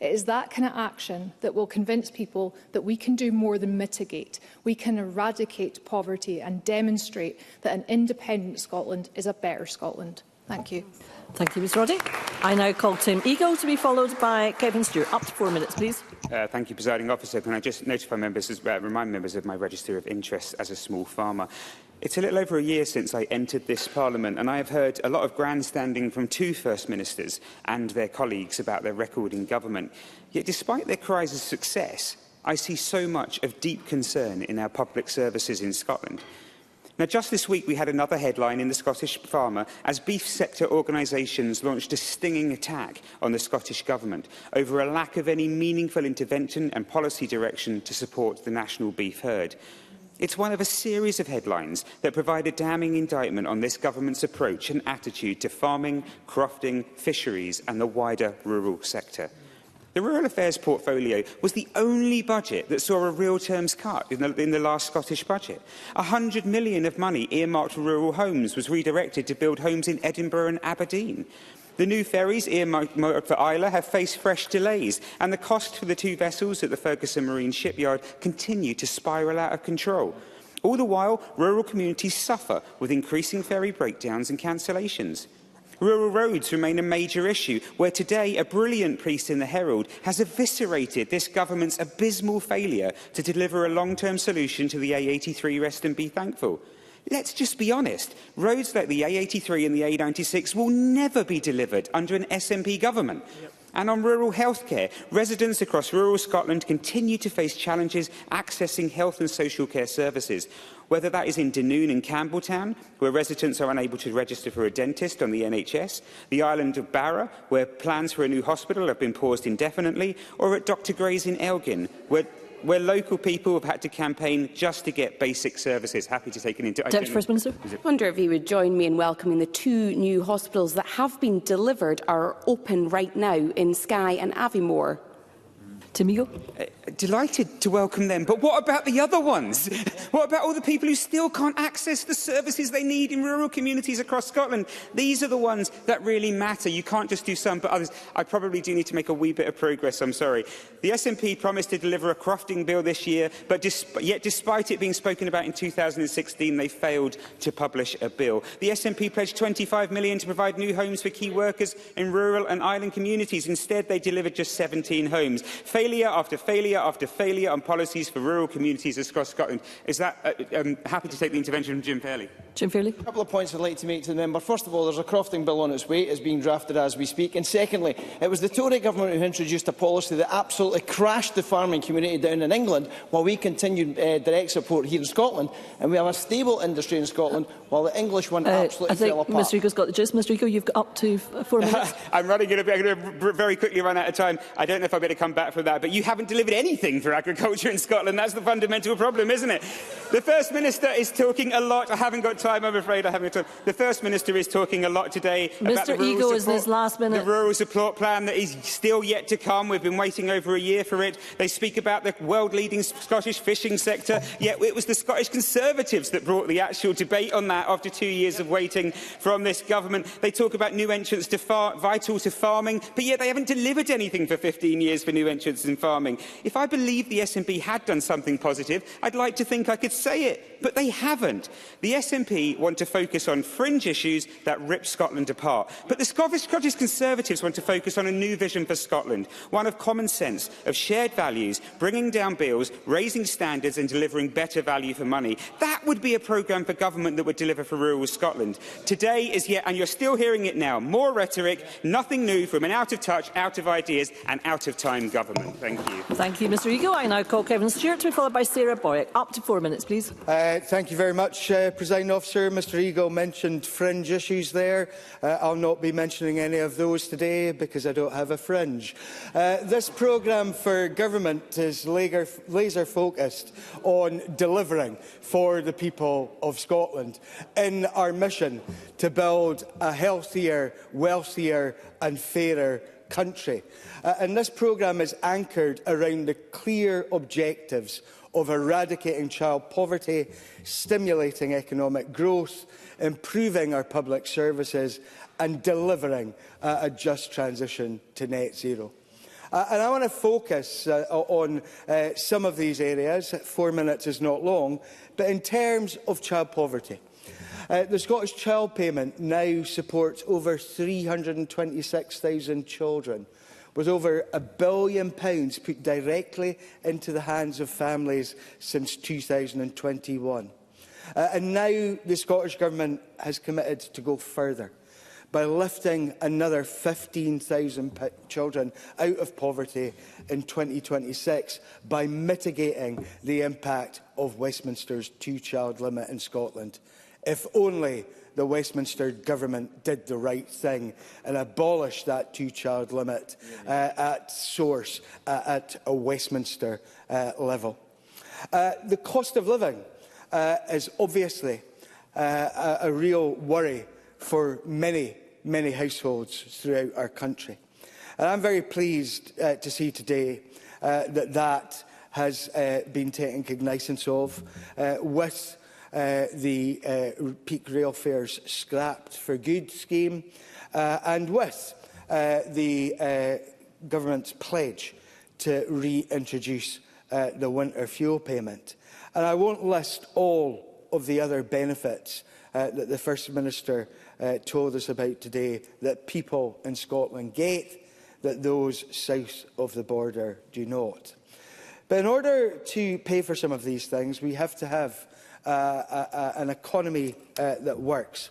It is that kind of action that will convince people that we can do more than mitigate. We can eradicate poverty and demonstrate that an independent Scotland is a better Scotland. Thank you. Thank you, Ms Roddy. I now call Tim Eagle to be followed by Kevin Stewart. Up to 4 minutes, please. Thank you, Presiding Officer. Can I just notify members, remind members of my register of interests as a small farmer? It's a little over a year since I entered this Parliament, and I have heard a lot of grandstanding from two First Ministers and their colleagues about their record in government. Yet, despite their cries of success, I see so much of deep concern in our public services in Scotland. Now, just this week, we had another headline in the Scottish Farmer as beef sector organisations launched a stinging attack on the Scottish Government over a lack of any meaningful intervention and policy direction to support the national beef herd. It's one of a series of headlines that provide a damning indictment on this government's approach and attitude to farming, crofting, fisheries and the wider rural sector. The Rural Affairs portfolio was the only budget that saw a real terms cut in the last Scottish budget. 100 million of money earmarked for rural homes was redirected to build homes in Edinburgh and Aberdeen. The new ferries earmarked for Islay have faced fresh delays, and the cost for the two vessels at the Ferguson Marine Shipyard continue to spiral out of control. All the while, rural communities suffer with increasing ferry breakdowns and cancellations. Rural roads remain a major issue, where today a brilliant piece in the Herald has eviscerated this government's abysmal failure to deliver a long-term solution to the A83 rest and be thankful. Let's just be honest, roads like the A83 and the A96 will never be delivered under an SNP government. And on rural healthcare, residents across rural Scotland continue to face challenges accessing health and social care services. Whether that is in Dunoon and Campbelltown, where residents are unable to register for a dentist on the NHS, the island of Barra, where plans for a new hospital have been paused indefinitely, or at Dr Gray's in Elgin, where local people have had to campaign just to get basic services. Happy to take an interview. Deputy First Minister. I wonder if you would join me in welcoming the 2 new hospitals that have been delivered are open right now in Skye and Aviemore. Timigo. Delighted to welcome them, but what about the other ones? What about all the people who still can't access the services they need in rural communities across Scotland? These are the ones that really matter. You can't just do some, but others. I probably do need to make a wee bit of progress, I'm sorry. The SNP promised to deliver a crofting bill this year, but yet despite it being spoken about in 2016, they failed to publish a bill. The SNP pledged £25 million to provide new homes for key workers in rural and island communities. Instead, they delivered just 17 homes. Failure after failure after failure on policies for rural communities across Scotland. Is that happy to take the intervention from Jim Fairley? Jim Fairley. A couple of points I'd like to make to the member. First of all, there's a crofting bill on its way. It's being drafted as we speak. And secondly, it was the Tory government who introduced a policy that absolutely crashed the farming community down in England, while we continued direct support here in Scotland. And we have a stable industry in Scotland, while the English one absolutely fell apart. Mr Eagle's got the gist. Mr Eagle, you've got up to 4 minutes. I'm going to very quickly run out of time. I don't know if I'll be able to come back from that, but you haven't delivered anything for agriculture in Scotland. That's the fundamental problem, isn't it? The First Minister is talking a lot. I haven't got time, I'm afraid. I haven't got time. The First Minister is talking a lot today about the rural support plan that is still yet to come. We've been waiting over a year for it. They speak about the world-leading Scottish fishing sector, yet it was the Scottish Conservatives that brought the actual debate on that after 2 years of waiting from this government. They talk about new entrants vital to farming, but yet they haven't delivered anything for 15 years for new entrants in farming. If I believed the SNP had done something positive, I'd like to think I could say it, but they haven't. The SNP want to focus on fringe issues that rip Scotland apart, but the Scottish Conservatives want to focus on a new vision for Scotland, one of common sense, of shared values, bringing down bills, raising standards and delivering better value for money. That would be a programme for government that would deliver for rural Scotland. Today is yet, and you're still hearing it now, more rhetoric, nothing new from an out-of-touch, out-of-ideas and out-of-time government. Thank you. Thank you, Mr Eagle. I now call Kevin Stewart to be followed by Sarah Boyack. Up to 4 minutes, please. Thank you very much, Presiding Officer. Mr Eagle mentioned fringe issues there. I'll not be mentioning any of those today because I don't have a fringe. This programme for government is laser focused on delivering for the people of Scotland in our mission to build a healthier, wealthier and fairer country. And this programme is anchored around the clear objectives of eradicating child poverty, stimulating economic growth, improving our public services and delivering a just transition to net zero. And I want to focus on some of these areas. 4 minutes is not long, but in terms of child poverty. The Scottish Child Payment now supports over 326,000 children, with over £1 billion put directly into the hands of families since 2021. And now the Scottish Government has committed to go further by lifting another 15,000 children out of poverty in 2026 by mitigating the impact of Westminster's two-child limit in Scotland. If only the Westminster Government did the right thing and abolished that two-child limit at source at a Westminster level. The cost of living is obviously a real worry for many households throughout our country. And I'm very pleased to see today that has been taken cognizance of with the peak rail fares scrapped for good scheme and with the government's pledge to reintroduce the winter fuel payment. And I won't list all of the other benefits that the First Minister told us about today that people in Scotland get that those south of the border do not. But in order to pay for some of these things, we have to have an economy that works.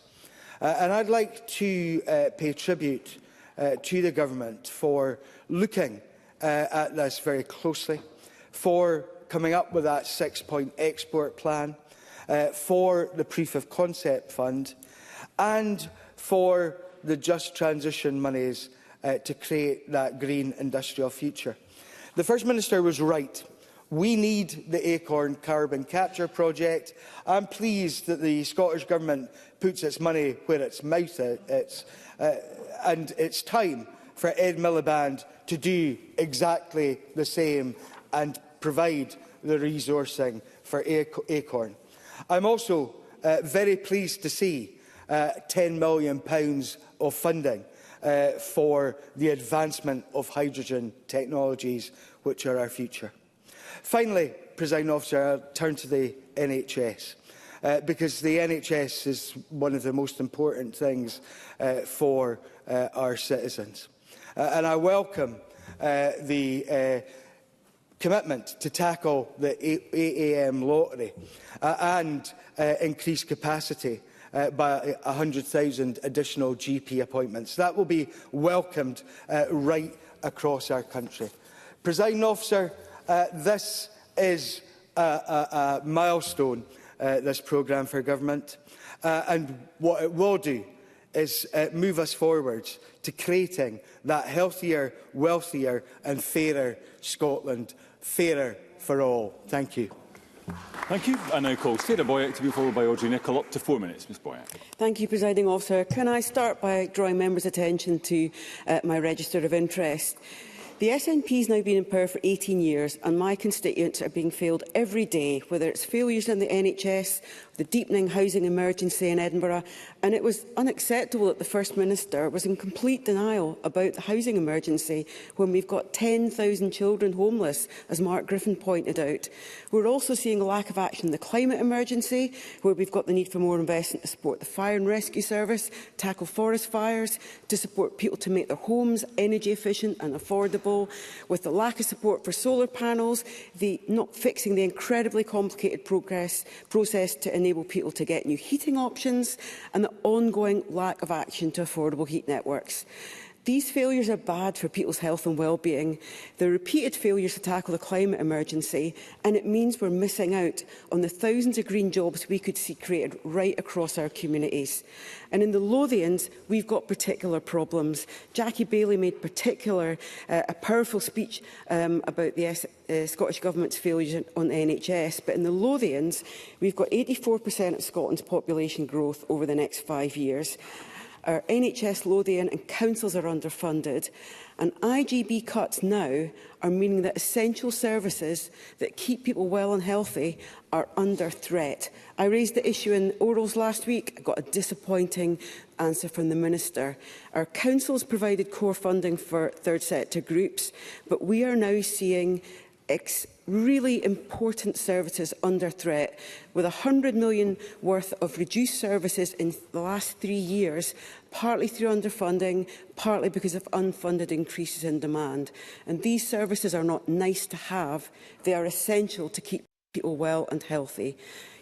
And I'd like to pay tribute to the government for looking at this very closely, for coming up with that 6-point export plan, for the Proof of Concept Fund, and for the Just Transition monies to create that green industrial future. The First Minister was right. We need the Acorn carbon capture project. I'm pleased that the Scottish Government puts its money where its mouth is, and it's time for Ed Miliband to do exactly the same and provide the resourcing for Acorn. I'm also very pleased to see £10 million of funding for the advancement of hydrogen technologies, which are our future. Finally, Presiding Officer, I'll turn to the NHS, because the NHS is one of the most important things for our citizens. And I welcome the commitment to tackle the 8 AM lottery and increase capacity by 100,000 additional GP appointments. That will be welcomed right across our country. Presiding Officer, this is a milestone, this programme for government, and what it will do is move us forward to creating that healthier, wealthier and fairer Scotland, fairer for all. Thank you. Thank you. I now call Sarah Boyack to be followed by Audrey Nicholl. Up to 4 minutes, Ms Boyack. Thank you, Presiding Officer. Can I start by drawing members' attention to my register of interest? The SNP has now been in power for 18 years and my constituents are being failed every day, whether it's failures in the NHS, the deepening housing emergency in Edinburgh, and it was unacceptable that the First Minister was in complete denial about the housing emergency when we've got 10,000 children homeless, as Mark Griffin pointed out. We're also seeing a lack of action in the climate emergency, where we've got the need for more investment to support the fire and rescue service, tackle forest fires, to support people to make their homes energy efficient and affordable, with the lack of support for solar panels, the not fixing the incredibly complicated process to enable people to get new heating options, and the ongoing lack of action to affordable heat networks. These failures are bad for people's health and well-being. They're repeated failures to tackle the climate emergency, and it means we're missing out on the thousands of green jobs we could see created right across our communities. And in the Lothians, we've got particular problems. Jackie Baillie made a powerful speech about the Scottish Government's failures on the NHS, but in the Lothians, we've got 84% of Scotland's population growth over the next 5 years. Our NHS, Lothian and councils are underfunded, and IGB cuts now are meaning that essential services that keep people well and healthy are under threat. I raised the issue in orals last week. I got a disappointing answer from the Minister. Our councils provided core funding for third sector groups, but we are now seeing really important services under threat, with £100 million worth of reduced services in the last 3 years, partly through underfunding, partly because of unfunded increases in demand. And these services are not nice to have, they are essential to keep people well and healthy.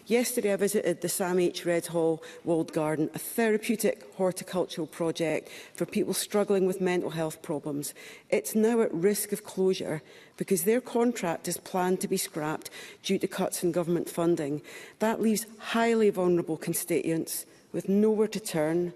Yesterday I visited the Sam H. Redhall Walled Garden, a therapeutic horticultural project for people struggling with mental health problems. It's now at risk of closure because their contract is planned to be scrapped due to cuts in government funding. That leaves highly vulnerable constituents with nowhere to turn,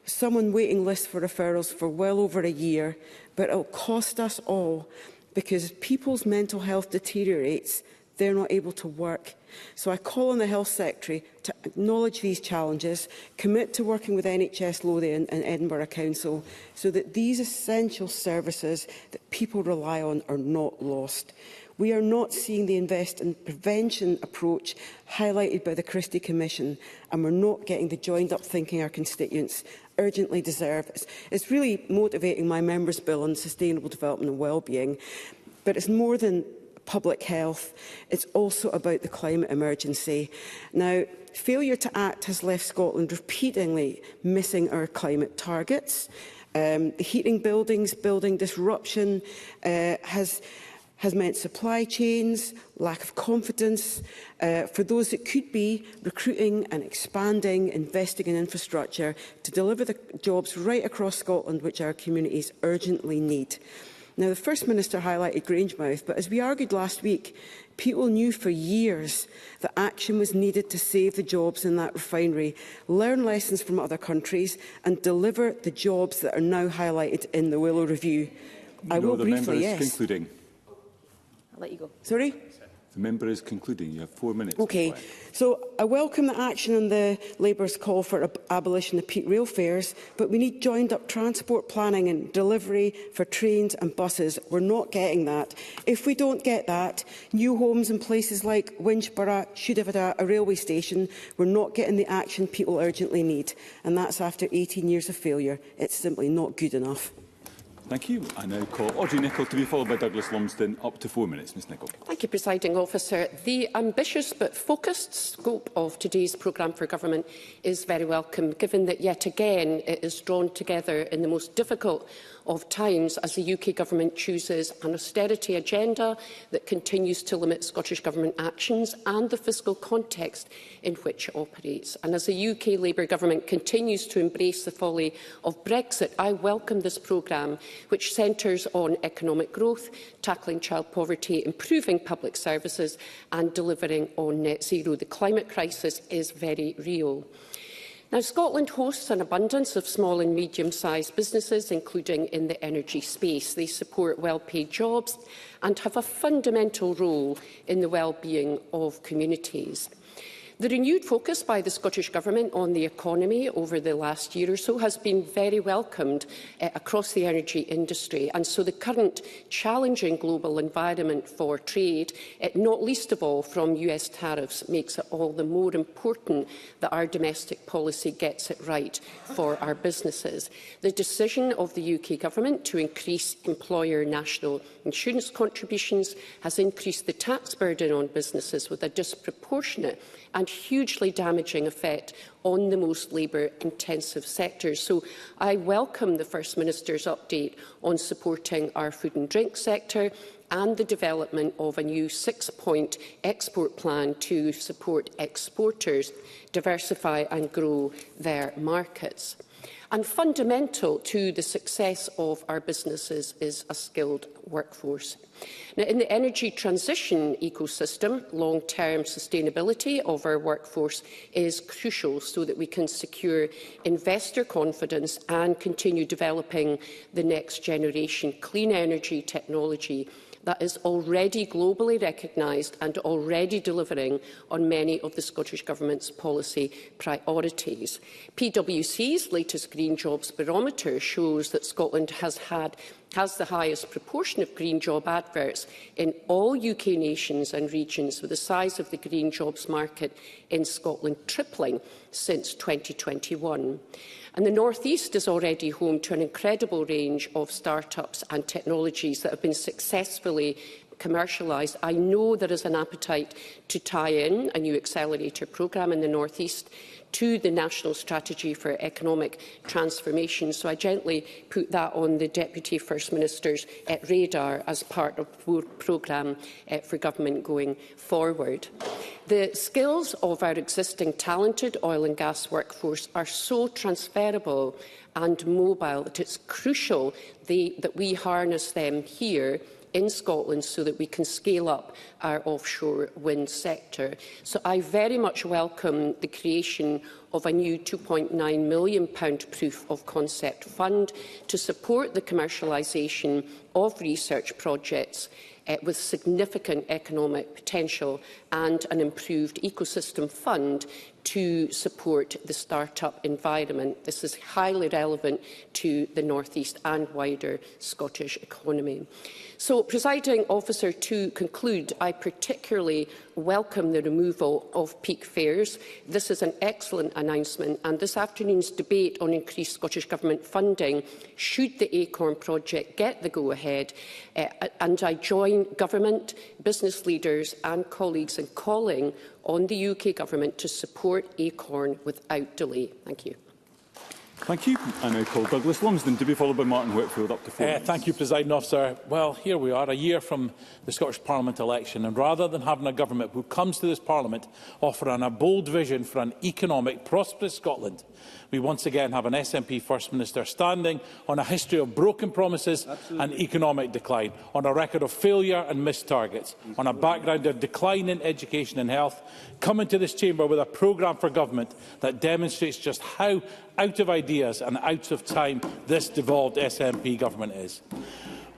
some on waiting lists for referrals for well over a year, but it will cost us all because people's mental health deteriorates. They're not able to work. So I call on the Health Secretary to acknowledge these challenges, commit to working with NHS Lothian and Edinburgh Council so that these essential services that people rely on are not lost. We are not seeing the invest in prevention approach highlighted by the Christie Commission, and we're not getting the joined-up thinking our constituents urgently deserve. It's really motivating my Members' Bill on sustainable development and well-being, but it's more than public health. It's also about the climate emergency. Now, failure to act has left Scotland repeatedly missing our climate targets. The heating building disruption has meant supply chains, lack of confidence for those that could be recruiting and expanding, investing in infrastructure to deliver the jobs right across Scotland which our communities urgently need. Now, the First Minister highlighted Grangemouth, but as we argued last week, people knew for years that action was needed to save the jobs in that refinery, learn lessons from other countries and deliver the jobs that are now highlighted in the Willow Review. I will briefly, yes. Concluding. I'll let you go. Sorry? The member is concluding. You have 4 minutes. Okay. So I welcome the action on the Labour's call for abolition of peak rail fares, but we need joined-up transport planning and delivery for trains and buses. We're not getting that. If we don't get that, new homes in places like Winchborough should have had a railway station. We're not getting the action people urgently need, and that's after 18 years of failure. It's simply not good enough. Thank you. I now call Audrey Nicholl to be followed by Douglas Lumsden. Up to 4 minutes. Ms Nicholl. Thank you, Presiding Officer. The ambitious but focused scope of today's programme for government is very welcome, given that yet again it is drawn together in the most difficult of times as the UK Government chooses an austerity agenda that continues to limit Scottish Government actions and the fiscal context in which it operates. And as the UK Labour Government continues to embrace the folly of Brexit, I welcome this programme, which centres on economic growth, tackling child poverty, improving public services and delivering on net zero. The climate crisis is very real. Now, Scotland hosts an abundance of small and medium-sized businesses, including in the energy space. They support well-paid jobs and have a fundamental role in the well-being of communities. The renewed focus by the Scottish Government on the economy over the last year or so has been very welcomed across the energy industry, and so the current challenging global environment for trade, not least of all from US tariffs, makes it all the more important that our domestic policy gets it right for our businesses. The decision of the UK Government to increase employer national insurance contributions has increased the tax burden on businesses with a disproportionate and hugely damaging effect on the most labour-intensive sectors. So I welcome the First Minister's update on supporting our food and drink sector and the development of a new 6-point export plan to support exporters diversify and grow their markets. And fundamental to the success of our businesses is a skilled workforce. Now, in the energy transition ecosystem, long-term sustainability of our workforce is crucial so that we can secure investor confidence and continue developing the next generation clean energy technology that is already globally recognised and already delivering on many of the Scottish Government's policy priorities. PwC's latest Green Jobs Barometer shows that Scotland has the highest proportion of green job adverts in all UK nations and regions, with the size of the green jobs market in Scotland tripling since 2021. And the North East is already home to an incredible range of start-ups and technologies that have been successfully commercialised. I know there is an appetite to tie in a new accelerator programme in the North East to the National Strategy for Economic Transformation. So I gently put that on the Deputy First Minister's radar as part of the programme for government going forward. The skills of our existing talented oil and gas workforce are so transferable and mobile that it's crucial that we harness them here in Scotland so that we can scale up our offshore wind sector. So I very much welcome the creation of a new £2.9 million proof of concept fund to support the commercialisation of research projects with significant economic potential, and an improved ecosystem fund to support the start-up environment. This is highly relevant to the North East and wider Scottish economy. So, Presiding Officer, to conclude, I particularly welcome the removal of peak fares. This is an excellent announcement, and this afternoon's debate on increased Scottish Government funding, should the Acorn project get the go-ahead, and I join Government, business leaders and colleagues in calling on the UK Government to support Acorn without delay. Thank you. Thank you. I now call Douglas Lumsden to be followed by Martin Whitfield, up to 4 minutes. Thank you, Presiding Officer. Well, here we are, a year from the Scottish Parliament election, and rather than having a government who comes to this Parliament offering a bold vision for an economic, prosperous Scotland, we once again have an SNP First Minister standing on a history of broken promises and economic decline, on a record of failure and missed targets, on a background of decline in education and health, coming to this chamber with a programme for government that demonstrates just how out of ideas and out of time this devolved SNP government is.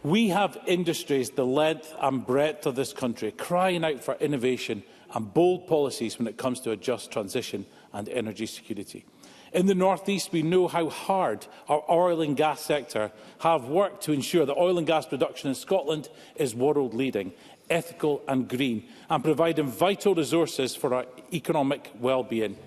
We have industries the length and breadth of this country crying out for innovation and bold policies when it comes to a just transition and energy security. In the North East, we know how hard our oil and gas sector have worked to ensure that oil and gas production in Scotland is world-leading, ethical and green, and providing vital resources for our economic well-being.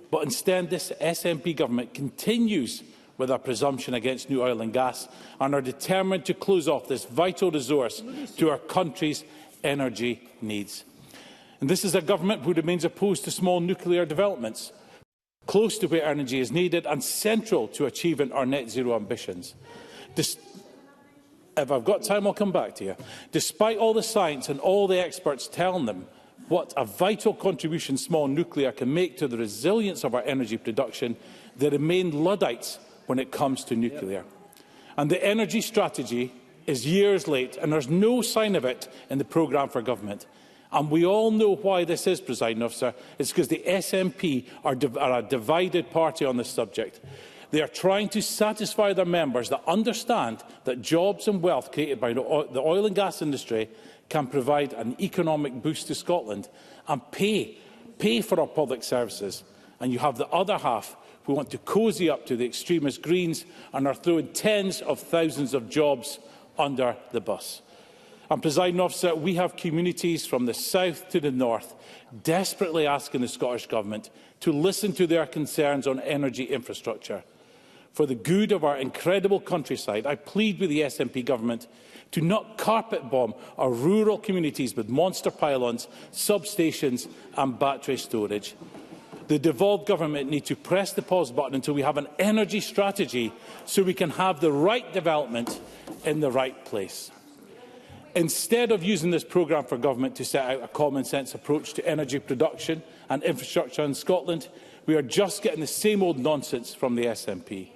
But instead, this SNP government continues with a presumption against new oil and gas and are determined to close off this vital resource to our country's energy needs. And this is a government who remains opposed to small nuclear developments, close to where energy is needed and central to achieving our net zero ambitions. If I've got time, I'll come back to you. Despite all the science and all the experts telling them what a vital contribution small nuclear can make to the resilience of our energy production, they remain Luddites when it comes to nuclear. And the energy strategy is years late, and there's no sign of it in the programme for government. And we all know why this is, Presiding Officer. It's because the SNP are a divided party on this subject. They are trying to satisfy their members that understand that jobs and wealth created by the oil and gas industry can provide an economic boost to Scotland and pay for our public services. And you have the other half who want to cosy up to the extremist Greens and are throwing tens of thousands of jobs under the bus. And, Presiding Officer, we have communities from the south to the north desperately asking the Scottish Government to listen to their concerns on energy infrastructure. For the good of our incredible countryside, I plead with the SNP Government to not carpet bomb our rural communities with monster pylons, substations and battery storage. The devolved government needs to press the pause button until we have an energy strategy so we can have the right development in the right place. Instead of using this programme for government to set out a common-sense approach to energy production and infrastructure in Scotland, we are just getting the same old nonsense from the SNP.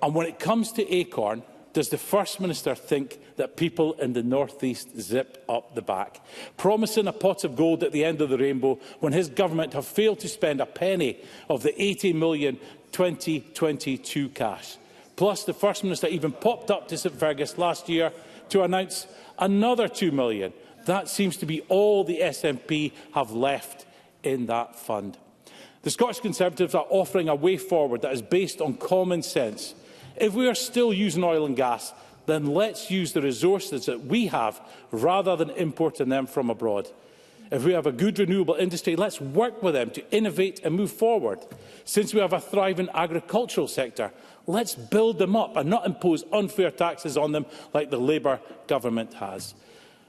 And when it comes to Acorn, does the First Minister think that people in the North East zip up the back, promising a pot of gold at the end of the rainbow when his government have failed to spend a penny of the 80 million 2022 cash? Plus, the First Minister even popped up to St Fergus last year to announce another 2 million. That seems to be all the SNP have left in that fund. The Scottish Conservatives are offering a way forward that is based on common sense. If we are still using oil and gas, then let's use the resources that we have rather than importing them from abroad. If we have a good renewable industry, let's work with them to innovate and move forward. Since we have a thriving agricultural sector, let's build them up and not impose unfair taxes on them like the Labour government has.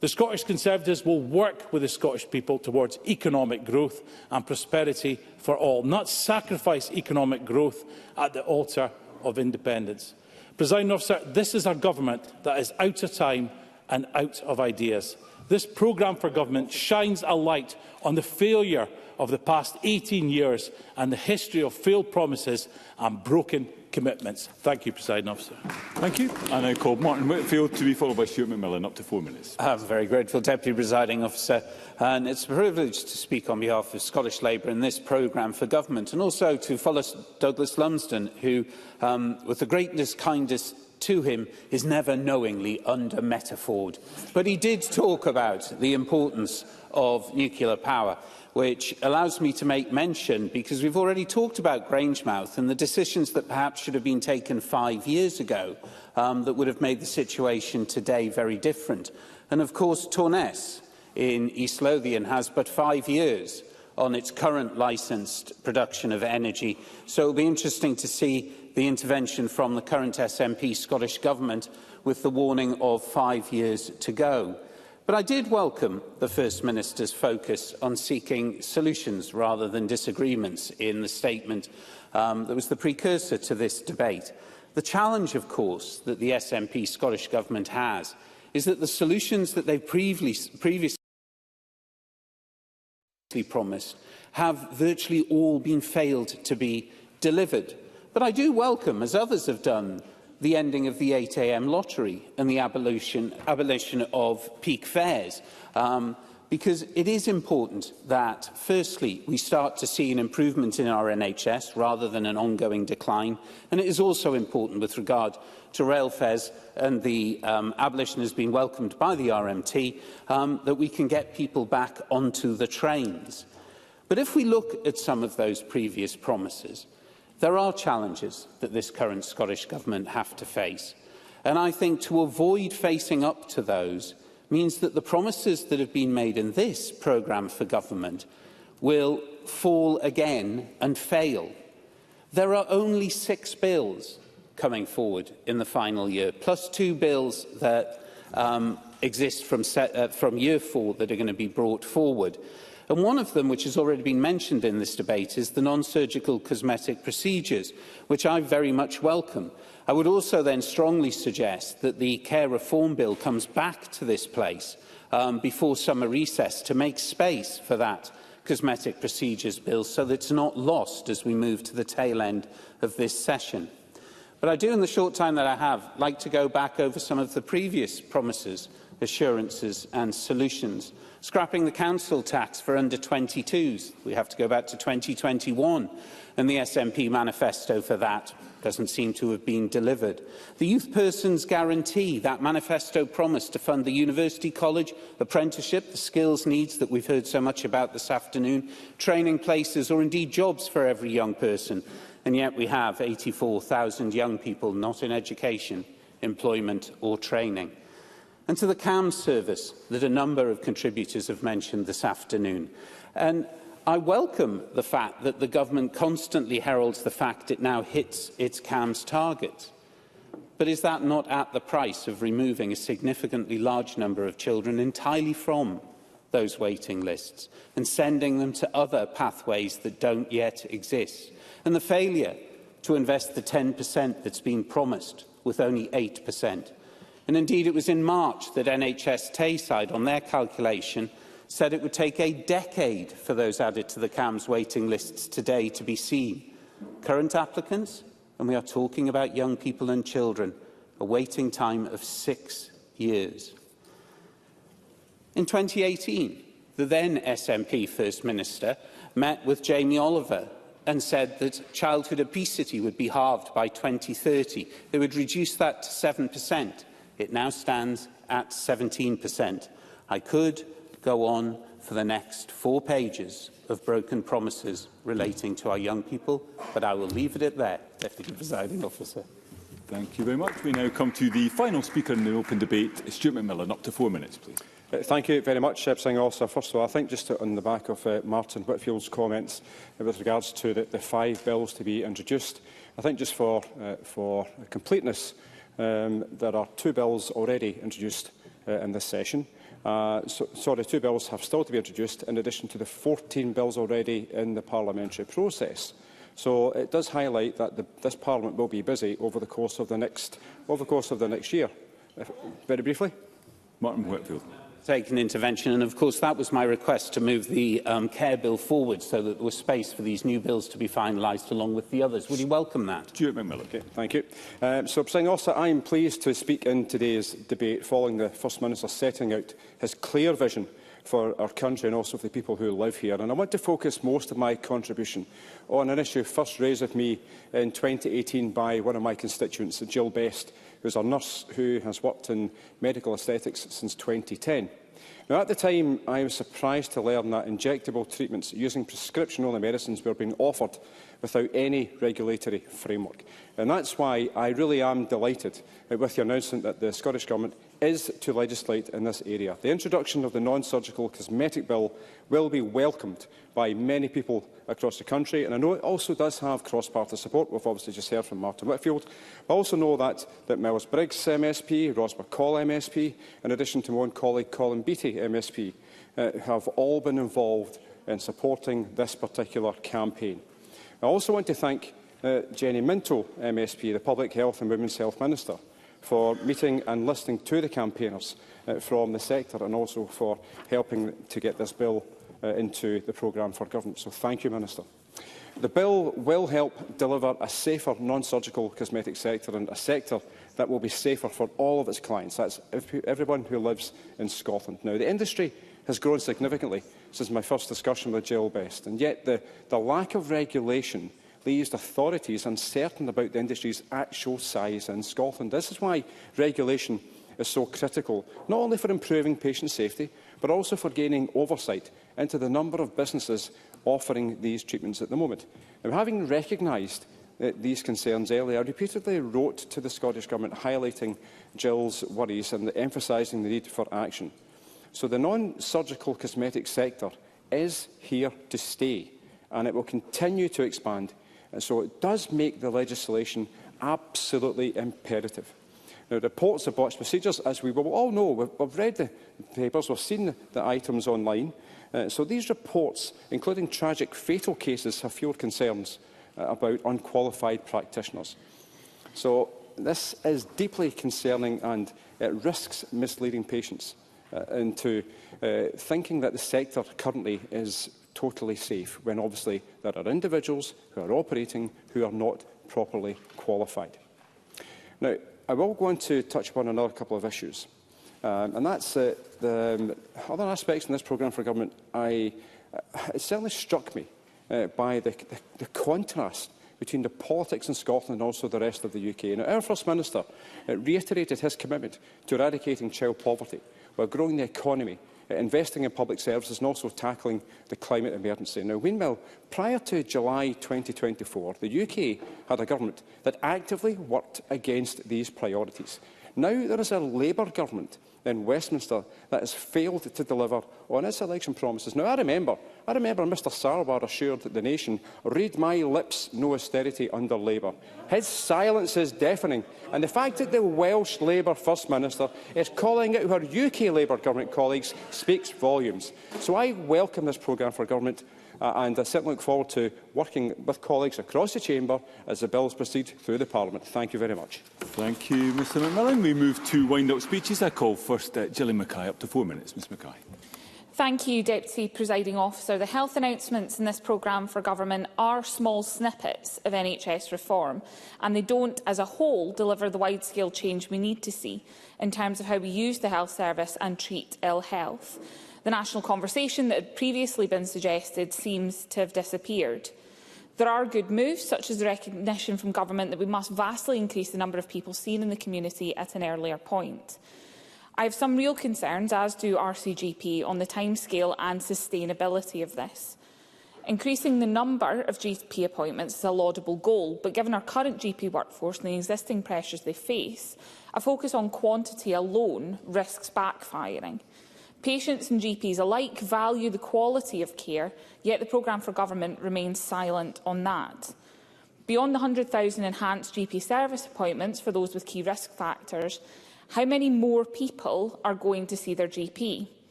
The Scottish Conservatives will work with the Scottish people towards economic growth and prosperity for all, not sacrifice economic growth at the altar of independence. Presiding Officer, this is a government that is out of time and out of ideas. This programme for government shines a light on the failure of the past 18 years and the history of failed promises and broken commitments. Thank you, Presiding Officer. Thank you. I now call Martin Whitfield to be followed by Stuart McMillan, up to 4 minutes. I'm very grateful, Deputy Presiding Officer, and it's a privilege to speak on behalf of Scottish Labour in this programme for government, and also to follow Douglas Lumsden, who, with the greatest kindness to him, is never knowingly under-metaphored. But he did talk about the importance of nuclear power, which allows me to make mention, because we've already talked about Grangemouth and the decisions that perhaps should have been taken 5 years ago that would have made the situation today very different. And of course, Torness in East Lothian has but 5 years on its current licensed production of energy. So it will be interesting to see the intervention from the current SNP Scottish Government with the warning of 5 years to go. But I did welcome the First Minister's focus on seeking solutions rather than disagreements in the statement that was the precursor to this debate. The challenge, of course, that the SNP Scottish Government has is that the solutions that they've previously promised have virtually all been failed to be delivered. But I do welcome, as others have done, the ending of the 8 a.m. lottery and the abolition of peak fares, because it is important that, firstly, we start to see an improvement in our NHS rather than an ongoing decline, and it is also important with regard to rail fares, and the abolition has been welcomed by the RMT, that we can get people back onto the trains. But if we look at some of those previous promises, there are challenges that this current Scottish Government have to face. And I think to avoid facing up to those means that the promises that have been made in this programme for government will fall again and fail. There are only 6 bills coming forward in the final year, plus 2 bills that exist from year 4 that are going to be brought forward. And one of them, which has already been mentioned in this debate, is the non-surgical cosmetic procedures, which I very much welcome. I would also then strongly suggest that the Care Reform Bill comes back to this place before summer recess to make space for that cosmetic procedures bill so that it's not lost as we move to the tail end of this session. But I do, in the short time that I have, like to go back over some of the previous promises, assurances and solutions. Scrapping the council tax for under 22s. We have to go back to 2021, and the SNP manifesto for that doesn't seem to have been delivered. The Youth Persons Guarantee, that manifesto promise to fund the university college, apprenticeship, the skills needs that we've heard so much about this afternoon, training places or indeed jobs for every young person. And yet we have 84,000 young people not in education, employment or training. And to the CAMS service that a number of contributors have mentioned this afternoon. And I welcome the fact that the government constantly heralds the fact it now hits its CAMS targets. But is that not at the price of removing a significantly large number of children entirely from those waiting lists and sending them to other pathways that don't yet exist? And the failure to invest the 10% that's been promised with only 8%. And indeed, it was in March that NHS Tayside, on their calculation, said it would take a decade for those added to the CAMS waiting lists today to be seen. Current applicants, and we are talking about young people and children, a waiting time of 6 years. In 2018, the then SNP First Minister met with Jamie Oliver and said that childhood obesity would be halved by 2030. They would reduce that to 7%. It now stands at 17%. I could go on for the next 4 pages of broken promises relating to our young people, but I will leave it at that, Deputy Presiding Officer. Thank you very much. We now come to the final speaker in the open debate, Stuart McMillan. Up to 4 minutes, please. Thank you very much, Presiding Officer. First of all, I think just on the back of Martin Whitfield's comments with regards to the 5 bills to be introduced, I think just for completeness, there are 2 bills already introduced in this session. 2 bills have still to be introduced in addition to the 14 bills already in the parliamentary process. So it does highlight that this Parliament will be busy over the course of the next year. Very briefly, Martin Whitfield. Take an intervention, and of course that was my request to move the Care Bill forward so that there was space for these new bills to be finalised along with the others. Would you welcome that? Stuart McMillan. Okay, thank you. Presiding Officer, I am pleased to speak in today's debate following the First Minister setting out his clear vision for our country and also for the people who live here. And I want to focus most of my contribution on an issue first raised with me in 2018 by one of my constituents, Jill Best, who is a nurse who has worked in medical aesthetics since 2010. Now, at the time, I was surprised to learn that injectable treatments using prescription-only medicines were being offered without any regulatory framework. And that's why I really am delighted with the announcement that the Scottish Government is to legislate in this area. The introduction of the non-surgical cosmetic bill will be welcomed by many people across the country, and I know it also does have cross-party support. We've obviously just heard from Martin Whitfield. I also know that Mills-Briggs MSP, Rosber Call MSP, in addition to my own colleague Colin Beattie MSP, have all been involved in supporting this particular campaign. I also want to thank Jenny Minto MSP, the Public Health and Women's Health Minister, for meeting and listening to the campaigners from the sector, and also for helping to get this bill into the programme for government. So thank you, Minister. The bill will help deliver a safer non-surgical cosmetic sector, and a sector that will be safer for all of its clients. That's everyone who lives in Scotland. Now, the industry has grown significantly since my first discussion with Jill Best, and yet the lack of regulation leaves authorities uncertain about the industry's actual size in Scotland. This is why regulation is so critical, not only for improving patient safety, but also for gaining oversight into the number of businesses offering these treatments at the moment. Now, having recognised these concerns earlier, I repeatedly wrote to the Scottish Government highlighting Jill's worries and emphasising the need for action. So the non-surgical cosmetic sector is here to stay, and it will continue to expand. And so it does make the legislation absolutely imperative. Now, reports of botched procedures, as we will all know, we've read the papers, we've seen the items online. So these reports, including tragic fatal cases, have fuelled concerns about unqualified practitioners. So this is deeply concerning, and it risks misleading patients into thinking that the sector currently is totally safe, when obviously there are individuals who are operating who are not properly qualified. Now, I will go on to touch upon another couple of issues, and that's the other aspects in this programme for government. It certainly struck me by the contrast between the politics in Scotland and also the rest of the UK. Now, our First Minister reiterated his commitment to eradicating child poverty while growing the economy, investing in public services, and also tackling the climate emergency. Now, meanwhile, prior to July 2024, the UK had a government that actively worked against these priorities. Now there is a Labour government in Westminster that has failed to deliver on its election promises. Now, I remember Mr Sarwar assured the nation, "Read my lips, no austerity under Labour." His silence is deafening, and the fact that the Welsh Labour First Minister is calling out her UK Labour government colleagues speaks volumes. So I welcome this programme for government, and I certainly look forward to working with colleagues across the chamber as the bills proceed through the Parliament. Thank you very much. Thank you, Mr Macmillan. We move to wind-up speeches. I call first Gillian Mackay, up to 4 minutes. Ms Mackay. Thank you, Deputy Presiding Officer. The health announcements in this programme for government are small snippets of NHS reform, and they don't, as a whole, deliver the wide-scale change we need to see in terms of how we use the health service and treat ill health. The national conversation that had previously been suggested seems to have disappeared. There are good moves, such as the recognition from government that we must vastly increase the number of people seen in the community at an earlier point. I have some real concerns, as do RCGP, on the timescale and sustainability of this. Increasing the number of GP appointments is a laudable goal, but given our current GP workforce and the existing pressures they face, a focus on quantity alone risks backfiring. Patients and GPs alike value the quality of care, yet the programme for government remains silent on that. Beyond the 100,000 enhanced GP service appointments for those with key risk factors, how many more people are going to see their GP?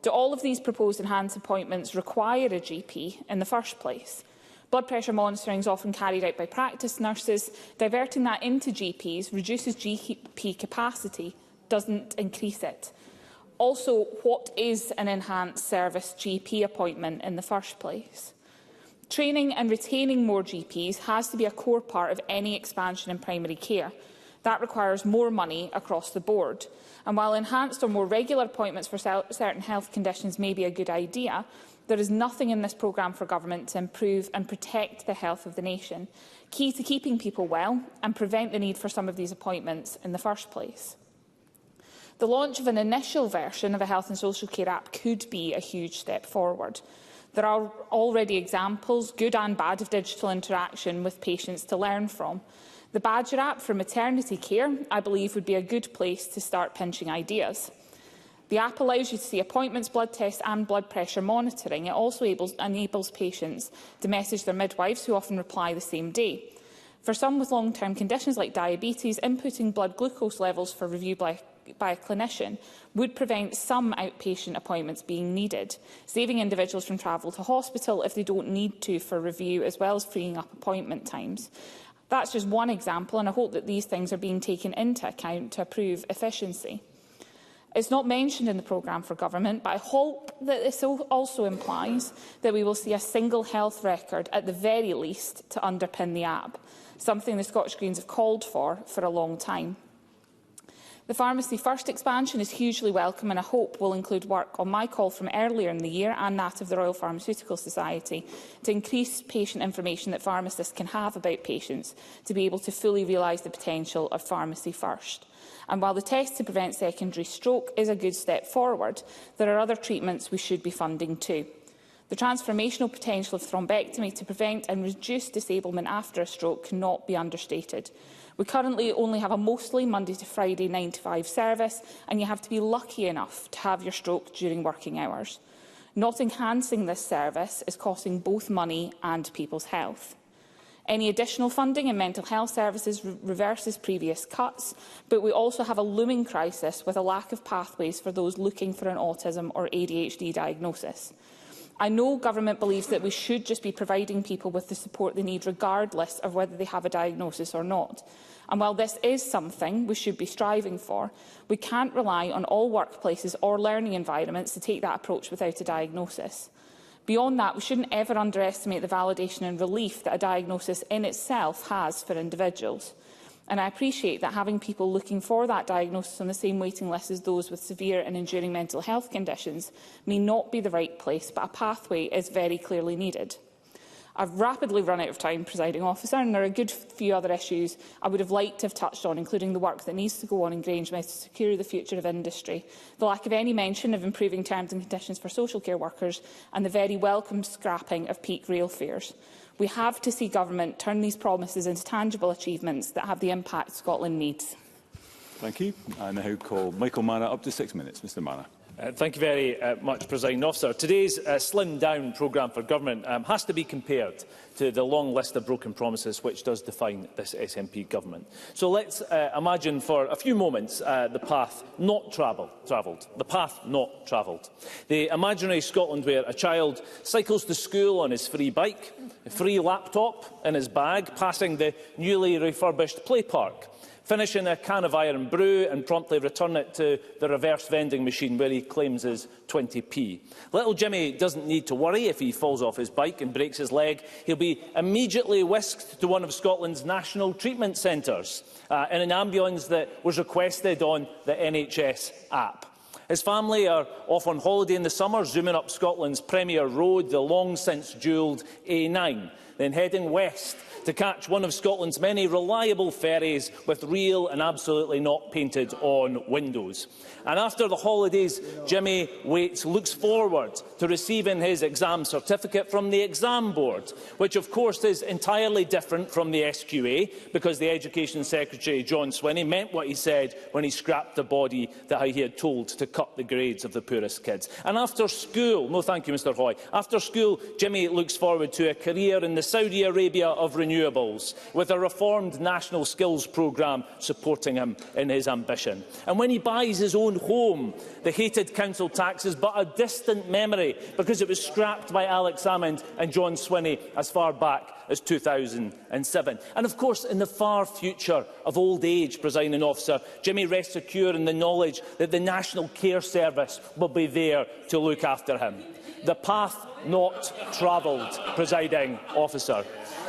Do all of these proposed enhanced appointments require a GP in the first place? Blood pressure monitoring is often carried out by practice nurses. Diverting that into GPs reduces GP capacity, doesn't increase it. Also, what is an enhanced service GP appointment in the first place? Training and retaining more GPs has to be a core part of any expansion in primary care. That requires more money across the board. And while enhanced or more regular appointments for certain health conditions may be a good idea, there is nothing in this programme for government to improve and protect the health of the nation, key to keeping people well and prevent the need for some of these appointments in the first place. The launch of an initial version of a health and social care app could be a huge step forward. There are already examples, good and bad, of digital interaction with patients to learn from. The Badger app for maternity care, I believe, would be a good place to start pinching ideas. The app allows you to see appointments, blood tests and blood pressure monitoring. It also enables patients to message their midwives, who often reply the same day. For some with long-term conditions like diabetes, inputting blood glucose levels for review by a clinician would prevent some outpatient appointments being needed, saving individuals from travel to hospital if they don't need to for review, as well as freeing up appointment times. That's just one example, and I hope that these things are being taken into account to improve efficiency. It's not mentioned in the programme for government, but I hope that this also implies that we will see a single health record at the very least to underpin the app, something the Scottish Greens have called for a long time. The Pharmacy First expansion is hugely welcome, and I hope will include work on my call from earlier in the year and that of the Royal Pharmaceutical Society to increase patient information that pharmacists can have about patients to be able to fully realise the potential of Pharmacy First. And while the test to prevent secondary stroke is a good step forward, there are other treatments we should be funding too. The transformational potential of thrombectomy to prevent and reduce disablement after a stroke cannot be understated. We currently only have a mostly Monday to Friday 9 to 5 service, and you have to be lucky enough to have your stroke during working hours. Not enhancing this service is costing both money and people's health. Any additional funding in mental health services reverses previous cuts, but we also have a looming crisis with a lack of pathways for those looking for an autism or ADHD diagnosis. I know government believes that we should just be providing people with the support they need regardless of whether they have a diagnosis or not. And while this is something we should be striving for, we can't rely on all workplaces or learning environments to take that approach without a diagnosis. Beyond that, we shouldn't ever underestimate the validation and relief that a diagnosis in itself has for individuals. And I appreciate that having people looking for that diagnosis on the same waiting list as those with severe and enduring mental health conditions may not be the right place, but a pathway is very clearly needed. I've rapidly run out of time, Presiding Officer, and there are a good few other issues I would have liked to have touched on, including the work that needs to go on in Grangemouth to secure the future of industry, the lack of any mention of improving terms and conditions for social care workers, and the very welcome scrapping of peak rail fares. We have to see government turn these promises into tangible achievements that have the impact Scotland needs. Thank you. I now call Michael Manna up to 6 minutes. Mr Manna. Thank you very much, Presiding Officer. Today's slimmed-down programme for government has to be compared to the long list of broken promises which does define this SNP government. So let's imagine for a few moments the path not travelled, the path not travelled. The imaginary Scotland where a child cycles to school on his free bike, a free laptop in his bag, passing the newly refurbished play park, finishing a can of iron brew and promptly return it to the reverse vending machine where he claims his 20p. Little Jimmy doesn't need to worry if he falls off his bike and breaks his leg. He'll be immediately whisked to one of Scotland's national treatment centres in an ambulance that was requested on the NHS app. His family are off on holiday in the summer, zooming up Scotland's Premier Road, the long-since-jewelled A9, then heading west to catch one of Scotland's many reliable ferries with real and absolutely not painted on windows. And after the holidays, Jimmy looks forward to receiving his exam certificate from the exam board, which of course is entirely different from the SQA, because the Education Secretary John Swinney meant what he said when he scrapped the body that he had told to cut the grades of the poorest kids. And after school, no thank you Mr Hoy, after school Jimmy looks forward to a career in the Saudi Arabia of renewables, with a reformed national skills programme supporting him in his ambition. And when he buys his own home, the hated council tax is but a distant memory, because it was scrapped by Alex Salmond and John Swinney as far back as 2007. And of course, in the far future of old age, Presiding Officer, Jimmy rests secure in the knowledge that the National Care Service will be there to look after him. The path not travelled, Presiding Officer.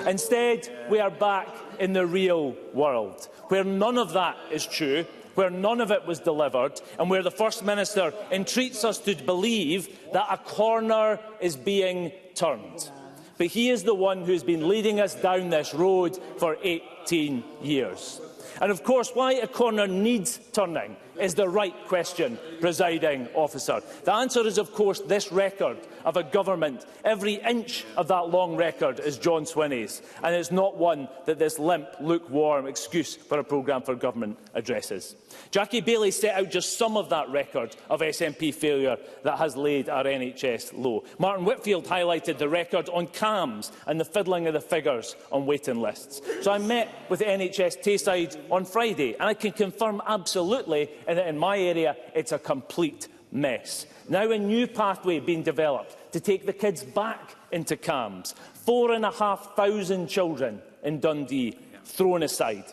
Instead, we are back in the real world, where none of that is true, where none of it was delivered, and where the First Minister entreats us to believe that a corner is being turned. But he is the one who has been leading us down this road for 18 years. And of course, why a corner needs turning is the right question, presiding officer. The answer is, of course, this record of a government. Every inch of that long record is John Swinney's, and it's not one that this limp, lukewarm excuse for a programme for government addresses. Jackie Bailey set out just some of that record of SNP failure that has laid our NHS low. Martin Whitfield highlighted the record on CAMS and the fiddling of the figures on waiting lists. So I met with the NHS Tayside on Friday, and I can confirm absolutely that in my area it's a complete mess. Now a new pathway being developed to take the kids back into CAMS. 4,500 children in Dundee thrown aside.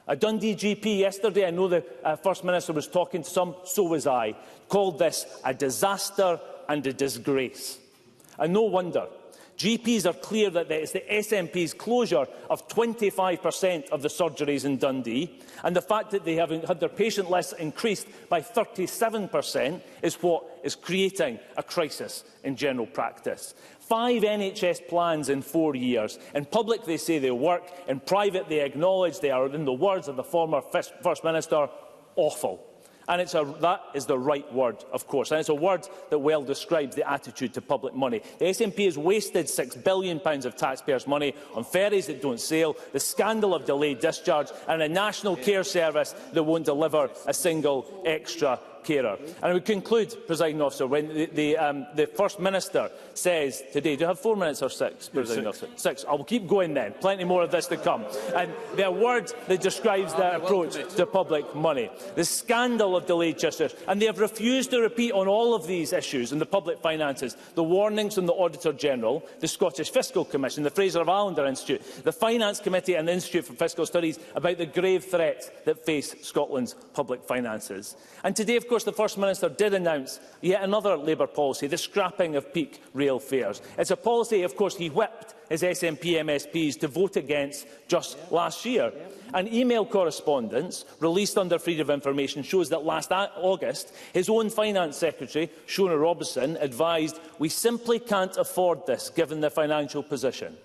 A Dundee GP yesterday, I know the First Minister was talking to some, so was I, called this a disaster and a disgrace. And no wonder. GPs are clear that it's the SNP's closure of 25% of the surgeries in Dundee, and the fact that they have had their patient lists increased by 37% is what is creating a crisis in general practice. 5 NHS plans in 4 years. In public they say they work, in private they acknowledge they are, in the words of the former First Minister, awful. And that is the right word, of course, and it's a word that well describes the attitude to public money. The SNP has wasted £6 billion of taxpayers' money on ferries that don't sail, the scandal of delayed discharge, and a national care service that won't deliver a single extra carer. And I would conclude, presiding officer, when the First Minister says today, do you have 4 minutes or 6, presiding officer? 6. I will keep going then. Plenty more of this to come. And the word that describes their approach to public money. The scandal of delayed discharge. And they have refused to repeat on all of these issues in the public finances the warnings from the Auditor General, the Scottish Fiscal Commission, the Fraser of Allender Institute, the Finance Committee and the Institute for Fiscal Studies about the grave threats that face Scotland's public finances. And today, of course, the First Minister did announce yet another Labour policy, the scrapping of peak rail fares. It's a policy, of course, he whipped his SNP MSPs to vote against just last year. And email correspondence released under Freedom of Information shows that last August, his own Finance Secretary, Shona Robison, advised, "We simply can't afford this, given the financial position."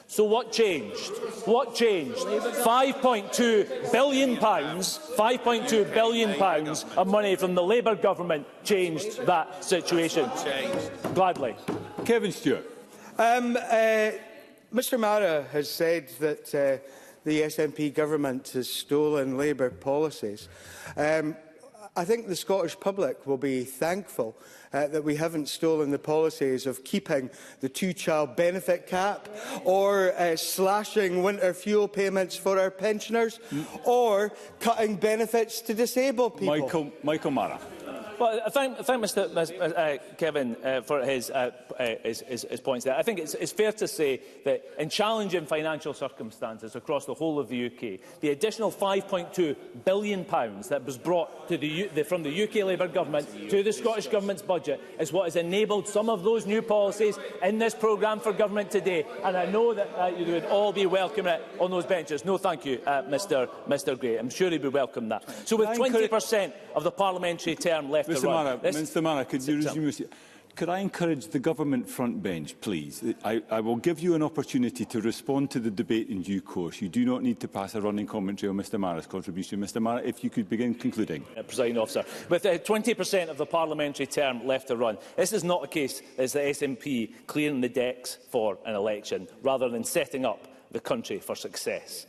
So what changed? What changed? £5.2 billion, £5.2 billion of money from the Labour government changed that situation. Gladly. Kevin Stewart. Mr Mara has said that the SNP government has stolen Labour policies. I think the Scottish public will be thankful that we haven't stolen the policies of keeping the 2-child benefit cap, or slashing winter fuel payments for our pensioners, or cutting benefits to disabled people. Michael Mara. Well, I thank Mr Kevin for his points there. I think it's fair to say that in challenging financial circumstances across the whole of the UK, the additional £5.2 billion that was brought to from the UK Labour government to the Scottish Government's budget is what has enabled some of those new policies in this programme for government today. And I know that you would all be welcoming it on those benches. No, thank you, Mr Gray. I'm sure he would welcome that. So with 20% of the parliamentary term left Mr Mara, could you resume your seat? Could I encourage the government front bench, please? I will give you an opportunity to respond to the debate in due course. You do not need to pass a running commentary on Mr Mara's contribution. Mr Mara, if you could begin concluding. Presiding officer, with 20% of the parliamentary term left to run, this is not a case as the SNP clearing the decks for an election, rather than setting up the country for success.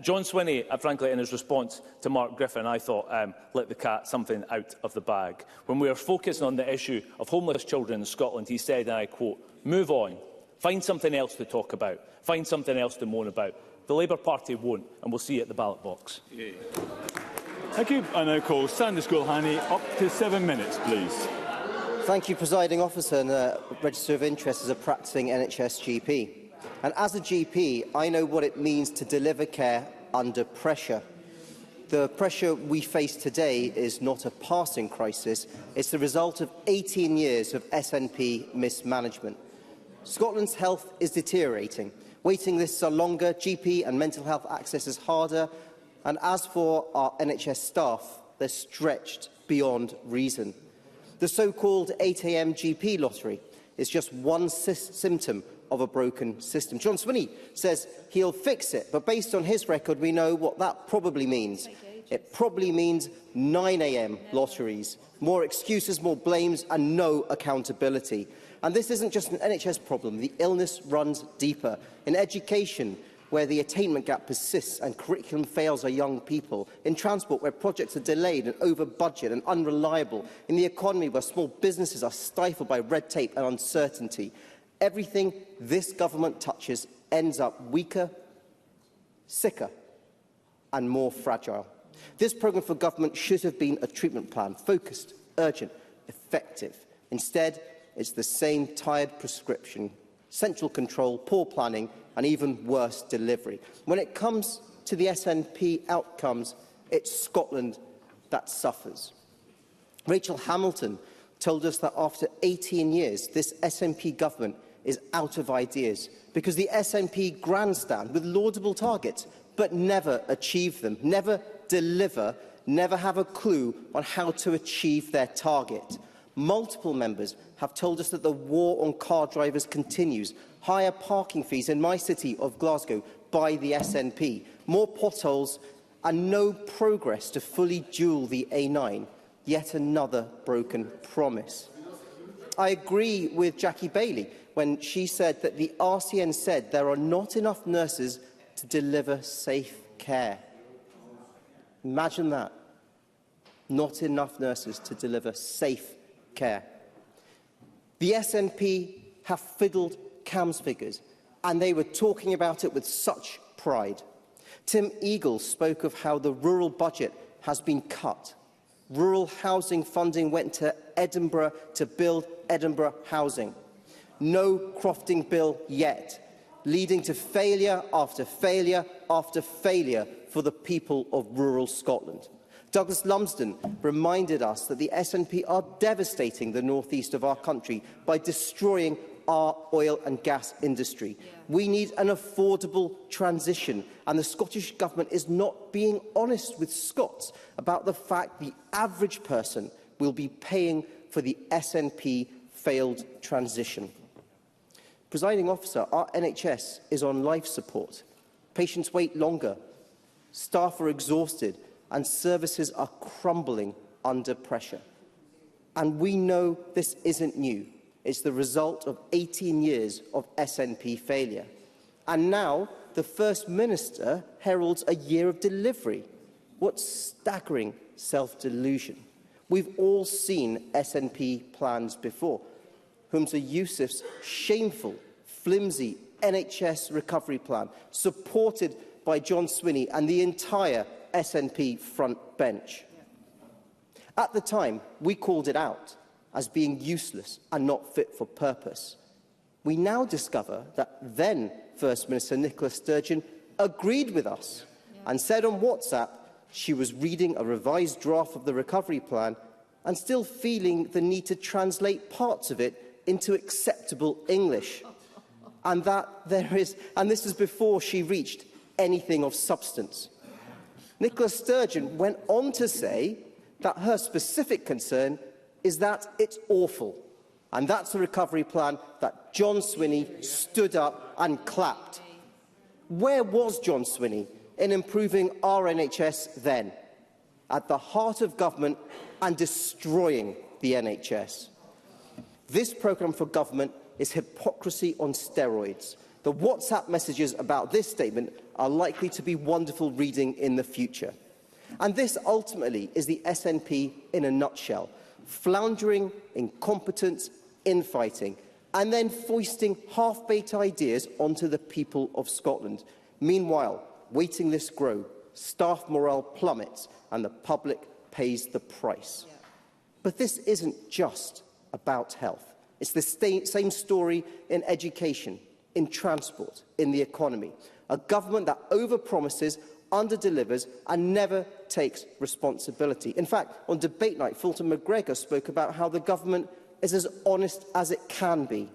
John Swinney, frankly, in his response to Mark Griffin, I thought, let the cat something out of the bag. When we were focusing on the issue of homeless children in Scotland, he said, and I quote, "Move on, find something else to talk about, find something else to moan about." The Labour Party won't, and we'll see you at the ballot box. Yeah. Thank you. I now call Sanders Gulhani up to 7 minutes, please. Thank you, Presiding Officer, and Register of Interest as a practising NHS GP. And as a GP, I know what it means to deliver care under pressure. The pressure we face today is not a passing crisis. It's the result of 18 years of SNP mismanagement. Scotland's health is deteriorating. Waiting lists are longer, GP and mental health access is harder, and as for our NHS staff, they're stretched beyond reason. The so-called 8 AM GP lottery is just one symptom of a broken system. John Swinney says he'll fix it, but based on his record, we know what that probably means. It probably means 9 a.m. lotteries, more excuses, more blames and no accountability. And this isn't just an NHS problem. The illness runs deeper. In education, where the attainment gap persists and curriculum fails our young people. In transport, where projects are delayed and over budget and unreliable. In the economy, where small businesses are stifled by red tape and uncertainty. Everything this government touches ends up weaker, sicker and more fragile. This programme for government should have been a treatment plan, focused, urgent, effective. Instead, it's the same tired prescription, central control, poor planning and even worse delivery. When it comes to the SNP outcomes, it's Scotland that suffers. Rachel Hamilton told us that after 18 years, this SNP government is out of ideas because the SNP grandstand with laudable targets but never achieve them, never deliver, never have a clue on how to achieve their target. Multiple members have told us that the war on car drivers continues. Higher parking fees in my city of Glasgow by the SNP, more potholes and no progress to fully dual the A9. Yet another broken promise. I agree with Jackie Bailey when she said that the RCN said there are not enough nurses to deliver safe care. Imagine that. Not enough nurses to deliver safe care. The SNP have fiddled CAMS figures, and they were talking about it with such pride. Tim Eagle spoke of how the rural budget has been cut. Rural housing funding went to Edinburgh to build Edinburgh housing. No crofting bill yet, leading to failure after failure after failure for the people of rural Scotland. Douglas Lumsden reminded us that the SNP are devastating the northeast of our country by destroying our oil and gas industry. We need an affordable transition, and the Scottish Government is not being honest with Scots about the fact the average person will be paying for the SNP failed transition. Presiding Officer, our NHS is on life support. Patients wait longer, staff are exhausted, and services are crumbling under pressure. And we know this isn't new. It's the result of 18 years of SNP failure. And now the First Minister heralds a year of delivery. What staggering self-delusion. We've all seen SNP plans before. Humza Yousaf's shameful, flimsy NHS recovery plan, supported by John Swinney and the entire SNP front bench. At the time, we called it out as being useless and not fit for purpose. We now discover that then First Minister Nicola Sturgeon agreed with us and said on WhatsApp she was reading a revised draft of the recovery plan and still feeling the need to translate parts of it into acceptable English. And this is before she reached anything of substance. Nicola Sturgeon went on to say that her specific concern is that it's awful. And that's the recovery plan that John Swinney stood up and clapped. Where was John Swinney in improving our NHS then? At the heart of government and destroying the NHS. This programme for government is hypocrisy on steroids. The WhatsApp messages about this statement are likely to be wonderful reading in the future. And this ultimately is the SNP in a nutshell. Floundering, incompetence, infighting, and then foisting half-baked ideas onto the people of Scotland. Meanwhile, waiting lists grow, staff morale plummets, and the public pays the price. But this isn't just about health. It's the same story in education, in transport, in the economy. A government that overpromises, underdelivers and never takes responsibility. In fact, on debate night, Fulton McGregor spoke about how the government is as honest as it can be.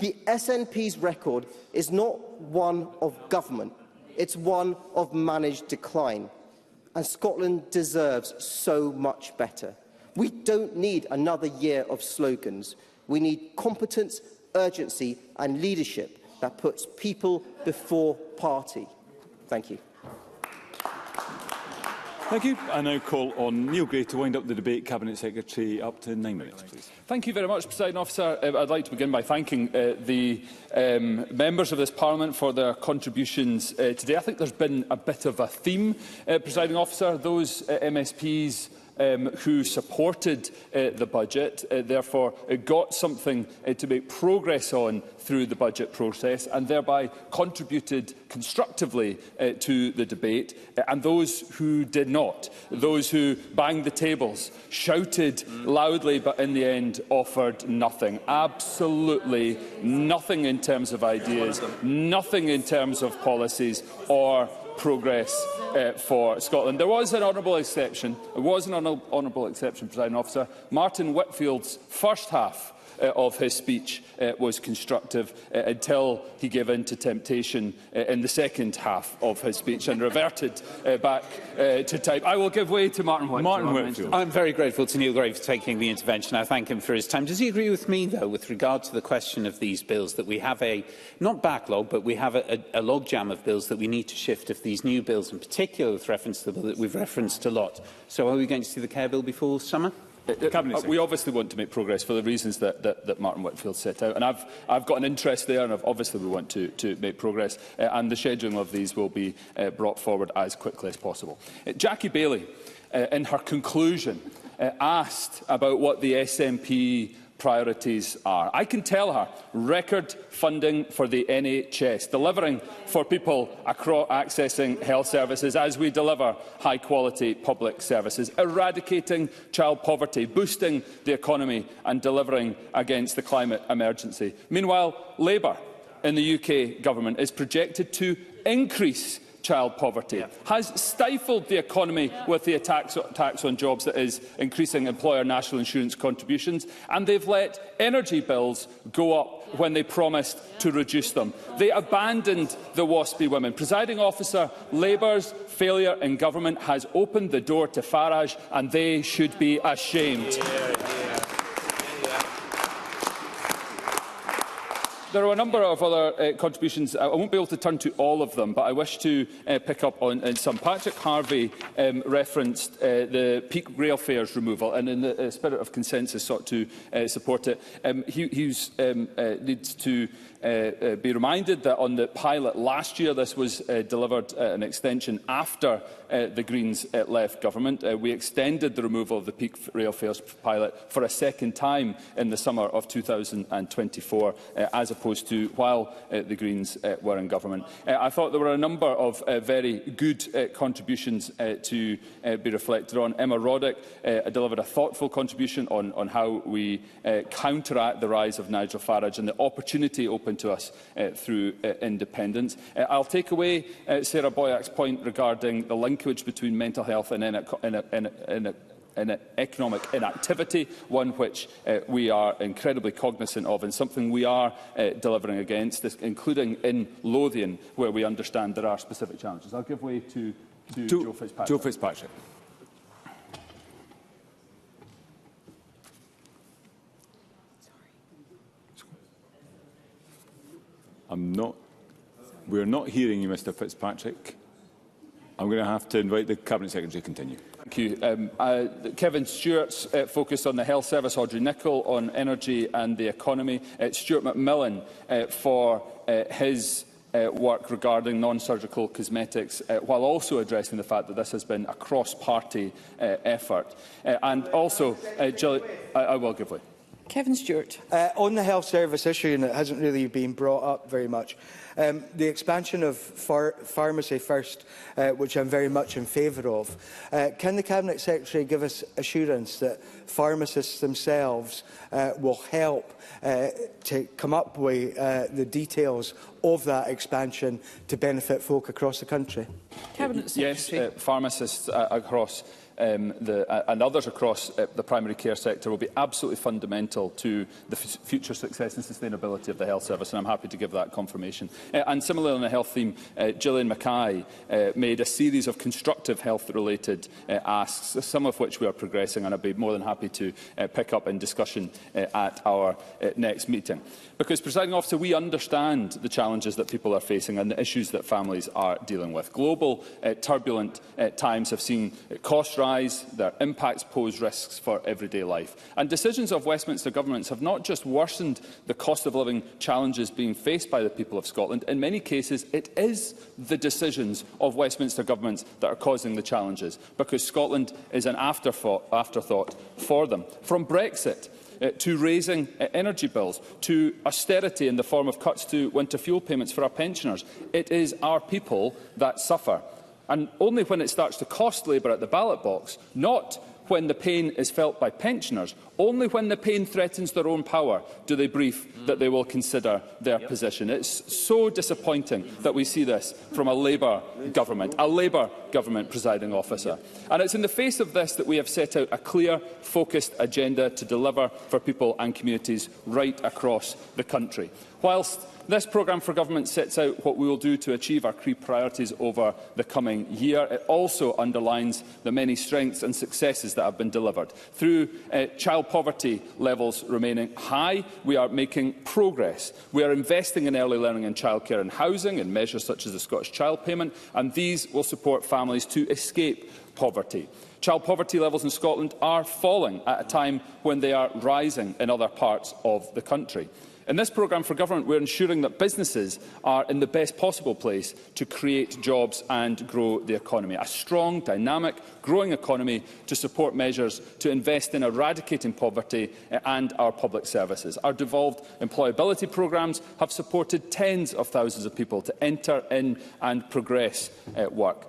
The SNP's record is not one of government, it's one of managed decline. And Scotland deserves so much better. We don't need another year of slogans. We need competence, urgency and leadership that puts people before party. Thank you. Thank you. I now call on Neil Gray to wind up the debate. Cabinet Secretary, up to 9 minutes, please. Thank you very much, Presiding Officer. I'd like to begin by thanking the members of this Parliament for their contributions today. I think there's been a bit of a theme, Presiding Officer. Those MSPs who supported the budget, therefore got something to make progress on through the budget process and thereby contributed constructively to the debate, and those who did not, those who banged the tables, shouted loudly but in the end offered nothing, absolutely nothing in terms of ideas, nothing in terms of policies or progress for Scotland. There was an honourable exception. There was an honourable exception, Presiding Officer. Martin Whitfield's first half of his speech was constructive until he gave in to temptation in the second half of his speech and reverted back to type. I will give way to Martin Whitfield. I'm very grateful to Neil Gray for taking the intervention. I thank him for his time. Does he agree with me, though, with regard to the question of these bills, that we have a, not backlog, but we have a logjam of bills that we need to shift if these new bills, in particular with reference to the bill that we've referenced a lot? So are we going to see the care bill before summer? We obviously want to make progress for the reasons that Martin Whitfield set out, and I've got an interest there, and obviously we want to make progress, and the scheduling of these will be brought forward as quickly as possible. Jackie Baillie, in her conclusion, asked about what the SNP priorities are. I can tell her record funding for the NHS, delivering for people accessing health services as we deliver high-quality public services, eradicating child poverty, boosting the economy and delivering against the climate emergency. Meanwhile, Labour in the UK government is projected to increase child poverty, has stifled the economy with the tax on jobs that is increasing employer national insurance contributions, and they've let energy bills go up when they promised to reduce them. They abandoned the WASPy women. Presiding Officer, Labour's failure in government has opened the door to Farage, and they should be ashamed. There are a number of other contributions. I won't be able to turn to all of them, but I wish to pick up on some. Patrick Harvey referenced the peak rail fares removal, and in the spirit of consensus sought to support it. He needs to be reminded that on the pilot last year, this was delivered an extension after the Greens left government. We extended the removal of the peak rail fares pilot for a second time in the summer of 2024, as opposed to while the Greens were in government. I thought there were a number of very good contributions to be reflected on. Emma Roddick delivered a thoughtful contribution on how we counteract the rise of Nigel Farage and the opportunity open to us through independence. I'll take away Sarah Boyack's point regarding the linkage between mental health and economic inactivity, one which we are incredibly cognizant of and something we are delivering against, including in Lothian, where we understand there are specific challenges. I'll give way to Joe Fitzpatrick. Joe Fitzpatrick. We're not hearing you, Mr Fitzpatrick. I'm going to have to invite the Cabinet Secretary to continue. Thank you. Kevin Stewart's focus on the health service, Audrey Nicholl on energy and the economy, Stuart McMillan for his work regarding non-surgical cosmetics, while also addressing the fact that this has been a cross-party effort. And also, I will give way. Kevin Stewart. On the health service issue, and it hasn't really been brought up very much, the expansion of Pharmacy First, which I'm very much in favour of. Can the Cabinet Secretary give us assurance that pharmacists themselves will help to come up with the details of that expansion to benefit folk across the country? Cabinet Secretary. Yes, pharmacists across and others across the primary care sector will be absolutely fundamental to the future success and sustainability of the health service, and I'm happy to give that confirmation. And similarly on the health theme, Gillian Mackay made a series of constructive health-related asks, some of which we are progressing, and I'd be more than happy to pick up in discussion at our next meeting. Because, Presiding Officer, we understand the challenges that people are facing and the issues that families are dealing with. Global, turbulent times have seen costs rise, their impacts pose risks for everyday life. And decisions of Westminster governments have not just worsened the cost of living challenges being faced by the people of Scotland. In many cases, it is the decisions of Westminster governments that are causing the challenges, because Scotland is an afterthought for them. From Brexit to raising energy bills, to austerity in the form of cuts to winter fuel payments for our pensioners. It is our people that suffer. And only when it starts to cost Labour at the ballot box, not when the pain is felt by pensioners, only when the pain threatens their own power, do they brief that they will consider their position. It's so disappointing that we see this from a Labour government, Presiding Officer. And it's in the face of this that we have set out a clear, focused agenda to deliver for people and communities right across the country. Whilst this programme for government sets out what we will do to achieve our key priorities over the coming year, it also underlines the many strengths and successes that have been delivered. Through child poverty levels remaining high, we are making progress. We are investing in early learning and childcare and housing, in measures such as the Scottish Child Payment, and these will support families to escape poverty. Child poverty levels in Scotland are falling at a time when they are rising in other parts of the country. In this programme for government, we are ensuring that businesses are in the best possible place to create jobs and grow the economy. A strong, dynamic, growing economy to support measures to invest in eradicating poverty and our public services. Our devolved employability programmes have supported tens of thousands of people to enter in and progress work.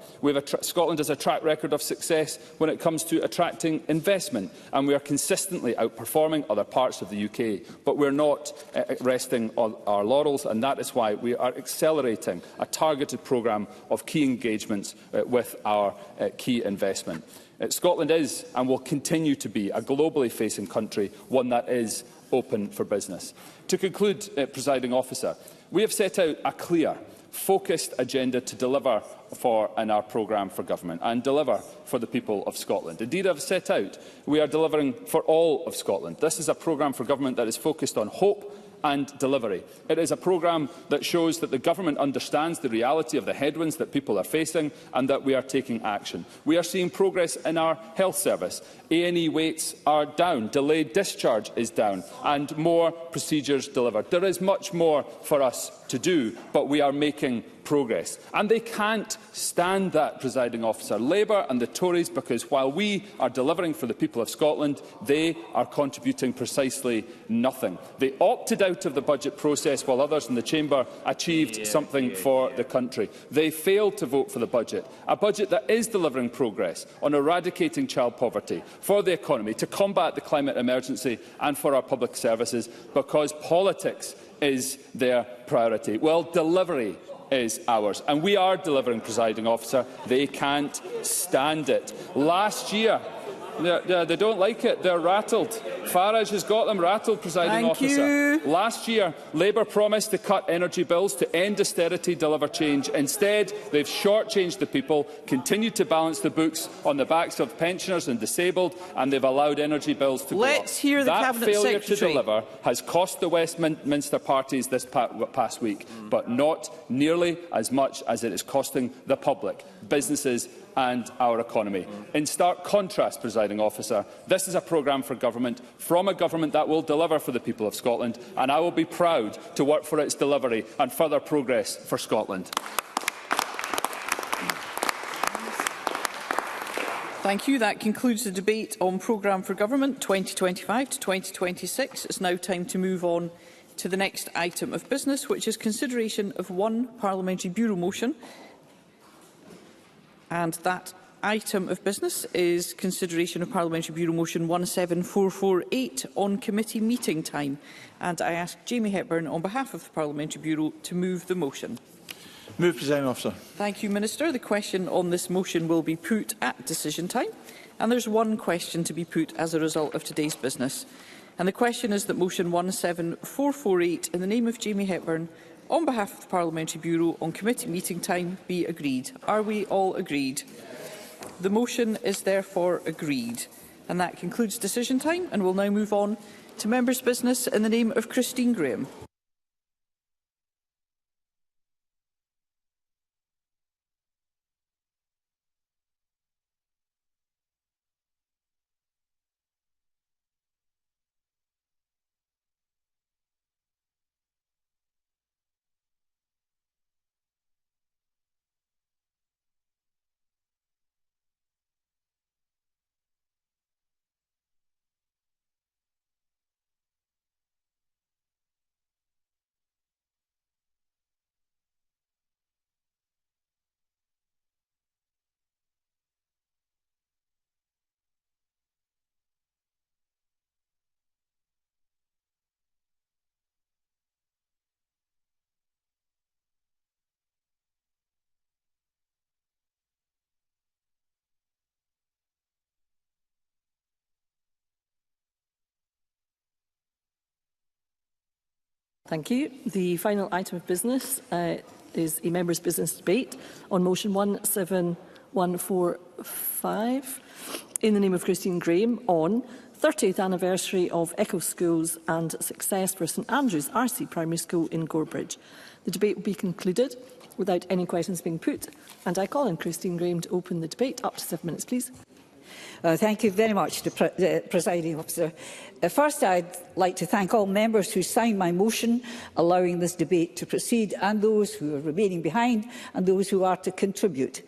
Scotland has a track record of success when it comes to attracting investment, and we are consistently outperforming other parts of the UK. But we are not resting on our laurels, and that is why we are accelerating a targeted programme of key engagements with our key investment. Scotland is and will continue to be a globally facing country, one that is open for business. To conclude, Presiding Officer, we have set out a clear, focused agenda to deliver in our programme for government and deliver for the people of Scotland. Indeed, I have set out we are delivering for all of Scotland. This is a programme for government that is focused on hope and delivery. It is a programme that shows that the government understands the reality of the headwinds that people are facing and that we are taking action. We are seeing progress in our health service. A&E waits are down, delayed discharge is down, and more procedures delivered. There is much more for us to do, but we are making progress. And they can't stand that, Presiding Officer, Labour and the Tories, because while we are delivering for the people of Scotland, they are contributing precisely nothing. They opted out of the budget process while others in the Chamber achieved something for the country. They failed to vote for the budget, a budget that is delivering progress on eradicating child poverty, for the economy, to combat the climate emergency and for our public services, because politics is their priority. Well, delivery is ours, and we are delivering, Presiding Officer. They can't stand it. Last year, they don't like it. They're rattled. Farage has got them rattled, Presiding Officer. Last year, Labour promised to cut energy bills, to end austerity, deliver change. Instead, they've shortchanged the people, continued to balance the books on the backs of pensioners and disabled, and they've allowed energy bills to go up. That failure to deliver has cost the Westminster parties this past week, but not nearly as much as it is costing the public, businesses and our economy. In stark contrast, Presiding Officer, this is a programme for government from a government that will deliver for the people of Scotland, and I will be proud to work for its delivery and further progress for Scotland. Thank you. That concludes the debate on Programme for Government 2025 to 2026. It's now time to move on to the next item of business, which is consideration of one parliamentary bureau motion. And that item of business is consideration of Parliamentary Bureau Motion 17448 on committee meeting time. And I ask Jamie Hepburn, on behalf of the Parliamentary Bureau, to move the motion. Move, Presiding Officer. Thank you, Minister. The question on this motion will be put at decision time. And there's one question to be put as a result of today's business. And the question is that motion 17448, in the name of Jamie Hepburn, on behalf of the Parliamentary Bureau on committee meeting time, be agreed. Are we all agreed? The motion is therefore agreed. And that concludes decision time, and we'll now move on to members' business in the name of Christine Graham. Thank you. The final item of business is a members' business debate on motion 17145 in the name of Christine Graham on 30th anniversary of Echo Schools and Success for St Andrews RC Primary School in Gorebridge. The debate will be concluded without any questions being put, and I call on Christine Graham to open the debate. Up to 7 minutes, please. Thank you very much, Presiding Officer. First, I'd like to thank all members who signed my motion allowing this debate to proceed, and those who are remaining behind and those who are to contribute.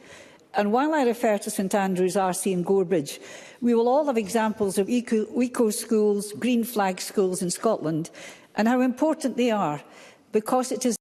And while I refer to St Andrews RC in Gorebridge, we will all have examples of eco schools, green flag schools in Scotland, and how important they are, because it is